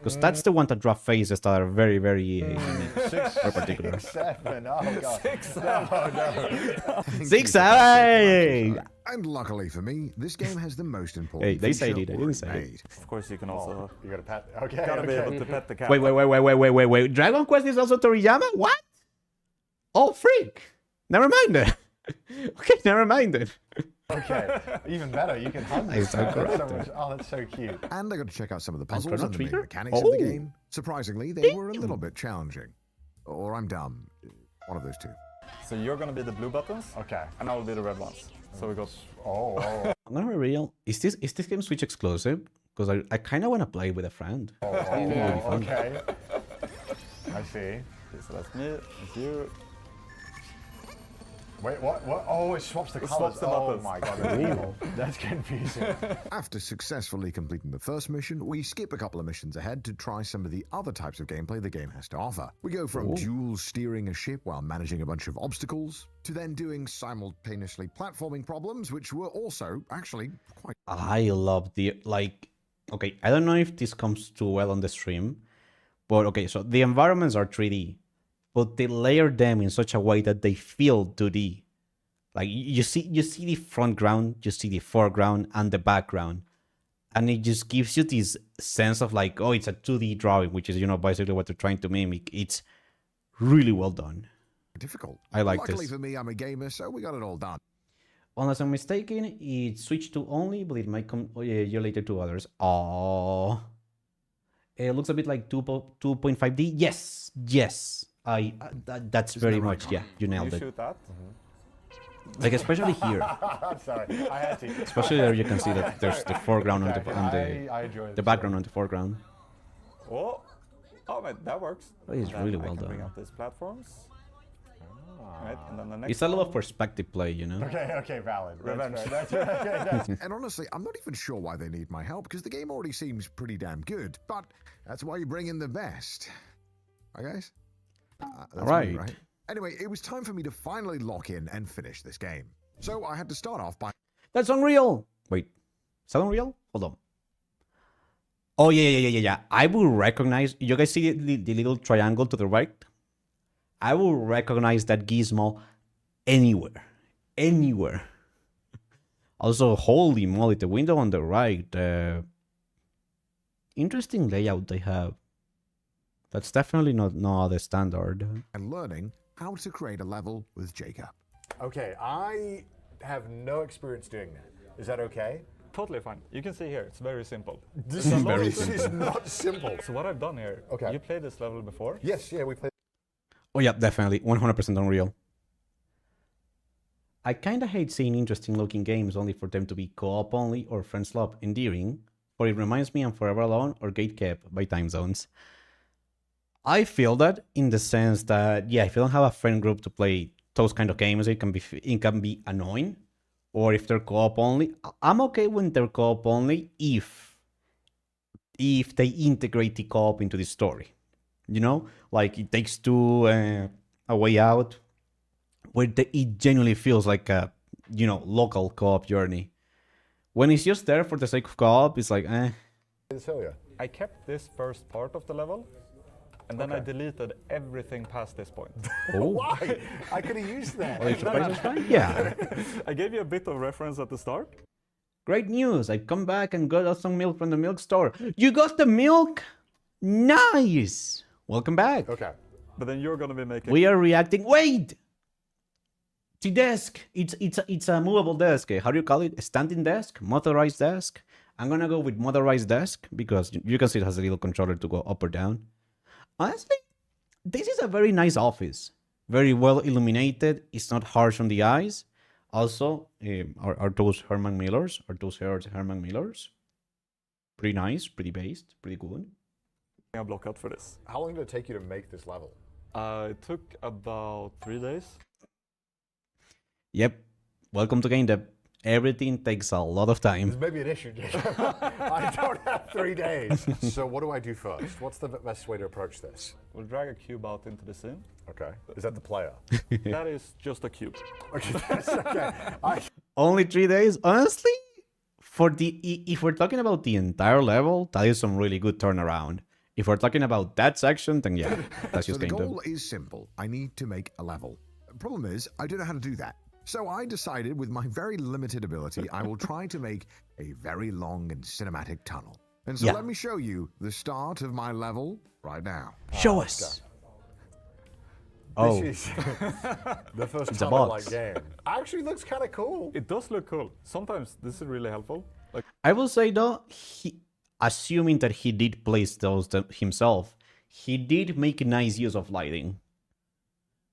S2: Because that's the one that draw faces that are very, very particular.
S23: 6, 7, oh god.
S1: 6, 7.
S23: No.
S2: 6, 7!
S22: And luckily for me, this game has the most important
S2: Hey, they say
S22: feature
S2: it, I didn't say it.
S22: made.
S1: Of course, you can also.
S23: You gotta pet. Okay.
S1: Gotta be
S23: okay.
S1: able to pet the cat.
S2: Wait. Dragon Quest is also Toriyama? What? Oh, freak! Never mind then. Okay, never mind then.
S23: Okay, even better, you can hug
S2: It's
S23: this guy.
S2: correct.
S23: That's so much, oh, that's so cute.
S22: And I got to check out some of the
S2: And
S22: puzzles
S2: Chrono
S22: and the main
S2: Trigger?
S22: mechanics of the
S2: Oh.
S22: game. Surprisingly, they were a little bit challenging. Or I'm dumb. One of those two.
S1: So you're gonna be the blue buttons.
S23: Okay.
S1: And I will be the red ones. So we got.
S23: Oh.
S2: I'm gonna be real. Is this game Switch exclusive? Because I kind of want to play with a friend.
S23: Oh,
S2: I think it'll be fun.
S23: okay. I see.
S1: Okay, so that's me. That's you.
S23: Wait, what? What? Oh, it swaps the
S1: It
S23: colors.
S1: swaps the
S23: Oh
S1: buttons.
S23: my god, that's evil. That's confusing.
S22: After successfully completing the first mission, we skip a couple of missions ahead to try some of the other types of gameplay the game has to offer. We go from dual steering a ship while managing a bunch of obstacles, to then doing simultaneously platforming problems, which were also actually quite...
S2: I love okay, I don't know if this comes too well on the stream, but okay, so the environments are 3D, but they layer them in such a way that they feel 2D. Like you see the front ground, you see the foreground and the background, and it just gives you this sense of like, oh, it's a 2D drawing, which is, you know, basically what they're trying to mimic. It's really well done.
S22: difficult.
S2: I like
S22: Luckily
S2: this.
S22: for me, I'm a gamer, so we got it all done.
S2: Unless I'm mistaken, it's Switch 2 only, but it might come a year later to others. Aww. It looks a bit like 2.5D. Yes, yes. That's very much, yeah, you nailed it.
S1: Shoot that?
S2: Like, especially here.
S23: I'm sorry, I had to.
S2: Especially there you can see that there's the foreground on the
S23: I enjoy
S2: the background on the foreground.
S1: Oh, oh man, that works.
S2: That is really well
S1: I can bring
S2: done.
S1: up these platforms. Right, and then the next
S2: It's a lot of perspective play, you know?
S23: Okay, valid.
S1: Revenge.
S22: And honestly, I'm not even sure why they need my help, because the game already seems pretty damn good. But that's why you bring in the best. Right, guys? That's
S2: Right.
S22: me, right? Anyway, it was time for me to finally lock in and finish this game. So I had to start off by...
S2: That's Unreal! Wait, is that Unreal? Hold on. Oh, yeah. I will recognize... You guys see the little triangle to the right? I will recognize that gizmo anywhere. Anywhere. Also, holy moly, the window on the right. Interesting layout they have. That's definitely not the standard.
S22: And learning how to create a level with Jacob.
S23: Okay, I have no experience doing that. Is that okay?
S1: Totally fine. You can see here, it's very simple.
S23: This is not simple.
S1: So what I've done here,
S23: Okay.
S1: you played this level before?
S23: Yes, yeah, we played.
S2: Oh yeah, definitely. 100% Unreal. I kinda hate seeing interesting looking games only for them to be co-op only or friends love endearing, for it reminds me I'm Forever Alone or Gatekept by Time Zones. I feel that in the sense that, yeah, if you don't have a friend group to play those kind of games, it can be annoying. Or if they're co-op only, I'm okay when they're co-op only if they integrate the co-op into the story. You know, like It Takes Two, A Way Out, where it genuinely feels like a, local co-op journey. When it's just there for the sake of co-op, it's like, eh.
S1: I kept this first part of the level, and then I deleted everything past this point.
S2: Oh.
S23: Why? I could have used that.
S2: Well, surprise is fine? Yeah.
S1: I gave you a bit of reference at the start.
S2: Great news! I come back and got some milk from the milk store. You got the milk? Nice! Welcome back.
S23: Okay.
S1: But then you're gonna be making...
S2: We are reacting. Wait! The desk. It's a movable desk. How do you call it? A standing desk? Motorized desk? I'm gonna go with motorized desk because you can see it has a little controller to go up or down. Honestly, this is a very nice office. Very well illuminated. It's not harsh on the eyes. Also, are those Herman Millers? Are those hairs Herman Millers? Pretty nice, pretty based, pretty good.
S1: A block out for this.
S23: How long did it take you to make this level?
S1: It took about 3 days.
S2: Yep. Welcome to Game Dev. Everything takes a lot of time.
S23: There's maybe an issue, Jacob. I don't have 3 days. So what do I do first? What's the best way to approach this?
S1: We'll drag a cube out into the scene.
S23: Okay. Is that the player?
S1: That is just a cube.
S23: Okay, that's okay.
S2: Only 3 days? Honestly, if we're talking about the entire level, that is some really good turnaround. If we're talking about that section, then yeah, that's just
S22: So the
S2: Game Dev.
S22: goal is simple. I need to make a level. Problem is, I don't know how to do that. So I decided, with my very limited ability, I will try to make a very long and cinematic tunnel. And so let me show you the start of my level right now.
S2: Show us. Oh,
S23: This is the first
S2: It's a
S23: tunnel-like
S2: box.
S23: game. Actually looks kind of cool.
S1: It does look cool. Sometimes this is really helpful. Like,
S2: I will say though, assuming that he did place those himself, he did make nice use of lighting.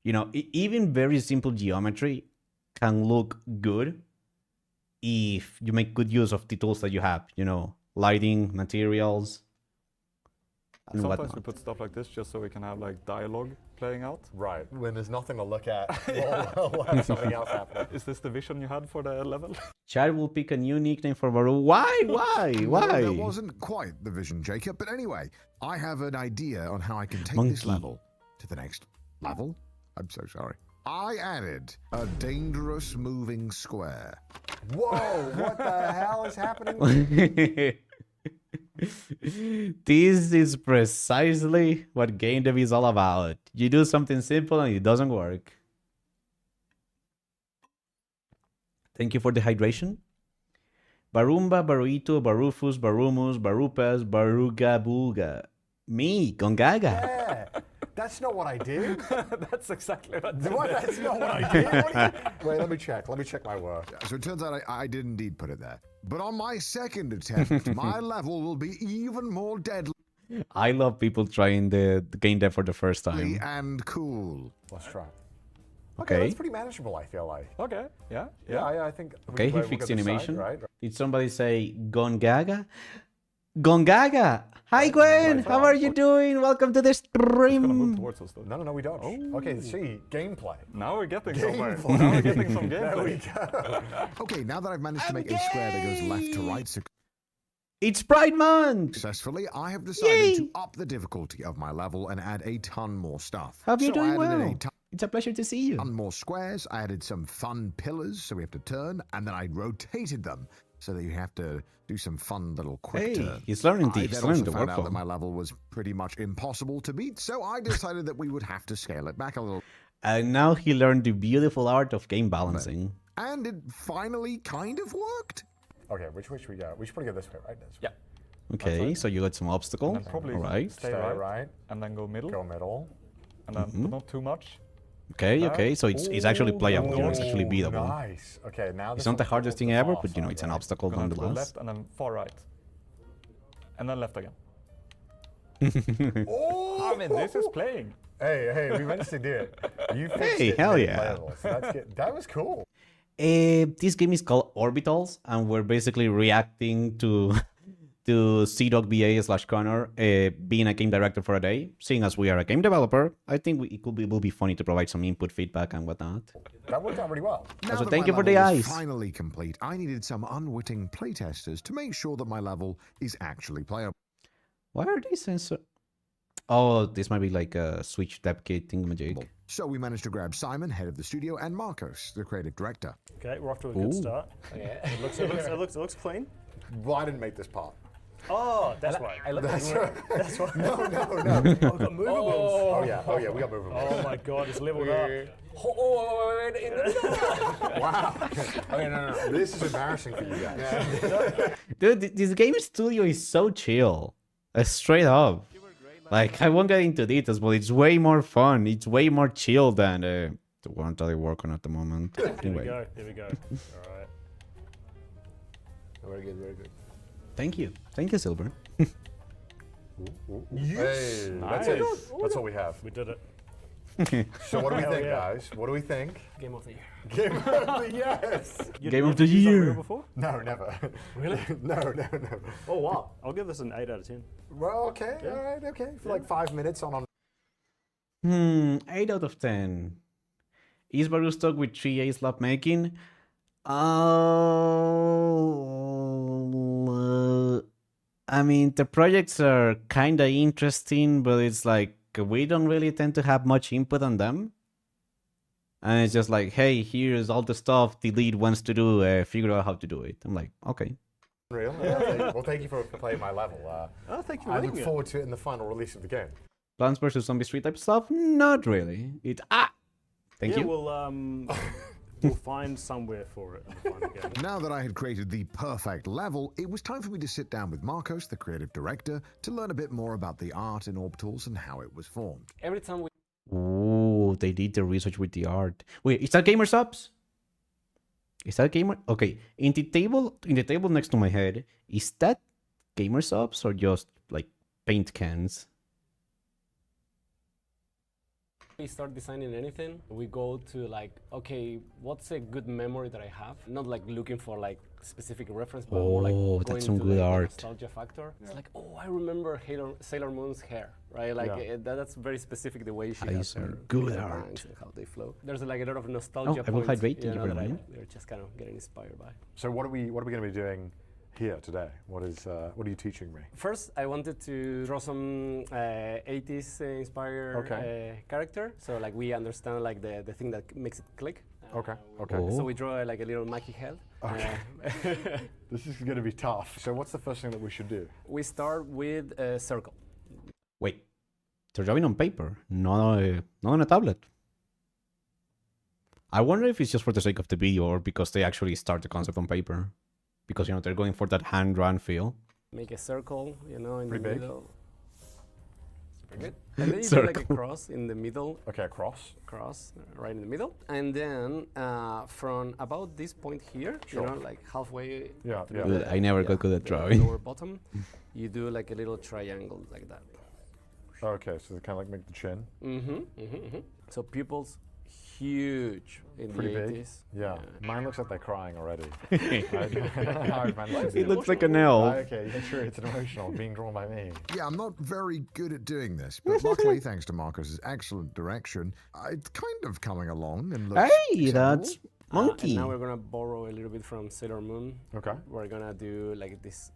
S2: Even very simple geometry can look good if you make good use of the tools that you have, lighting, materials, and
S1: sometimes
S2: whatnot.
S1: we put stuff like this just so we can have like dialogue playing out.
S23: Right, when there's nothing to look at, we'll have something else happening.
S1: Is this the vision you had for the level?
S2: Chad will pick a new nickname for Varoo. Why?
S22: No, that wasn't quite the vision, Jacob. But anyway, I have an idea on how I can take this level to the next level. I'm so sorry. I added a dangerous moving square.
S23: Whoa, what the hell is happening?
S2: This is precisely what Game Dev is all about. You do something simple and it doesn't work. Thank you for the hydration. Barumba, Baruito, Barufus, Barumus, Barupas, Barugabuga. Me, Gongaga.
S23: Yeah, that's not what I did.
S1: That's exactly what
S23: That's not what I did. Wait, let me check. Let me check my work.
S22: So it turns out I did indeed put it there. But on my second attempt, my level will be even more deadly.
S2: I love people trying the Game Dev for the first time.
S22: And cool.
S23: Let's try.
S2: Okay.
S23: That's pretty manageable, I feel like.
S1: Okay, yeah.
S23: I think.
S2: Okay, he
S23: we'll
S2: fixed the
S23: get the
S2: animation.
S23: side, right?
S2: Did somebody say Gongaga? Gongaga! Hi Gwen, how are you doing? Welcome to the stream.
S23: No, we don't.
S1: Oh.
S23: Okay, see, gameplay.
S1: Now we're getting somewhere. Now we're getting some
S23: There we
S1: gameplay.
S23: go.
S22: Okay, now that I've managed to make a square that goes left to right
S2: It's Pride Month!
S22: successfully, I have decided to up the difficulty of my level and add a ton more stuff.
S2: Hope you're
S22: So I
S2: doing
S22: added in
S2: well.
S22: a ton
S2: It's a pleasure to see you.
S22: more squares, I added some fun pillars, so we have to turn, and then I rotated them, so that you have to do some fun little quick
S2: Hey,
S22: turns.
S2: he's learning
S22: I
S2: he's
S22: then
S2: learning
S22: also
S2: the
S22: found out
S2: workflow.
S22: that my level was pretty much impossible to beat, so I decided that we would have to scale it back a little.
S2: And now he learned the beautiful art of game balancing.
S22: And it finally kind of worked.
S23: Okay, which way should we go? We should probably go this way, right? This way.
S1: Yeah.
S2: Okay, so you got some obstacles.
S1: And then probably
S2: All right.
S1: stay
S23: Stay
S1: right,
S23: right.
S1: and then go middle.
S23: Go middle.
S1: And then but not too much.
S2: Okay, okay, so it's actually playable. You know, it's actually
S23: Ooh,
S2: beatable.
S23: Nice. Okay, now this
S2: It's not the
S23: one's
S2: hardest thing
S23: the
S2: ever,
S23: far
S2: but you know,
S23: side,
S2: it's an
S23: right?
S2: obstacle
S1: Gonna have to go
S2: nonetheless.
S1: left and then far right. And then left again.
S23: Oh!
S1: I mean, this is playing.
S23: Hey, we managed to do it. You fixed
S2: Hey,
S23: it.
S2: hell
S23: made it
S2: yeah.
S23: playable, so that's good. That was cool.
S2: This game is called Orbitals, and we're basically reacting to CWBA/Connor being a game director for a day. Seeing as we are a game developer, I think it will be funny to provide some input, feedback, and whatnot.
S23: That worked out really well.
S22: Now
S2: Also,
S22: that
S2: thank
S22: my
S2: you for the
S22: level is
S2: eyes.
S22: finally complete, I needed some unwitting playtesters to make sure that my level is actually playable.
S2: Why are these sensor? Oh, this might be like a Switch deprecating thingamajig.
S22: So we managed to grab Simon, head of the studio, and Marcos, the creative director.
S12: Okay, we're off to a good
S2: Ooh.
S12: start. Yeah. It looks clean.
S23: Well, I didn't make this part.
S12: Oh, that's right.
S23: That's right.
S12: That's right.
S23: No.
S12: I've got movables.
S23: Oh yeah, we got movables.
S12: Oh my god, it's leveled up.
S23: Wow. Okay, no. This is embarrassing for you guys.
S2: Dude, this game studio is so chill. Straight up. Like, I won't get into details, but it's way more fun. It's way more chill than the one that I work on at the moment. Anyway.
S12: There we go. All right.
S23: Very good.
S2: Thank you, Silver.
S23: Yes. Hey, that's it. That's all we have.
S12: We did it.
S23: So what do we
S12: Hell
S23: think,
S12: yeah.
S23: guys? What do we think?
S12: Game of the year.
S23: Game of the yes.
S2: Game of the year.
S12: Before?
S23: No, never.
S12: Really?
S23: No.
S12: Oh wow. I'll give this an 8 out of 10.
S23: Well, okay, all right, okay. For like 5 minutes on.
S2: 8 out of 10. Is Varoo stuck with 3 A's love making? I mean, the projects are kind of interesting, but it's like we don't really tend to have much input on them. And it's just like, hey, here's all the stuff the lead wants to do, figure out how to do it. I'm like, okay.
S23: Real? Yeah, well, thank you for playing my level.
S12: Thank you for
S23: I
S12: running
S23: look
S12: it.
S23: forward to it in the final release of the game.
S2: Plants vs. Zombie Street type stuff? Not really. It's Thank you.
S12: We'll find somewhere for it. And find a game.
S22: Now that I had created the perfect level, it was time for me to sit down with Marcos, the creative director, to learn a bit more about the art in Orbitals and how it was formed.
S9: Every time we
S2: Ooh, they did the research with the art. Wait, is that Gamer Subs? Is that Gamer? Okay, in the table next to my head, is that Gamer Subs or just like paint cans?
S9: start designing anything, we go to like, okay, what's a good memory that I have? Not like looking for like specific reference, but more like
S2: Oh,
S9: going
S2: that's some
S9: to
S2: good
S9: the
S2: art.
S9: nostalgia factor. It's like, oh, I remember Sailor Moon's hair, right? Like that's very specific the way she has her
S2: good
S9: her
S2: art.
S9: bangs and how they flow. There's like a lot of nostalgia.
S2: I will
S9: points,
S2: hydrate, thank you very
S9: that
S2: much.
S9: We're just kind of getting inspired by.
S23: So what are we going to be doing here today? What are you teaching me?
S9: First, I wanted to draw some 80s inspired character. So like we understand like the thing that makes it click.
S23: Okay.
S9: So we draw like a little Mackie head.
S23: Okay. This is going to be tough. So what's the first thing that we should do?
S9: We start with a circle.
S2: Wait, they're drawing on paper, not on a tablet. I wonder if it's just for the sake of the video or because they actually start the concept on paper. Because, you know, they're going for that hand-drawn feel.
S9: Make a circle, you know, in
S23: Pretty
S9: the
S23: big.
S9: middle. Super good. And then you do like a cross in the middle.
S23: Okay, a cross.
S9: Cross, right in the middle. And then from about this point here, you know, like halfway.
S2: Dude, I never got good at drawing.
S9: Lower bottom, you do like a little triangle like that.
S23: Okay, so they kind of like make the chin.
S9: So pupils huge in
S23: Pretty
S9: the
S23: big.
S9: 80s.
S23: Yeah. Mine looks like they're crying already. I don't know how I've managed to do
S2: It
S23: it.
S2: looks like an elf.
S23: Okay, yeah, sure, it's an emotional being drawn by me.
S22: Yeah, I'm not very good at doing this, but luckily, thanks to Marcus's excellent direction, it's kind of coming along and looks
S2: Hey, that's Monkey.
S9: And now we're gonna borrow a little bit from Sailor Moon.
S23: Okay.
S9: We're gonna do like this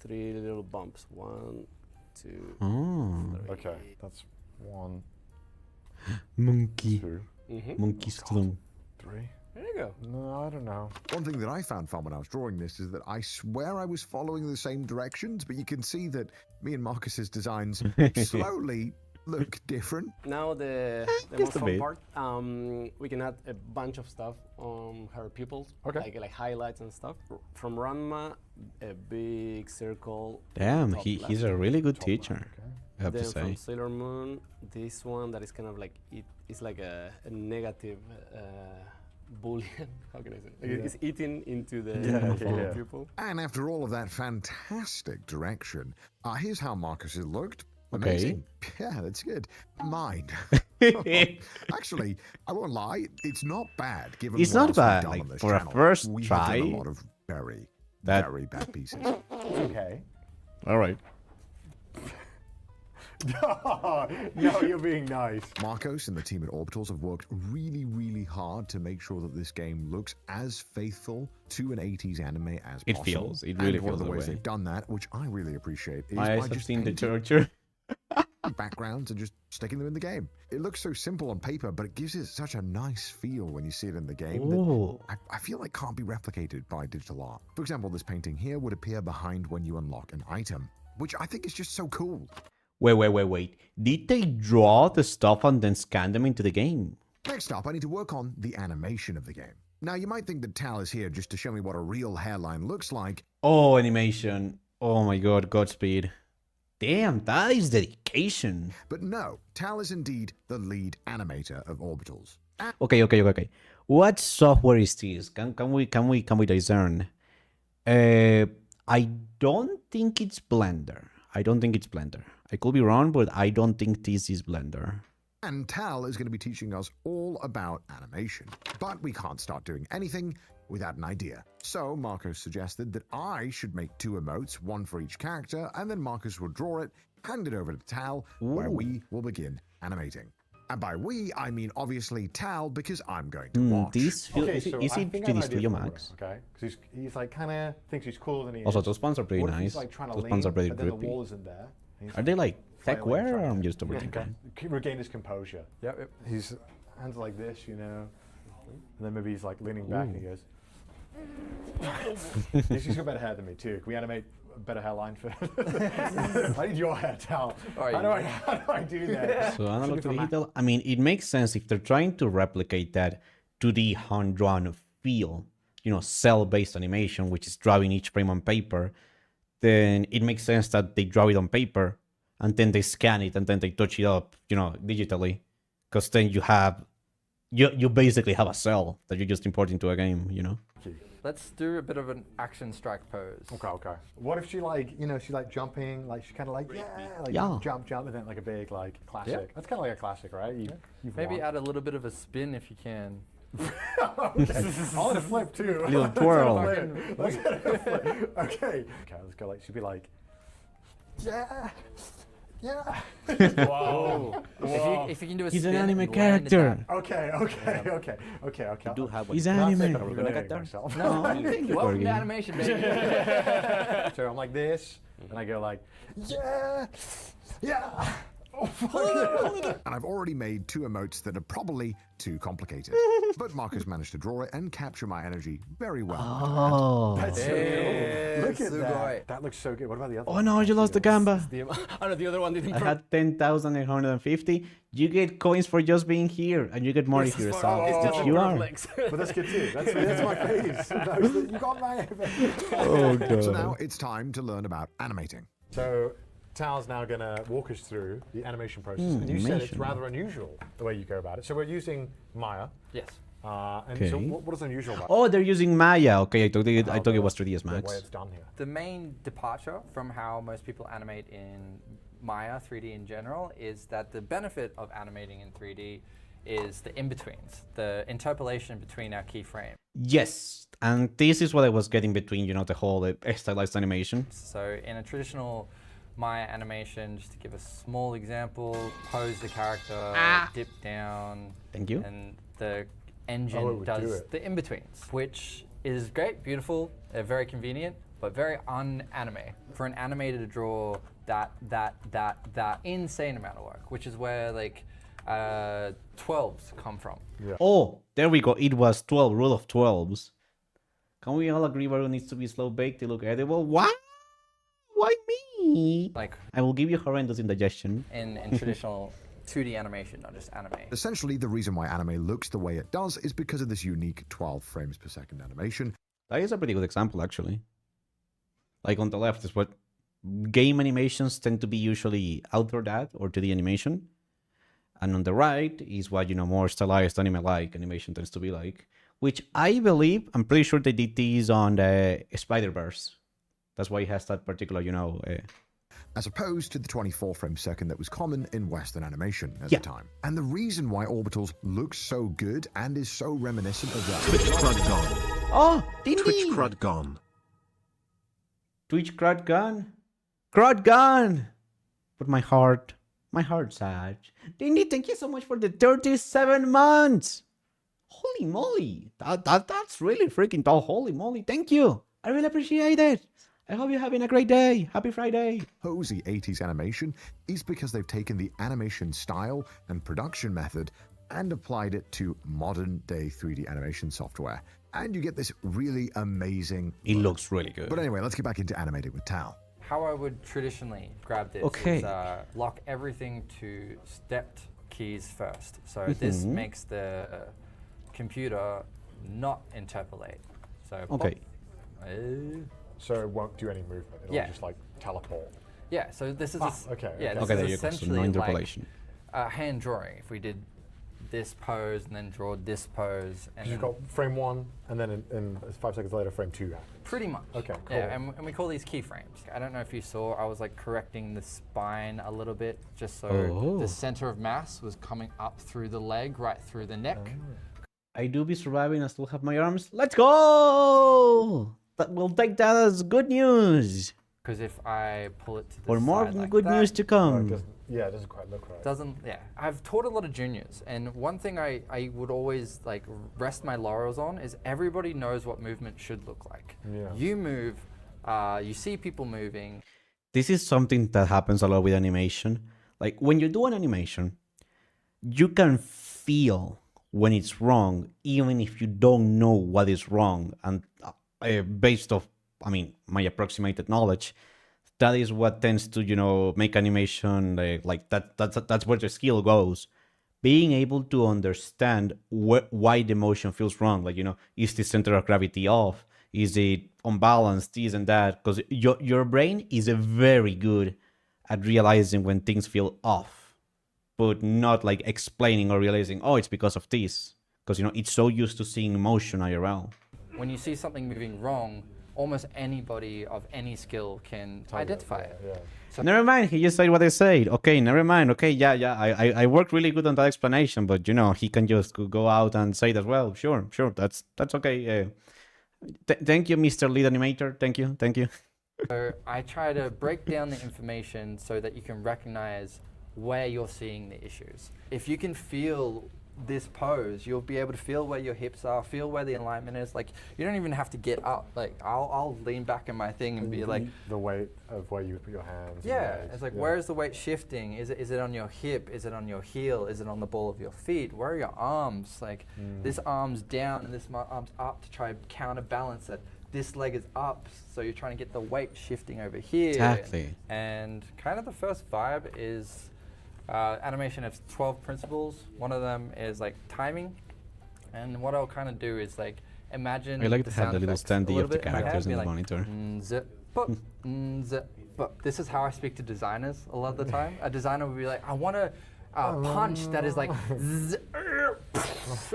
S9: 3 little bumps. 1, 2,
S2: Oh.
S9: 3.
S23: Okay, that's 1,
S2: Monkey.
S23: 2,
S2: Monkey strong.
S23: 3.
S9: There you go.
S23: No, I don't know.
S22: One thing that I found fun when I was drawing this is that I swear I was following the same directions, but you can see that me and Marcus's designs slowly look different.
S9: Now the most fun part. We can add a bunch of stuff on her pupils, like highlights and stuff. From Ranma, a big circle.
S2: Damn,
S9: top
S2: he's
S9: left.
S2: a really good teacher. I have
S9: Then
S2: to say.
S9: from Sailor Moon, this one that is kind of like it's like a negative bullion. How can I say? Like it's eating into the pupil.
S22: And after all of that fantastic direction, here's how Marcus's looked.
S2: Okay.
S22: Amazing. Yeah, that's good. Mine. Actually, I won't lie, it's not bad. Given
S2: It's
S22: what
S2: not
S22: else we've
S2: bad.
S22: done
S2: Like
S22: on this
S2: for a
S22: channel.
S2: first
S22: We've
S2: try.
S22: done a lot of very bad pieces.
S23: Okay.
S2: All right.
S23: No, you're being nice.
S22: Marcos and the team at Orbitals have worked really, really hard to make sure that this game looks as faithful to an 80s anime as
S2: It
S22: possible.
S2: feels. It really
S22: and one of
S2: feels
S22: the
S2: that
S22: ways
S2: way.
S22: they've done that, which I really appreciate, is
S2: My eyes
S22: by
S2: have
S22: just
S2: seen the
S22: painting
S2: torture.
S22: backgrounds and just sticking them in the game. It looks so simple on paper, but it gives it such a nice feel when you see it in the game
S2: Ooh.
S22: that I feel like can't be replicated by digital art. For example, this painting here would appear behind when you unlock an item, which I think is just so cool.
S2: Wait. Did they draw the stuff and then scan them into the game?
S22: Next up, I need to work on the animation of the game. Now, you might think that Tal is here just to show me what a real hairline looks like.
S2: Oh, animation. Oh my god, Godspeed. Damn, that is dedication.
S22: But no, Tal is indeed the lead animator of Orbitals.
S2: Okay. What software is this? Can we discern? I don't think it's Blender. I could be wrong, but I don't think this is Blender.
S22: And Tal is going to be teaching us all about animation. But we can't start doing anything without an idea. So Marcos suggested that I should make 2 emotes, one for each character, and then Marcos will draw it, hand it over to Tal, where we will begin animating. And by we, I mean obviously Tal, because I'm going to watch.
S2: This feels,
S23: Okay,
S2: is
S23: so
S2: it
S23: I think I
S2: 3D
S23: have an idea
S2: Studio
S23: for
S2: Max?
S23: him, okay? Because he's like kind of thinks he's cooler than he
S2: Also,
S23: is.
S2: those pants are pretty
S23: What if
S2: nice.
S23: he's like trying to
S2: Those
S23: lean,
S2: pants are pretty
S23: but then the
S2: grippy.
S23: wall isn't there. and he's
S2: Are they like
S23: flailing,
S2: tech wear or
S23: trying
S2: I'm
S23: to-
S2: just overthinking?
S23: regain his composure. Yep. He's hands like this, you know, and then maybe he's like leaning back and he goes. He's got better hair than me too. Can we animate a better hairline for? I need your hair, Tal. How do I do that?
S2: So analog to digital, I mean, it makes sense if they're trying to replicate that 2D hand-drawn feel, cell-based animation, which is drawing each frame on paper, then it makes sense that they draw it on paper and then they scan it and then they touch it up, digitally, because then you basically have a cell that you just import into a game,
S3: Let's do a bit of an action strike pose.
S23: Okay. What if she she's like jumping, like she's kind of like jump, and then like a big like classic.
S3: Yeah.
S23: That's kind of like a classic, right? You've
S3: Maybe
S23: won.
S3: add a little bit of a spin if you can.
S23: Okay. I want to flip too.
S2: A little twirl.
S23: Let's get a flip. Okay, let's go. Like she'd be like, yeah.
S3: Whoa. If you can do a
S2: He's
S3: spin
S2: an anime
S3: and land it
S2: character.
S23: Okay.
S2: You do have
S23: He's
S2: anime.
S23: Are we gonna get there?
S3: No,
S2: Thank you,
S3: welcome to
S2: Corgi.
S3: animation, baby.
S23: So I'm like this, and I go like, yeah.
S22: And I've already made 2 emotes that are probably too complicated. But Marcus managed to draw it and capture my energy very well.
S2: Oh.
S23: That's so cool. Look at
S3: Sugoi.
S23: that. That looks so good. What about the other
S2: Oh
S23: one?
S2: no, you lost the gamba.
S9: The other one didn't.
S2: I had 10,850. You get coins for just being here, and you get more if you're a sub, which you are.
S23: But that's good too. That's my face. You got my
S2: Oh god.
S22: So now it's time to learn about animating.
S23: So Tal's now going to walk us through the animation process. And you said it's
S2: animation.
S23: rather unusual the way you go about it. So we're using Maya.
S3: Yes.
S23: And so what is unusual about it?
S2: Oh, they're using Maya. Okay, I thought it was 3ds
S23: The way
S2: Max.
S23: it's done here.
S3: The main departure from how most people animate in Maya 3D in general is that the benefit of animating in 3D is the in-betweens, the interpolation between our keyframes.
S2: Yes, and this is what I was getting between, you know, the whole stylized animation.
S3: So in a traditional Maya animation, just to give a small example, pose the character, dip down.
S2: Thank you.
S3: And the engine does the in-betweens, which is great, beautiful, very convenient, but very un-anime. For an animator to draw that insane amount of work, which is where like 12s come from.
S2: Yeah. Oh, there we go. It was 12, rule of 12s. Can we all agree Varoo needs to be slow baked to look edible? What? Why me?
S3: Like,
S2: I will give you horrendous indigestion.
S3: In traditional 2D animation, not just anime.
S22: Essentially, the reason why anime looks the way it does is because of this unique 12 frames per second animation.
S2: That is a pretty good example, actually. Like on the left is what game animations tend to be usually outdoor that or 2D animation. And on the right is what, you know, more stylized anime-like animation tends to be like. Which I believe, I'm pretty sure they did these on the Spider-Verse. That's why it has that particular, you know...
S22: as opposed to the 24 frames per second that was common in Western animation at the time. And the reason why Orbitals looks so good and is so reminiscent of that...
S17: Twitch crud gone.
S2: Oh, Dindi!
S17: Twitch crud gone.
S2: Twitch crud gone? Crud gone! But my heart's sad. Dindi, thank you so much for the 37 months! Holy moly! That's really freaking tall. Holy moly, thank you! I really appreciate it! I hope you're having a great day. Happy Friday.
S22: Cozy 80s animation is because they've taken the animation style and production method and applied it to modern day 3D animation software. And you get this really amazing...
S2: It looks really good.
S22: But anyway, let's get back into animating with Tal.
S3: How I would traditionally grab this is lock everything to stepped keys first. So this makes the computer not interpolate. So
S23: so it won't do any movement. It'll just like teleport.
S3: Yeah. So this is
S23: okay.
S3: This is essentially like hand drawing. If we did this pose and then draw this pose, and
S23: you've got frame 1, and then in 5 seconds later, frame 2 happens.
S3: Pretty much.
S23: Okay. Cool.
S3: Yeah, and we call these keyframes. I don't know if you saw. I was like correcting the spine a little bit, just so the center of mass was coming up through the leg, right through the neck.
S2: I do be surviving. I still have my arms. Let's go! We'll take that as good news.
S3: Because if I pull it to the
S2: or more
S3: side like
S2: good news to come.
S23: It doesn't quite look right.
S3: I've taught a lot of juniors, and one thing I would always like rest my laurels on is everybody knows what movement should look like.
S23: Yeah.
S3: You move, you see people moving.
S2: This is something that happens a lot with animation. Like when you do an animation, you can feel when it's wrong, even if you don't know what is wrong. And based off, I mean, my approximated knowledge, that is what tends to, you know, make animation like that. That's where the skill goes. Being able to understand why the motion feels wrong. Like, you know, is the center of gravity off? Is it unbalanced? This and that. Because your brain is very good at realizing when things feel off, but not like explaining or realizing, oh, it's because of this. Because, you know, it's so used to seeing motion IRL.
S3: When you see something moving wrong, almost anybody of any skill can identify it.
S23: Yeah.
S2: So never mind, he just said what I said. Okay, never mind. Okay, yeah, I worked really good on that explanation, but you know, he can just go out and say it as well. Sure, that's okay. Thank you, Mr. Lead Animator. Thank you.
S3: So I try to break down the information so that you can recognize where you're seeing the issues. If you can feel this pose, you'll be able to feel where your hips are, feel where the alignment is. Like, you don't even have to get up. Like, I'll lean back in my thing and be like,
S23: the weight of where you put your hands.
S3: Yeah, it's like, where is the weight shifting? Is it on your hip? Is it on your heel? Is it on the ball of your feet? Where are your arms? Like, this arm's down and this arm's up to try and counterbalance it. This leg is up, so you're trying to get the weight shifting over here.
S2: Exactly.
S3: And kind of the first vibe is animation has 12 principles. One of them is like timing, and what I'll kind of do is like imagine.
S2: I like to have the little standee of the characters in the
S3: like,
S2: monitor.
S3: This is how I speak to designers a lot of the time. A designer would be like, I want a punch that is like,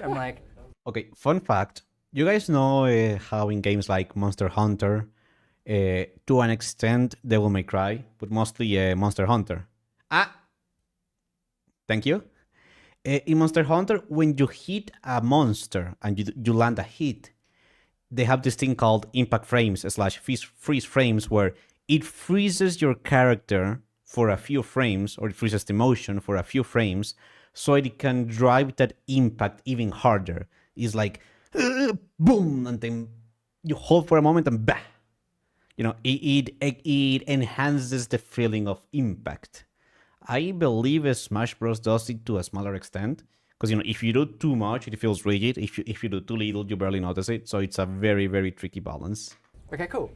S3: I'm like.
S2: Okay, fun fact. You guys know how in games like Monster Hunter, to an extent, Devil May Cry, but mostly Monster Hunter. Thank you. In Monster Hunter, when you hit a monster and you land a hit, they have this thing called impact frames / freeze frames, where it freezes your character for a few frames, or it freezes the motion for a few frames, so it can drive that impact even harder. It's like, boom, and then you hold for a moment and bah! You know, it enhances the feeling of impact. I believe Smash Bros. Does it to a smaller extent, because, you know, if you do too much, it feels rigid. If you do too little, you barely notice it. So it's a very, very tricky balance.
S3: Okay, cool.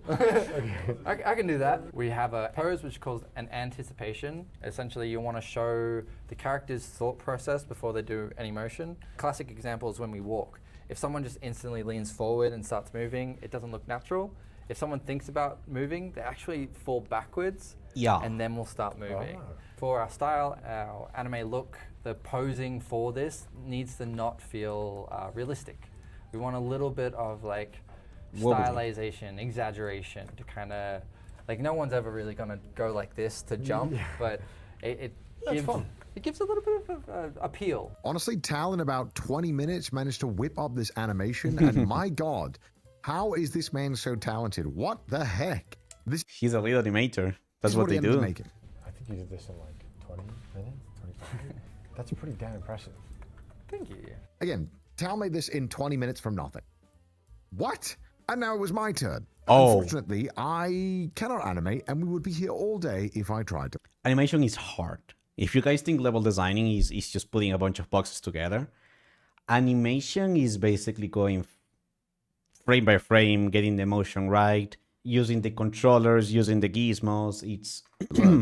S3: I can do that. We have a pose which is called an anticipation. Essentially, you want to show the character's thought process before they do any motion. Classic example is when we walk. If someone just instantly leans forward and starts moving, it doesn't look natural. If someone thinks about moving, they actually fall backwards, and then we'll start moving. For our style, our anime look, the posing for this needs to not feel realistic. We want a little bit of like stylization, exaggeration to kind of, like, no one's ever really gonna go like this to jump, but it gives a little bit of appeal.
S22: Honestly, Tal in about 20 minutes managed to whip up this animation, and my God, how is this man so talented? What the heck?
S2: He's a lead animator. That's what they do.
S23: I think you did this in like 20 minutes, 25. That's pretty damn impressive.
S3: Thank you.
S22: Again, Tal made this in 20 minutes from nothing. What? And now it was my turn.
S2: Oh.
S22: Unfortunately, I cannot animate, and we would be here all day if I tried to.
S2: Animation is hard. If you guys think level designing is just putting a bunch of boxes together, animation is basically going frame by frame, getting the motion right, using the controllers, using the gizmos. It's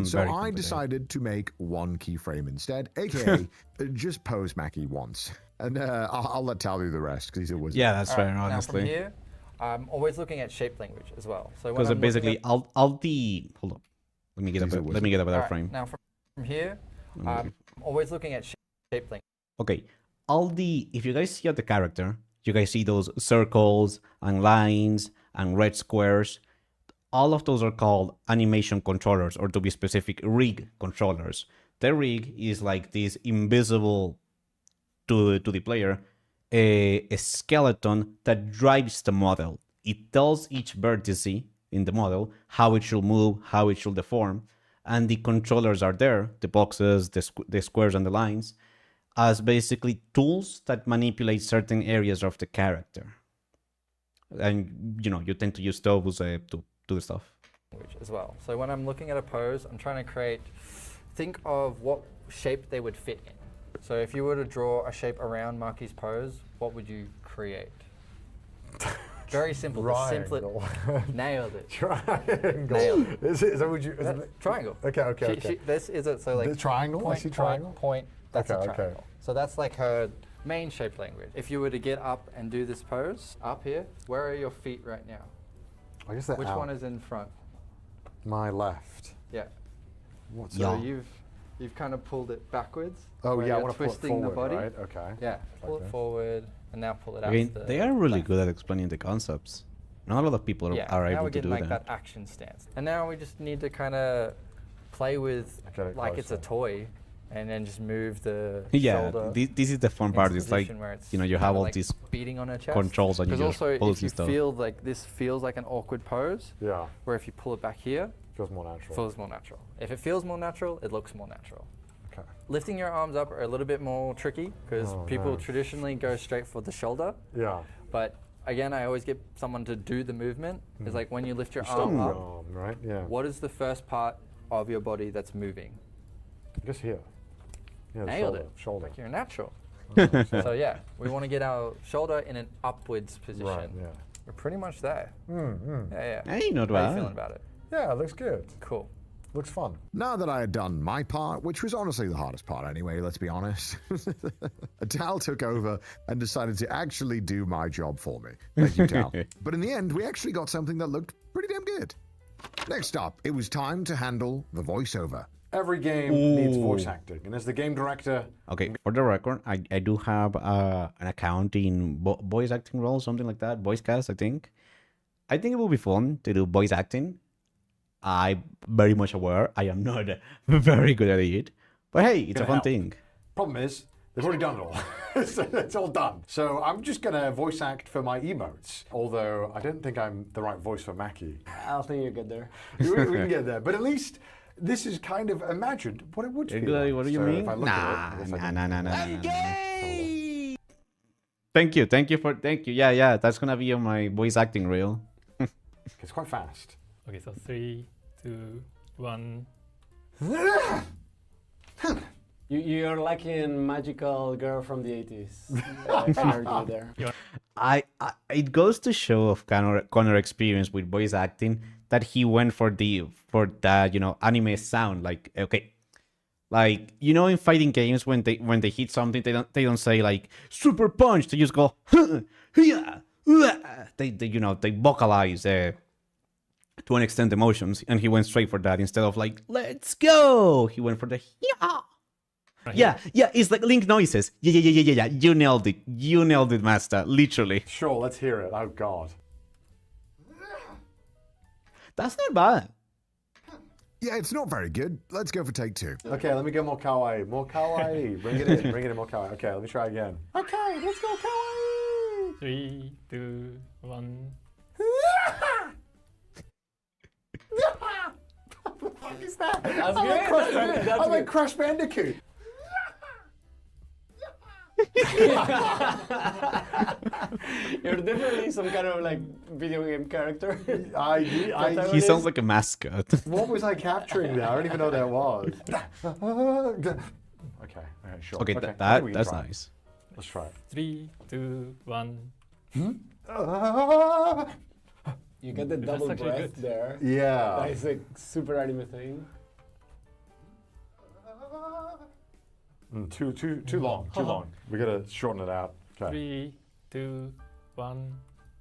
S22: so I decided to make one keyframe instead, aka just pose Mackie once, and I'll let Tal do the rest because he's a wizard.
S2: Yeah, that's fair.
S3: Now
S2: Honestly,
S3: from here, I'm always looking at shape language as well. So
S2: because basically, hold up. Let me get a better frame.
S3: Now from here, I'm always looking at shape language.
S2: Okay, if you guys see at the character, you guys see those circles and lines and red squares. All of those are called animation controllers, or to be specific, rig controllers. The rig is like this invisible to the player, a skeleton that drives the model. It tells each vertex in the model how it should move, how it should deform, and the controllers are there, the boxes, the squares, and the lines, as basically tools that manipulate certain areas of the character. And, you know, you tend to use those to do stuff.
S3: As well. So when I'm looking at a pose, I'm trying to think of what shape they would fit in. So if you were to draw a shape around Marky's pose, what would you create? Very simple.
S23: Triangle.
S3: Nailed it.
S23: Triangle.
S3: Nailed it.
S23: Is that what you?
S3: Triangle.
S23: Okay.
S3: This is it. So like
S23: the triangle.
S3: Point,
S23: I see triangle.
S3: Point. That's a triangle.
S23: Okay.
S3: So that's like her main shape language. If you were to get up and do this pose up here, where are your feet right now?
S23: I guess they're
S3: Which
S23: out.
S3: one is in front?
S23: My left.
S3: Yeah.
S23: What's
S3: so you've kind of pulled it backwards.
S23: Oh yeah, I
S3: want to pull it forward,
S23: the body. Right? Okay.
S3: Yeah. Pull it forward and now pull it out.
S2: Again, they are really good at explaining the concepts. Not a lot of people are able to do
S3: like that action stance. And now we just need to kind of play with like it's a toy, and then just move the shoulder.
S2: This is the fun part. It's like, you know, you have all these
S3: beating on her chest.
S2: controls and you just
S3: also,
S2: pose
S3: if you
S2: stuff.
S3: feel like this feels like an awkward pose, where if you pull it back here,
S23: feels more natural.
S3: Feels more natural. If it feels more natural, it looks more natural.
S23: Okay.
S3: Lifting your arms up are a little bit more tricky because people traditionally go straight for the shoulder.
S23: Yeah.
S3: But again, I always get someone to do the movement. It's like when you lift your arm up,
S23: right? Yeah.
S3: what is the first part of your body that's moving?
S23: I guess here. Yeah,
S3: Nailed it.
S23: Shoulder.
S3: Like you're natural. So yeah, we want to get our shoulder in an upwards position.
S23: Right, yeah.
S3: We're pretty much there. Yeah.
S2: Hey, not
S3: How are
S2: bad.
S3: you feeling about it?
S23: Yeah, it looks good.
S3: Cool.
S23: Looks fun.
S22: Now that I had done my part, which was honestly the hardest part anyway, let's be honest, Tal took over and decided to actually do my job for me. Thank you, Tal. But in the end, we actually got something that looked pretty damn good. Next up, it was time to handle the voiceover.
S23: Every game needs voice acting, and as the game director...
S2: Okay, for the record, I do have an account in voice acting role, something like that, voice cast, I think. I think it will be fun to do voice acting. I'm very much aware I am not very good at it. But hey, it's a fun thing.
S23: Problem is, They've already done it all. It's all done. So I'm just going to voice act for my emotes. Although I don't think I'm the right voice for Mackie.
S9: I'll think you get there.
S23: we can get there. But at least this is kind of imagined what it would feel like.
S2: What do you
S23: So
S2: mean?
S23: if I look at it,
S2: Nah. Thank you. Yeah, that's gonna be on my voice acting reel.
S23: It's quite fast.
S12: Okay, so 3, 2, 1.
S9: You're like a magical girl from the 80s. Energy there.
S2: It goes to show of Connor experience with voice acting that he went for that anime sound. Like, okay, like in fighting games when they hit something they don't say like super punch, they just go yeah. They vocalize to an extent emotions, and he went straight for that instead of like let's go. He went for the yeah. Yeah, it's like Link noises. Yeah. You nailed it, Master. Literally.
S23: Sure, let's hear it. Oh, God.
S2: That's not bad.
S22: Yeah, it's not very good. Let's go for take 2.
S23: Okay, let me go more kawaii. More kawaii. Bring it in more kawaii. Okay, let me try again. Okay, let's go kawaii.
S12: 3, 2, 1.
S23: What the fuck is that?
S9: That's good.
S23: I'm like Crash Bandicoot.
S9: You're definitely some kind of like video game character.
S2: He sounds like a mascot.
S23: What was I capturing there? I don't even know what that was. Okay, sure.
S2: Okay, that's nice.
S23: Let's try it.
S12: 3, 2, 1.
S9: You get the double breath
S12: good.
S9: there.
S23: Yeah.
S9: That is like super anime thing.
S23: Too long. We gotta shorten it out. Okay.
S12: 3, 2, 1.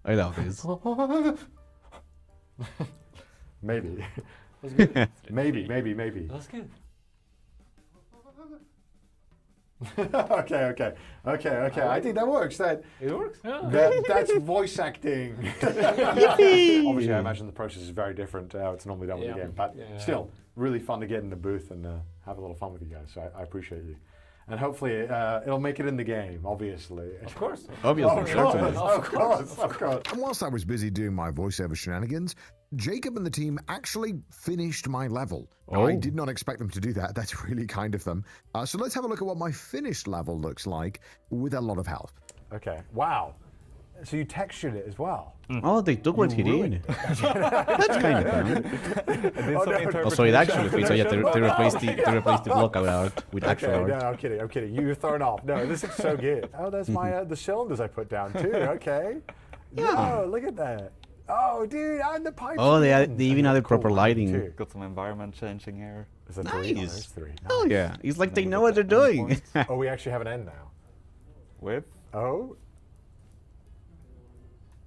S2: I love this.
S23: Maybe.
S9: That's good.
S23: Maybe.
S9: That's good.
S23: Okay. I think that works.
S9: It works.
S23: That's voice acting. Obviously, I imagine the process is very different to how it's normally done with the game, but still, really fun to get in the booth and have a little fun with you guys. So I appreciate you. And hopefully it'll make it in the game, obviously.
S9: Of course.
S23: Of course.
S22: And whilst I was busy doing my voiceover shenanigans, Jacob and the team actually finished my level. Now, I did not expect them to do that. That's really kind of them. So let's have a look at what my finished level looks like with a lot of help.
S23: Okay. Wow. So you textured it as well.
S2: Oh, they took what he did. That's kind of fun. So it actually fits. So yeah, they replaced the blockout art with actual art.
S23: No, I'm kidding. You were thrown off. No, this looks so good. Oh, there's my the cylinders I put down too. Okay. Yeah. Oh, look at that. Oh, dude, and the pipes.
S2: Oh, they even added proper lighting.
S1: Got some environment changing here.
S23: Is that
S2: nice.
S23: 3? Nice.
S2: Oh yeah, it's like they know what they're doing.
S23: Oh, we actually have an end now.
S1: With?
S23: Oh.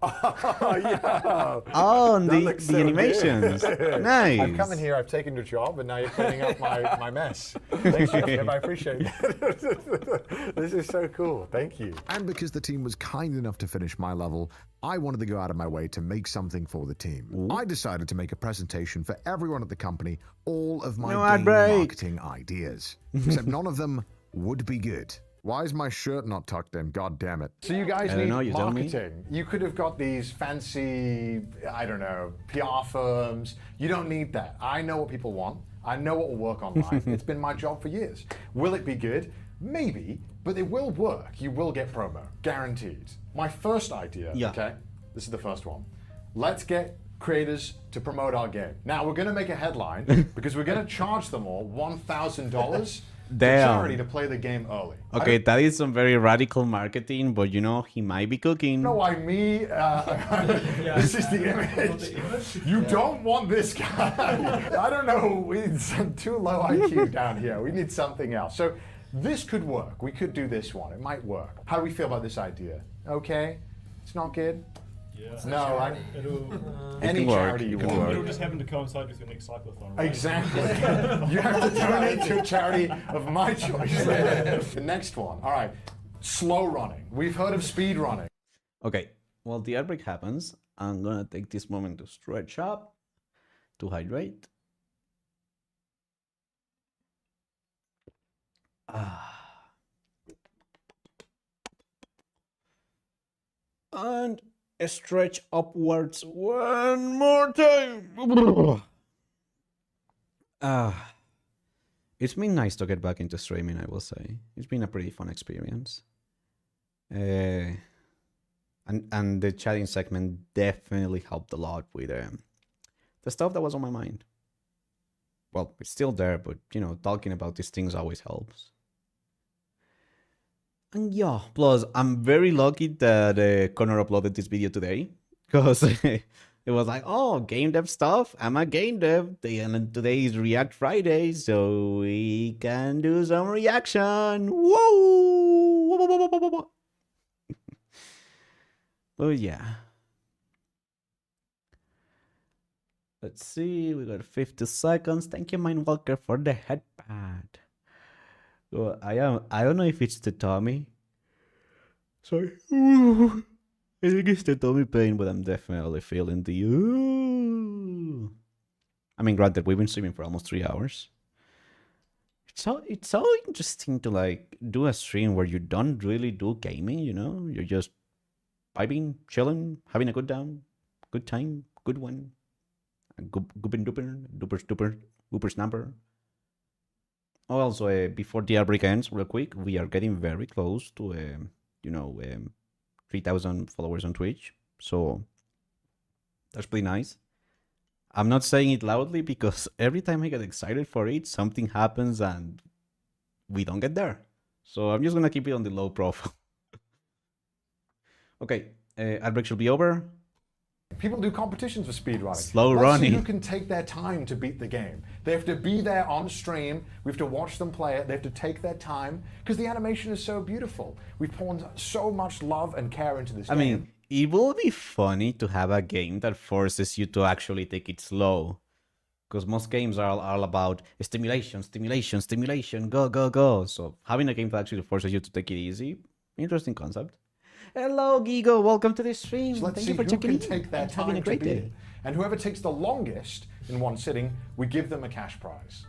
S23: Oh, yeah.
S2: Oh, and the
S23: so
S2: animations. Nice.
S23: I've come in here, I've taken your job, and now you're cleaning up my mess. Thanks, Jacob. I appreciate that. This is so cool. Thank you.
S22: And because the team was kind enough to finish my level, I wanted to go out of my way to make something for the team. Ooh. I decided to make a presentation for everyone at the company, all of my game marketing ideas. Except none of them would be good. Why is my shirt not tucked in? God damn it.
S23: So you guys need marketing. You could have got these fancy, I don't know, PR firms. You don't need that. I know what people want. I know what will work online. It's been my job for years. Will it be good? Maybe, but it will work. You will get promo, guaranteed. My first idea, okay? This is the first one. Let's get creators to promote our game. Now, we're going to make a headline because we're going to charge them all $1,000 to charity to play the game early.
S2: Okay, that is some very radical marketing, but he might be cooking.
S23: No, this is the image. You don't want this guy. I don't know, it's too low IQ down here. We need something else. So this could work. We could do this one. It might work. How do we feel about this idea? Okay? It's not good?
S5: Yeah.
S23: No, any charity you want.
S5: It'll just happen to coincide with your next cyclothon, right?
S23: Exactly. You have to donate to a charity of my choice. The next one. All right. Slow running. We've heard of speed running.
S2: Okay. While the outbreak happens, I'm going to take this moment to stretch up, to hydrate. And stretch upwards one more time. It's been nice to get back into streaming, I will say. It's been a pretty fun experience. And the chatting segment definitely helped a lot with the stuff that was on my mind. Well, it's still there, but, you know, talking about these things always helps. And yeah, plus, I'm very lucky that Connor uploaded this video today, because it was like, oh, game dev stuff, I'm a game dev, and today is React Friday, so we can do some reaction. Whoa! Oh yeah. Let's see, we got 50 seconds. Thank you, Mindwalker, for the headpad. So I don't know if it's the tummy. Sorry. I think it's the tummy pain, but I'm definitely feeling the I mean, granted, we've been streaming for almost 3 hours. It's so interesting to like do a stream where you don't really do gaming, you know? You're just vibing, chilling, having a good time, good one. Goopin duper snapper. Oh, also, before the outbreak ends, real quick, we are getting very close to, 3,000 followers on Twitch. So that's pretty nice. I'm not saying it loudly because every time I get excited for it, something happens and we don't get there. So I'm just gonna keep it on the low profile. Okay, outbreak should be over.
S23: People do competitions for speedrunning.
S2: Slow
S23: Let's
S2: running.
S23: see who can take their time to beat the game. They have to be there on stream. We have to watch them play it. They have to take their time because the animation is so beautiful. We've poured so much love and care into this game.
S2: I mean, it will be funny to have a game that forces you to actually take it slow. Because most games are all about stimulation, go. So having a game that actually forces you to take it easy, interesting concept. Hello, Gigo. Welcome to the stream.
S23: So let's
S2: Thank
S23: see
S2: you for
S23: who
S2: checking
S23: can
S2: in.
S23: take their
S2: And having
S23: time
S2: a
S23: to
S2: great
S23: beat
S2: day.
S23: it. And whoever takes the longest in one sitting, we give them a cash prize.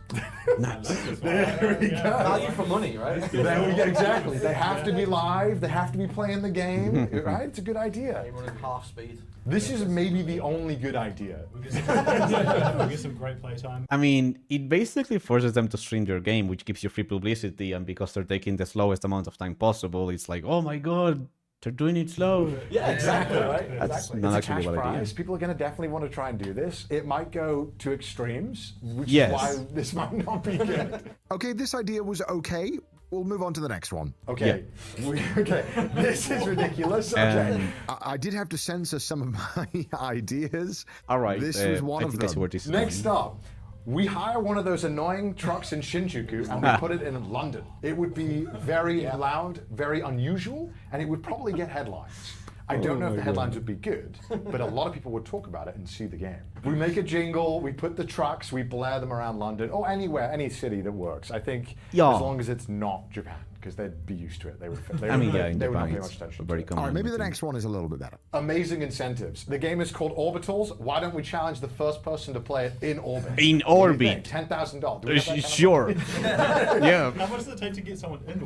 S23: There we go.
S10: Value for money, right?
S23: There we go. Exactly. They have to be live. They have to be playing the game. Right? It's a good idea.
S10: Running half speed.
S23: This is maybe the only good idea.
S5: We get some great playtime.
S2: I mean, it basically forces them to stream their game, which gives you free publicity, and because they're taking the slowest amount of time possible, it's like, oh my god, they're doing it slow.
S23: Yeah, exactly. Right?
S2: That's
S23: Exactly.
S2: not
S23: It's a
S2: actually
S23: cash
S2: what I
S23: prize.
S2: do.
S23: People are going to definitely want to try and do this. It might go to extremes, which
S2: Yes.
S23: is why this might not be good.
S22: Okay, this idea was okay. We'll move on to the next one.
S23: Okay. Okay. This is ridiculous. Okay.
S22: I did have to censor some of my ideas.
S2: All right.
S22: This was one
S2: I
S22: of
S2: think I see
S22: them.
S2: where this is
S23: Next
S2: going.
S23: up, we hire one of those annoying trucks in Shinjuku and we put it in London. It would be very loud, very unusual, and it would probably get headlines. I don't know if the headlines would be good, but a lot of people would talk about it and see the game. We make a jingle, we put the trucks, we blare them around London, or anywhere, any city that works. I think
S2: Yeah.
S23: as long as it's not Japan, because they'd be used to it. They would. They
S2: I mean,
S23: would,
S2: yeah, in
S23: they would not
S2: Japan
S23: pay much
S2: it's
S23: attention.
S2: very
S23: to it.
S2: common.
S22: All right, maybe the next one is a little bit better.
S23: Amazing incentives. The game is called Orbitals. Why don't we challenge the first person to play it in orbit?
S2: In
S23: What do you
S2: orbit.
S23: think? $10,000.
S2: Sure. Yeah.
S5: How much does it take to get someone into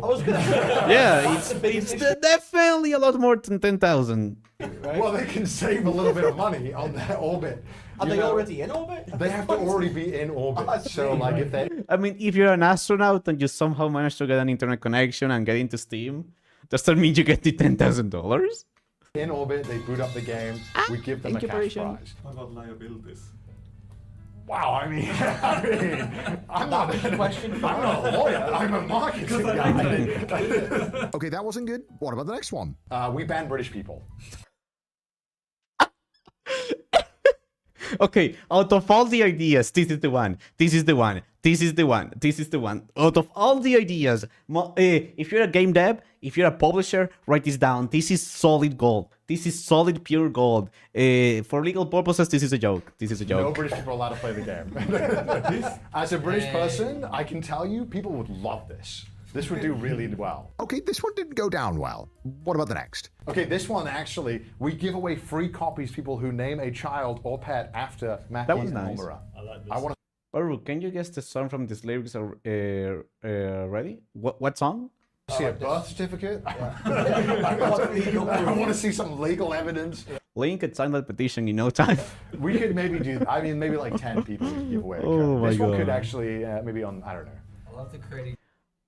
S2: Yeah, it's definitely a lot more than 10,000.
S23: Right? Well, they can save a little bit of money on their orbit.
S10: Are they already in orbit?
S23: They have to already be in orbit. So, like, if they
S2: I mean, if you're an astronaut and you somehow manage to get an internet connection and get into Steam, does that mean you get the $10,000?
S23: in orbit, they boot up the game. We give them a cash
S2: Incorporation.
S23: prize.
S5: What about liabilities?
S23: Wow, I'm not a lawyer. I'm a marketing guy.
S22: Okay, that wasn't good. What about the next one?
S23: We ban British people.
S2: Okay, out of all the ideas, this is the one. This is the one. This is the one. This is the one. Out of all the ideas, if you're a game dev, if you're a publisher, write this down. This is solid gold. This is solid pure gold. For legal purposes, this is a joke. This is a joke.
S23: No British people are allowed to play the game. As a British person, I can tell you, people would love this. This would do really well.
S22: Okay, this one didn't go down well. What about the next?
S23: Okay, this one actually, we give away free copies to people who name a child or pet after Maki
S2: That was
S23: and
S2: nice.
S23: Omura.
S5: I like this.
S23: I want
S2: Baru, can you guess the song from these lyrics ready? What song?
S23: See a birth certificate? I want to see some legal evidence.
S2: Link and sign that petition in no time.
S23: We could maybe do, I mean, maybe like 10 people we could give away.
S2: Oh my
S23: this one could
S2: God.
S23: actually, maybe on, I don't know.
S3: I love the creating.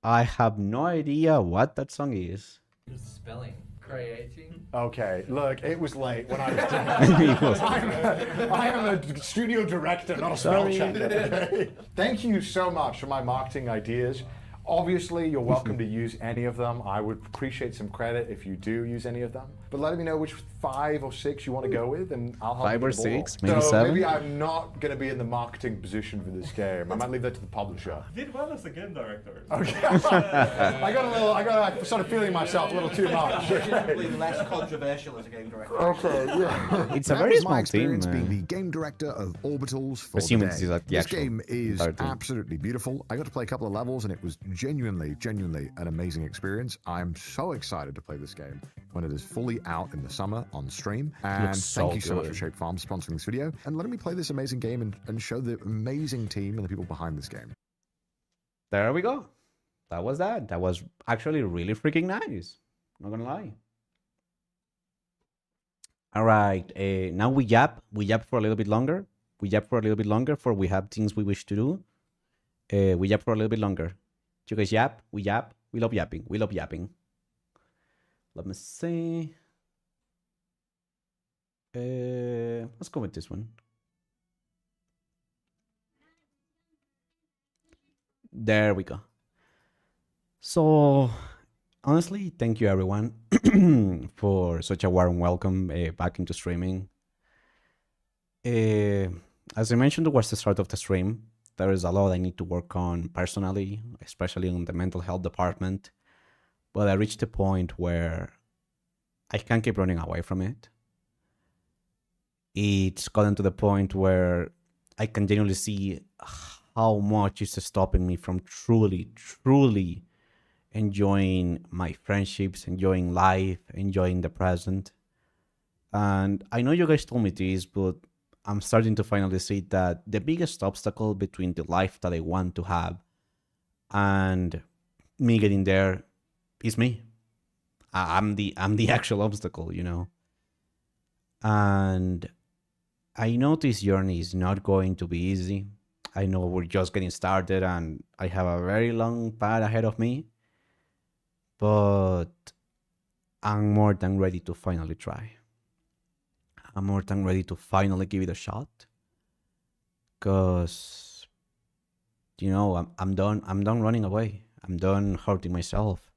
S2: I have no idea what that song is.
S3: Spelling. Creating.
S23: Okay, look, it was late when I was doing
S2: It was.
S23: I am a studio director, not a spell
S2: Sorry.
S23: checker. Okay? Thank you so much for my marketing ideas. Obviously, you're welcome to use any of them. I would appreciate some credit if you do use any of them. But let me know which 5 or 6 you want to go with, and I'll help
S2: 5
S23: you
S2: or
S23: get the ball.
S2: 6, maybe
S23: so
S2: 7.
S23: maybe I'm not going to be in the marketing position for this game. I might leave that to the publisher.
S5: You did well as a game director.
S23: Okay. I got sort of feeling myself a little too much.
S10: Considerably less controversial as a game director.
S23: Okay, yeah.
S2: It's a
S22: That
S2: very
S22: was my
S2: small
S22: experience
S2: team.
S22: being the game director of Orbitals for the
S2: Assuming
S22: day.
S2: this is like the
S22: This
S2: actual
S22: game is
S2: entire team.
S22: absolutely beautiful. I got to play a couple of levels, and it was genuinely an amazing experience. I'm so excited to play this game when it is fully out in the summer on stream. And
S2: Looks so
S22: thank you so much for
S2: good.
S22: Shape Farm sponsoring this video and letting me play this amazing game and show the amazing team and the people behind this game.
S2: There we go. That was that. That was actually really freaking nice. Not gonna lie. All right. Now we yap. We yap for a little bit longer. We yap for a little bit longer for we have things we wish to do. We yap for a little bit longer. You guys yap. We yap. We love yapping. We love yapping. Let me see. Let's go with this one. There we go. So, honestly, thank you everyone for such a warm welcome back into streaming. As I mentioned towards the start of the stream, there is a lot I need to work on personally, especially on the mental health department. But I reached a point where I can't keep running away from it. It's gotten to the point where I can genuinely see how much is stopping me from truly enjoying my friendships, enjoying life, enjoying the present. And I know you guys told me this, but I'm starting to finally see that the biggest obstacle between the life that I want to have and me getting there is me. I'm the actual obstacle, you know. And I know this journey is not going to be easy. I know we're just getting started and I have a very long path ahead of me. But I'm more than ready to finally try. I'm more than ready to finally give it a shot. Cause, you know, I'm done running away. I'm done hurting myself.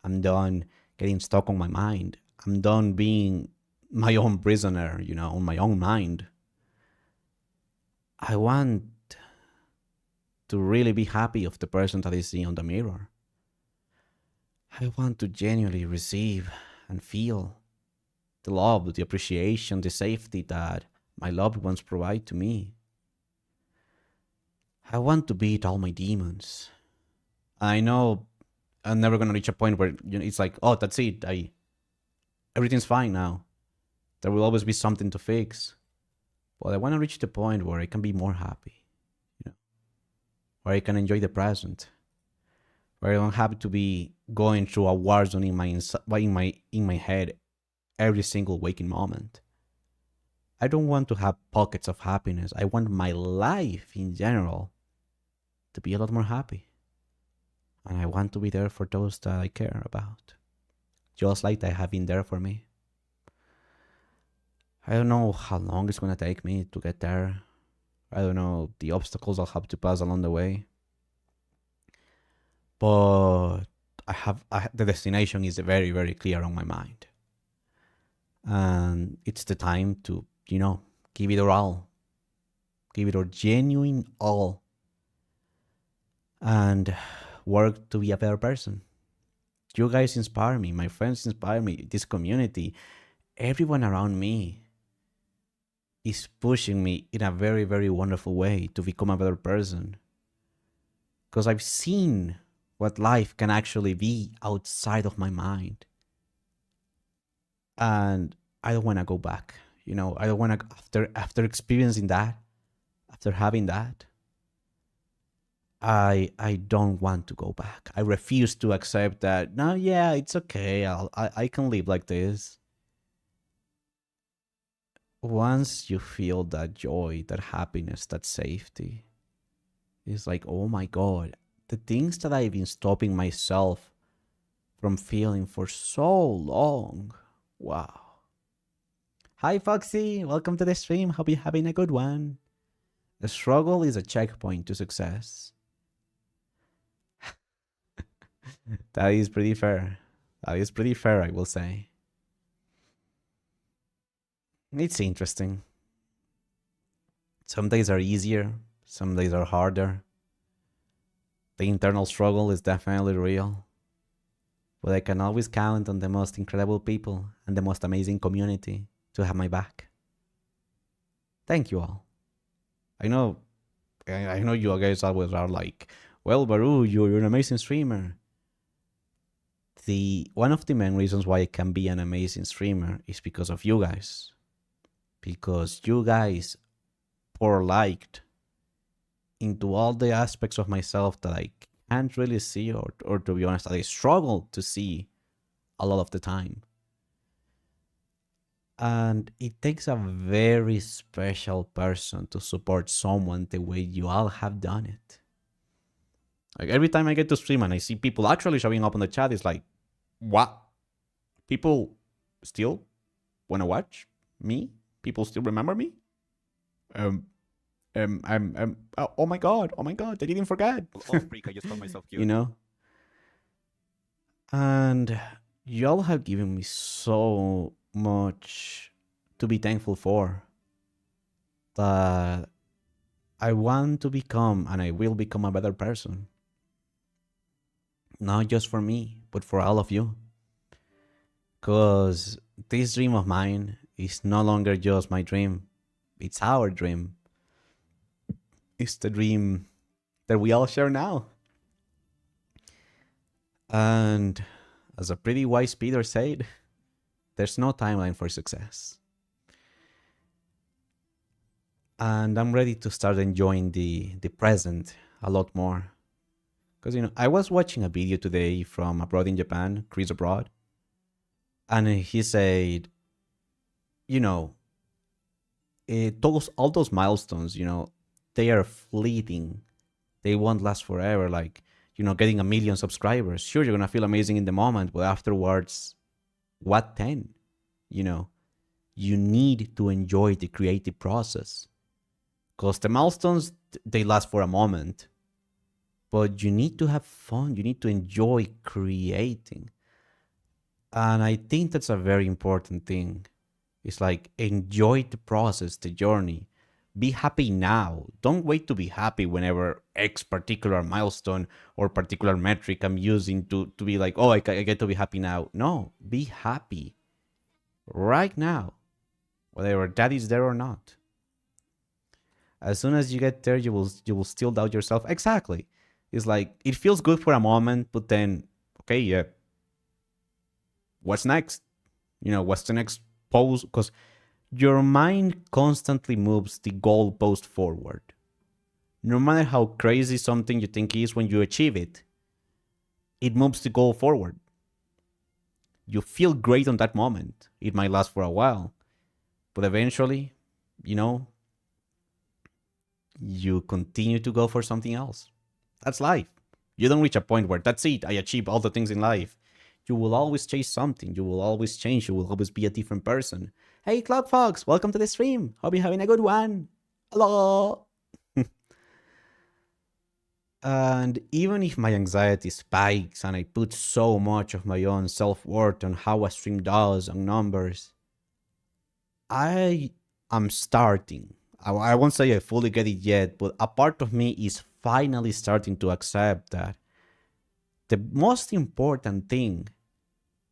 S2: I'm done getting stuck on my mind. I'm done being my own prisoner, you know, on my own mind. I want to really be happy of the person that I see on the mirror. I want to genuinely receive and feel the love, the appreciation, the safety that my loved ones provide to me. I want to beat all my demons. I know I'm never going to reach a point where, you know, it's like, oh, that's it. Everything's fine now. There will always be something to fix. But I want to reach the point where I can be more happy, you know, where I can enjoy the present, where I don't have to be going through a war zone in my head every single waking moment. I don't want to have pockets of happiness. I want my life in general to be a lot more happy. And I want to be there for those that I care about, just like they have been there for me. I don't know how long it's going to take me to get there. I don't know the obstacles I'll have to pass along the way. But the destination is very, very clear on my mind. And it's the time to, you know, give it our all. Give it our genuine all. And work to be a better person. You guys inspire me. My friends inspire me. This community, everyone around me is pushing me in a very, very wonderful way to become a better person. Because I've seen what life can actually be outside of my mind. And I don't want to go back. You know, I don't want to, after experiencing that, after having that, I don't want to go back. I refuse to accept that. No, yeah, it's okay. I can live like this. Once you feel that joy, that happiness, that safety, it's like, oh my God, the things that I've been stopping myself from feeling for so long. Wow. Hi, Foxy. Welcome to the stream. Hope you're having a good one. The struggle is a checkpoint to success. That is pretty fair. That is pretty fair, I will say. It's interesting. Some days are easier, some days are harder. The internal struggle is definitely real. But I can always count on the most incredible people and the most amazing community to have my back. Thank you all. I know you guys always are like, well, Varoo, you're an amazing streamer. One of the main reasons why I can be an amazing streamer is because of you guys. Because you guys pour light into all the aspects of myself that I can't really see, or to be honest, that I struggle to see a lot of the time. And it takes a very special person to support someone the way you all have done it. Like every time I get to stream and I see people actually showing up on the chat, it's like, what? People still want to watch me? People still remember me? Oh my God, they didn't forget.
S7: Oh, freak, I just found myself cute.
S2: You know? And y'all have given me so much to be thankful for that I want to become, and I will become, a better person. Not just for me, but for all of you. Because this dream of mine is no longer just my dream. It's our dream. It's the dream that we all share now. And as a pretty wise Peter said, there's no timeline for success. And I'm ready to start enjoying the present a lot more. Because, you know, I was watching a video today from Abroad in Japan, Chris Abroad, and he said, you know, all those milestones, you know, they are fleeting. They won't last forever. Like, you know, getting 1 million subscribers. Sure, you're going to feel amazing in the moment, but afterwards, what then? You know, you need to enjoy the creative process. Because the milestones, they last for a moment. But you need to have fun. You need to enjoy creating. And I think that's a very important thing. It's like, enjoy the process, the journey. Be happy now. Don't wait to be happy whenever X particular milestone or particular metric I'm using to be like, oh, I get to be happy now. No, be happy right now, whether that is there or not. As soon as you get there, you will still doubt yourself. Exactly. It's like, it feels good for a moment, but then, okay, yeah. What's next? You know, what's the next pose? Because your mind constantly moves the goalpost forward. No matter how crazy something you think is, when you achieve it, it moves the goal forward. You feel great on that moment. It might last for a while, but eventually, you know, you continue to go for something else. That's life. You don't reach a point where that's it, I achieved all the things in life. You will always chase something. You will always change. You will always be a different person. Hey, Cloud Fox, welcome to the stream. Hope you're having a good one. Hello. And even if my anxiety spikes and I put so much of my own self-worth on how a stream does, on numbers, I am starting. I won't say I fully get it yet, but a part of me is finally starting to accept that the most important thing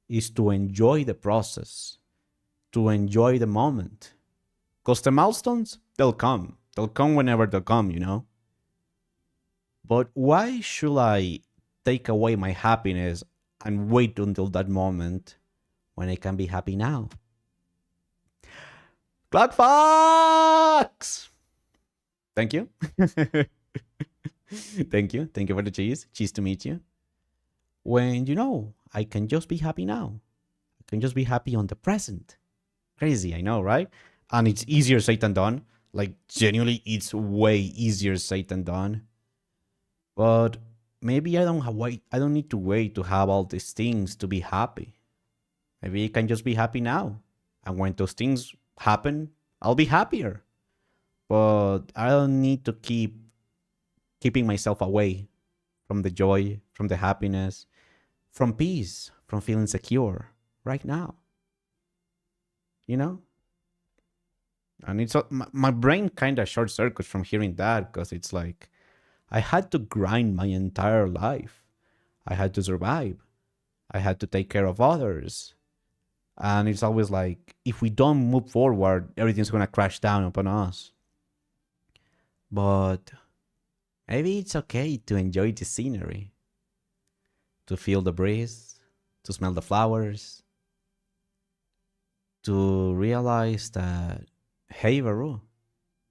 S2: is to enjoy the process, to enjoy the moment. Because the milestones, they'll come. They'll come whenever they'll come, you know? But why should I take away my happiness and wait until that moment when I can be happy now? Cloud Fox! Thank you. Thank you. Thank you for the cheese. Cheese to meet you. When, I can just be happy now. I can just be happy on the present. Crazy, I know, right? And it's easier said than done. Like, genuinely, it's way easier said than done. But maybe I don't need to wait to have all these things to be happy. Maybe I can just be happy now. And when those things happen, I'll be happier. But I don't need to keeping myself away from the joy, from the happiness, from peace, from feeling secure right now. And it's my brain kind of short circuits from hearing that, because it's like I had to grind my entire life. I had to survive. I had to take care of others. And it's always like, if we don't move forward, everything's going to crash down upon us. But maybe it's okay to enjoy the scenery, to feel the breeze, to smell the flowers, to realize that, hey, Varoo,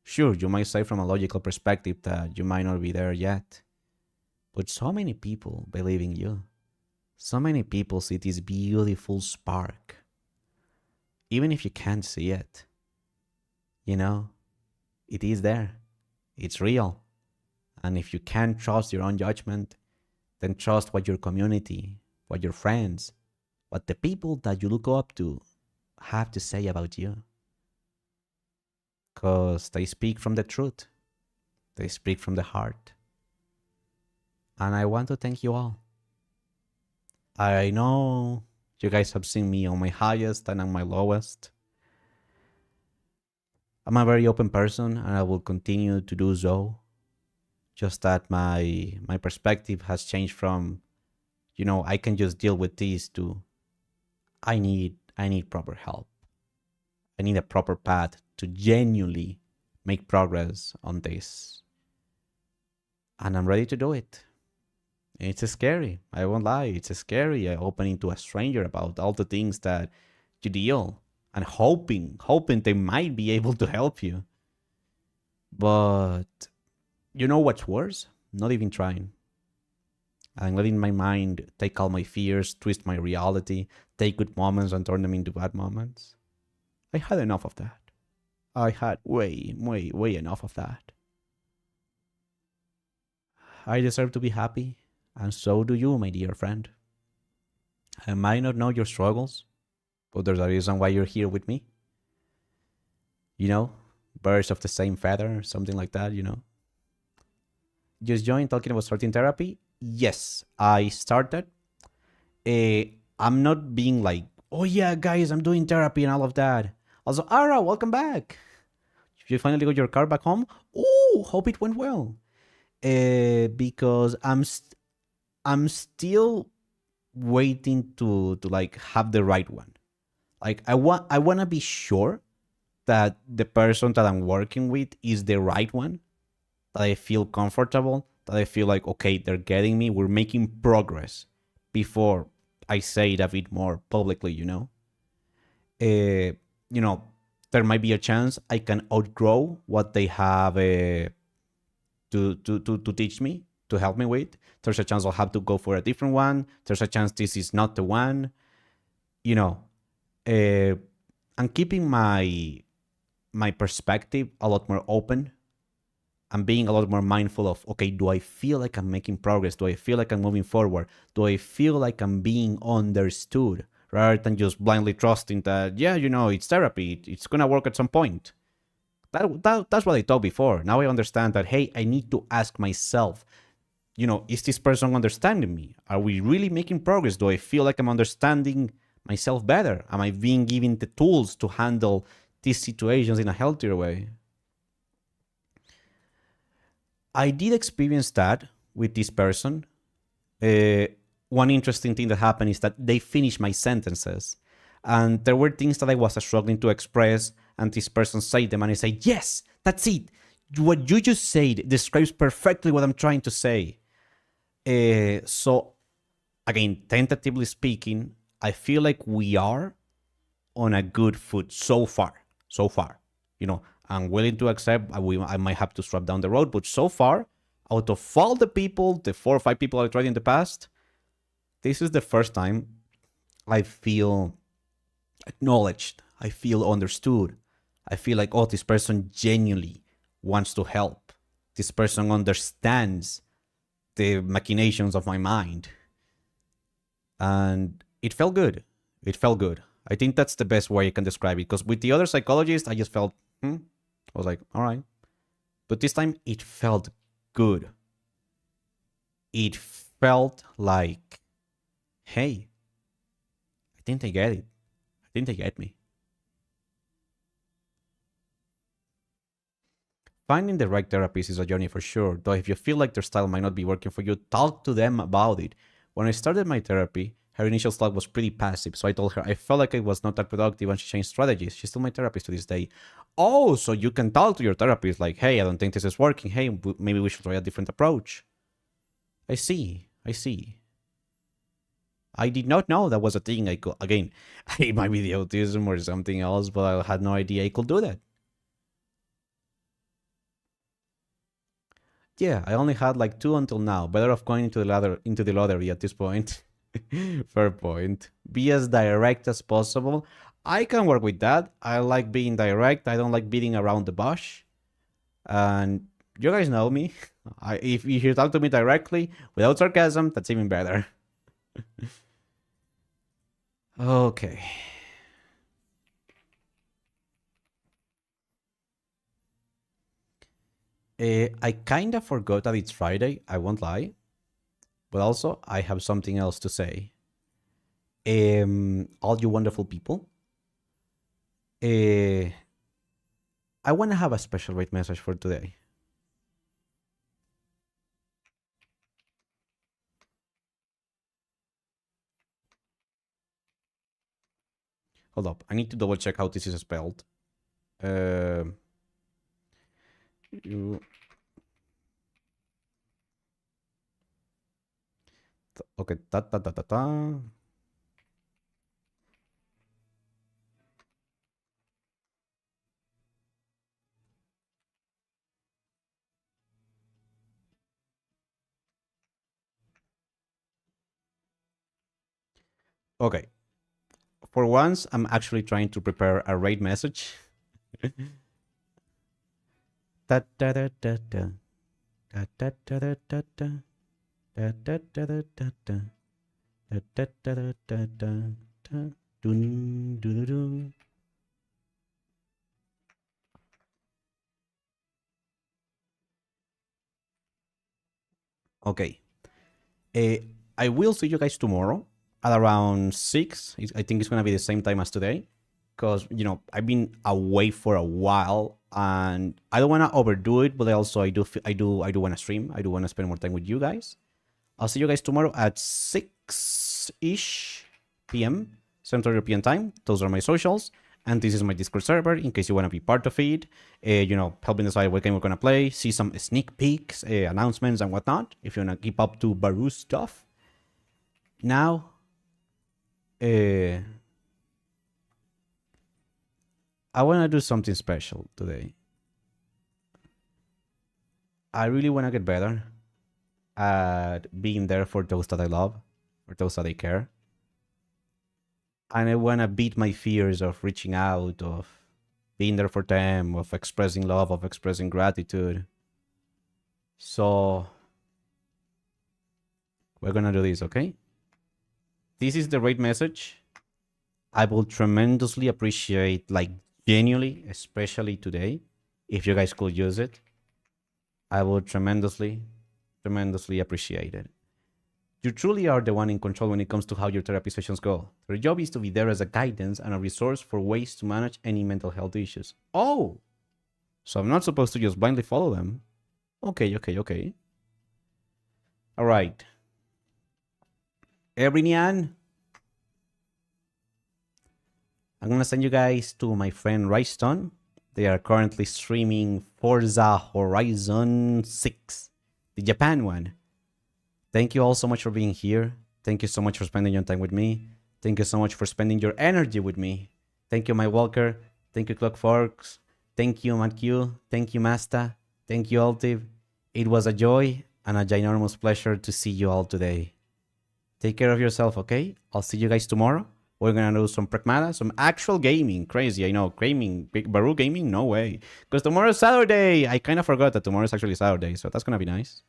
S2: sure, you might say from a logical perspective that you might not be there yet, but so many people believe in you. So many people see this beautiful spark. Even if you can't see it, it is there. It's real. And if you can't trust your own judgment, then trust what your community, what your friends, what the people that you look up to have to say about you. Because they speak from the truth. They speak from the heart. And I want to thank you all. I know you guys have seen me on my highest and on my lowest. I'm a very open person, and I will continue to do so. Just that my perspective has changed from, I can just deal with this, to I need proper help. I need a proper path to genuinely make progress on this. And I'm ready to do it. It's scary. I won't lie. It's scary opening to a stranger about all the things that you deal, and hoping they might be able to help you. But you know what's worse? Not even trying. I'm letting my mind take all my fears, twist my reality, take good moments and turn them into bad moments. I had enough of that. I had way enough of that. I deserve to be happy, and so do you, my dear friend. I might not know your struggles, but there's a reason why you're here with me. Birds of the same feather, something like that, Just joined talking about starting therapy. Yes, I started. I'm not being like, oh yeah, guys, I'm doing therapy and all of that. Also, Ara, welcome back. You finally got your car back home? Ooh, hope it went well. Because I'm still waiting to like have the right one. Like I want to be sure that the person that I'm working with is the right one, that I feel comfortable, that I feel like, okay, they're getting me, we're making progress, before I say it a bit more publicly, there might be a chance I can outgrow what they have to teach me, to help me with. There's a chance I'll have to go for a different one. There's a chance this is not the one. I'm keeping my perspective a lot more open. I'm being a lot more mindful of, okay, do I feel like I'm making progress? Do I feel like I'm moving forward? Do I feel like I'm being understood? Rather than just blindly trusting that, yeah, it's therapy. It's going to work at some point. That's what I thought before. Now I understand that, hey, I need to ask myself, is this person understanding me? Are we really making progress? Do I feel like I'm understanding myself better? Am I being given the tools to handle these situations in a healthier way? I did experience that with this person. One interesting thing that happened is that they finished my sentences. And there were things that I was struggling to express, and this person said them, and I said, yes, that's it. What you just said describes perfectly what I'm trying to say. So, again, tentatively speaking, I feel like we are on a good foot so far. I'm willing to accept I might have to strap down the road, but so far, Out of all the people, the 4 or 5 people I tried in the past, this is the first time I feel acknowledged. I feel understood. I feel like, oh, this person genuinely wants to help. This person understands the machinations of my mind. And it felt good. It felt good. I think that's the best way I can describe it. Because with the other psychologist, I just felt, I was like, all right. But this time, it felt good. It felt like, hey, I think they get it. I think they get me. Finding the right therapist is a journey for sure, though if you feel like their style might not be working for you, talk to them about it. When I started my therapy, her initial style was pretty passive, so I told her I felt like I was not that productive and she changed strategies. She's still my therapist to this day. Oh, so you can talk to your therapist like, hey, I don't think this is working. Hey, maybe we should try a different approach. I see. I did not know that was a thing I could, again, it might be the autism or something else, but I had no idea I could do that. Yeah, I only had like 2 until now. Better off going into the lottery at this point. Fair point. Be as direct as possible. I can work with that. I like being direct. I don't like beating around the bush. And you guys know me. If you talk to me directly without sarcasm, that's even better. Okay. I kind of forgot that it's Friday, I won't lie. But also, I have something else to say. All you wonderful people. I want to have a special rate message for today. Hold up, I need to double check how this is spelled. Okay, Okay. For once, I'm actually trying to prepare a raid message. Okay. I will see you guys tomorrow at around 6. I think it's gonna be the same time as today, because I've been away for a while and I don't want to overdo it, but also I do want to stream. I do want to spend more time with you guys. I'll see you guys tomorrow at 6-ish p.m. Central European Time. Those are my socials. And this is my Discord server in case you want to be part of it. Helping decide what game we're going to play. See some sneak peeks, announcements, and whatnot. If you want to keep up to Varoo stuff. Now, I want to do something special today. I really want to get better at being there for those that I love, for those that I care. And I want to beat my fears of reaching out, of being there for them, of expressing love, of expressing gratitude. So, we're going to do this, okay? This is the raid message. I will tremendously appreciate, like, genuinely, especially today, if you guys could use it. I will tremendously appreciate it. You truly are the one in control when it comes to how your therapy sessions go. Your job is to be there as a guidance and a resource for ways to manage any mental health issues. Oh! So I'm not supposed to just blindly follow them. Okay. Alright. Ebrinian, I'm gonna send you guys to my friend Ryston. They are currently streaming Forza Horizon 6, the Japan one. Thank you all so much for being here. Thank you so much for spending your time with me. Thank you so much for spending your energy with me. Thank you, my Walker. Thank you, Clockforks. Thank you, Matt Q. Thank you, Masta. Thank you, Altiv. It was a joy and a ginormous pleasure to see you all today. Take care of yourself, okay? I'll see you guys tomorrow. We're gonna do some Pragmata, some actual gaming. Crazy, I know. Gaming, big Varoo gaming? No way. Because tomorrow's Saturday. I kind of forgot that tomorrow's actually Saturday, so that's gonna be nice.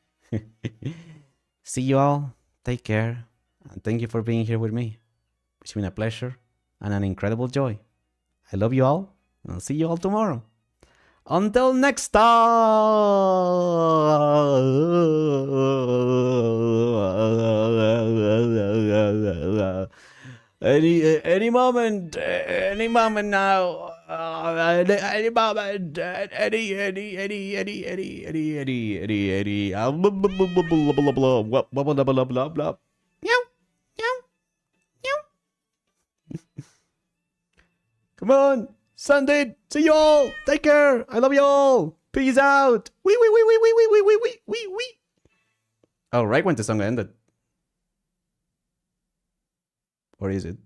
S2: See you all. Take care. And thank you for being here with me. It's been a pleasure and an incredible joy. I love you all, and I'll see you all tomorrow. Until next time! Any moment now. Any moment. Any. Blah blah blah. Come on, Sunday. See you all. Take care. I love you all. Peace out. Wee. Oh, right when the song ended. Or is it?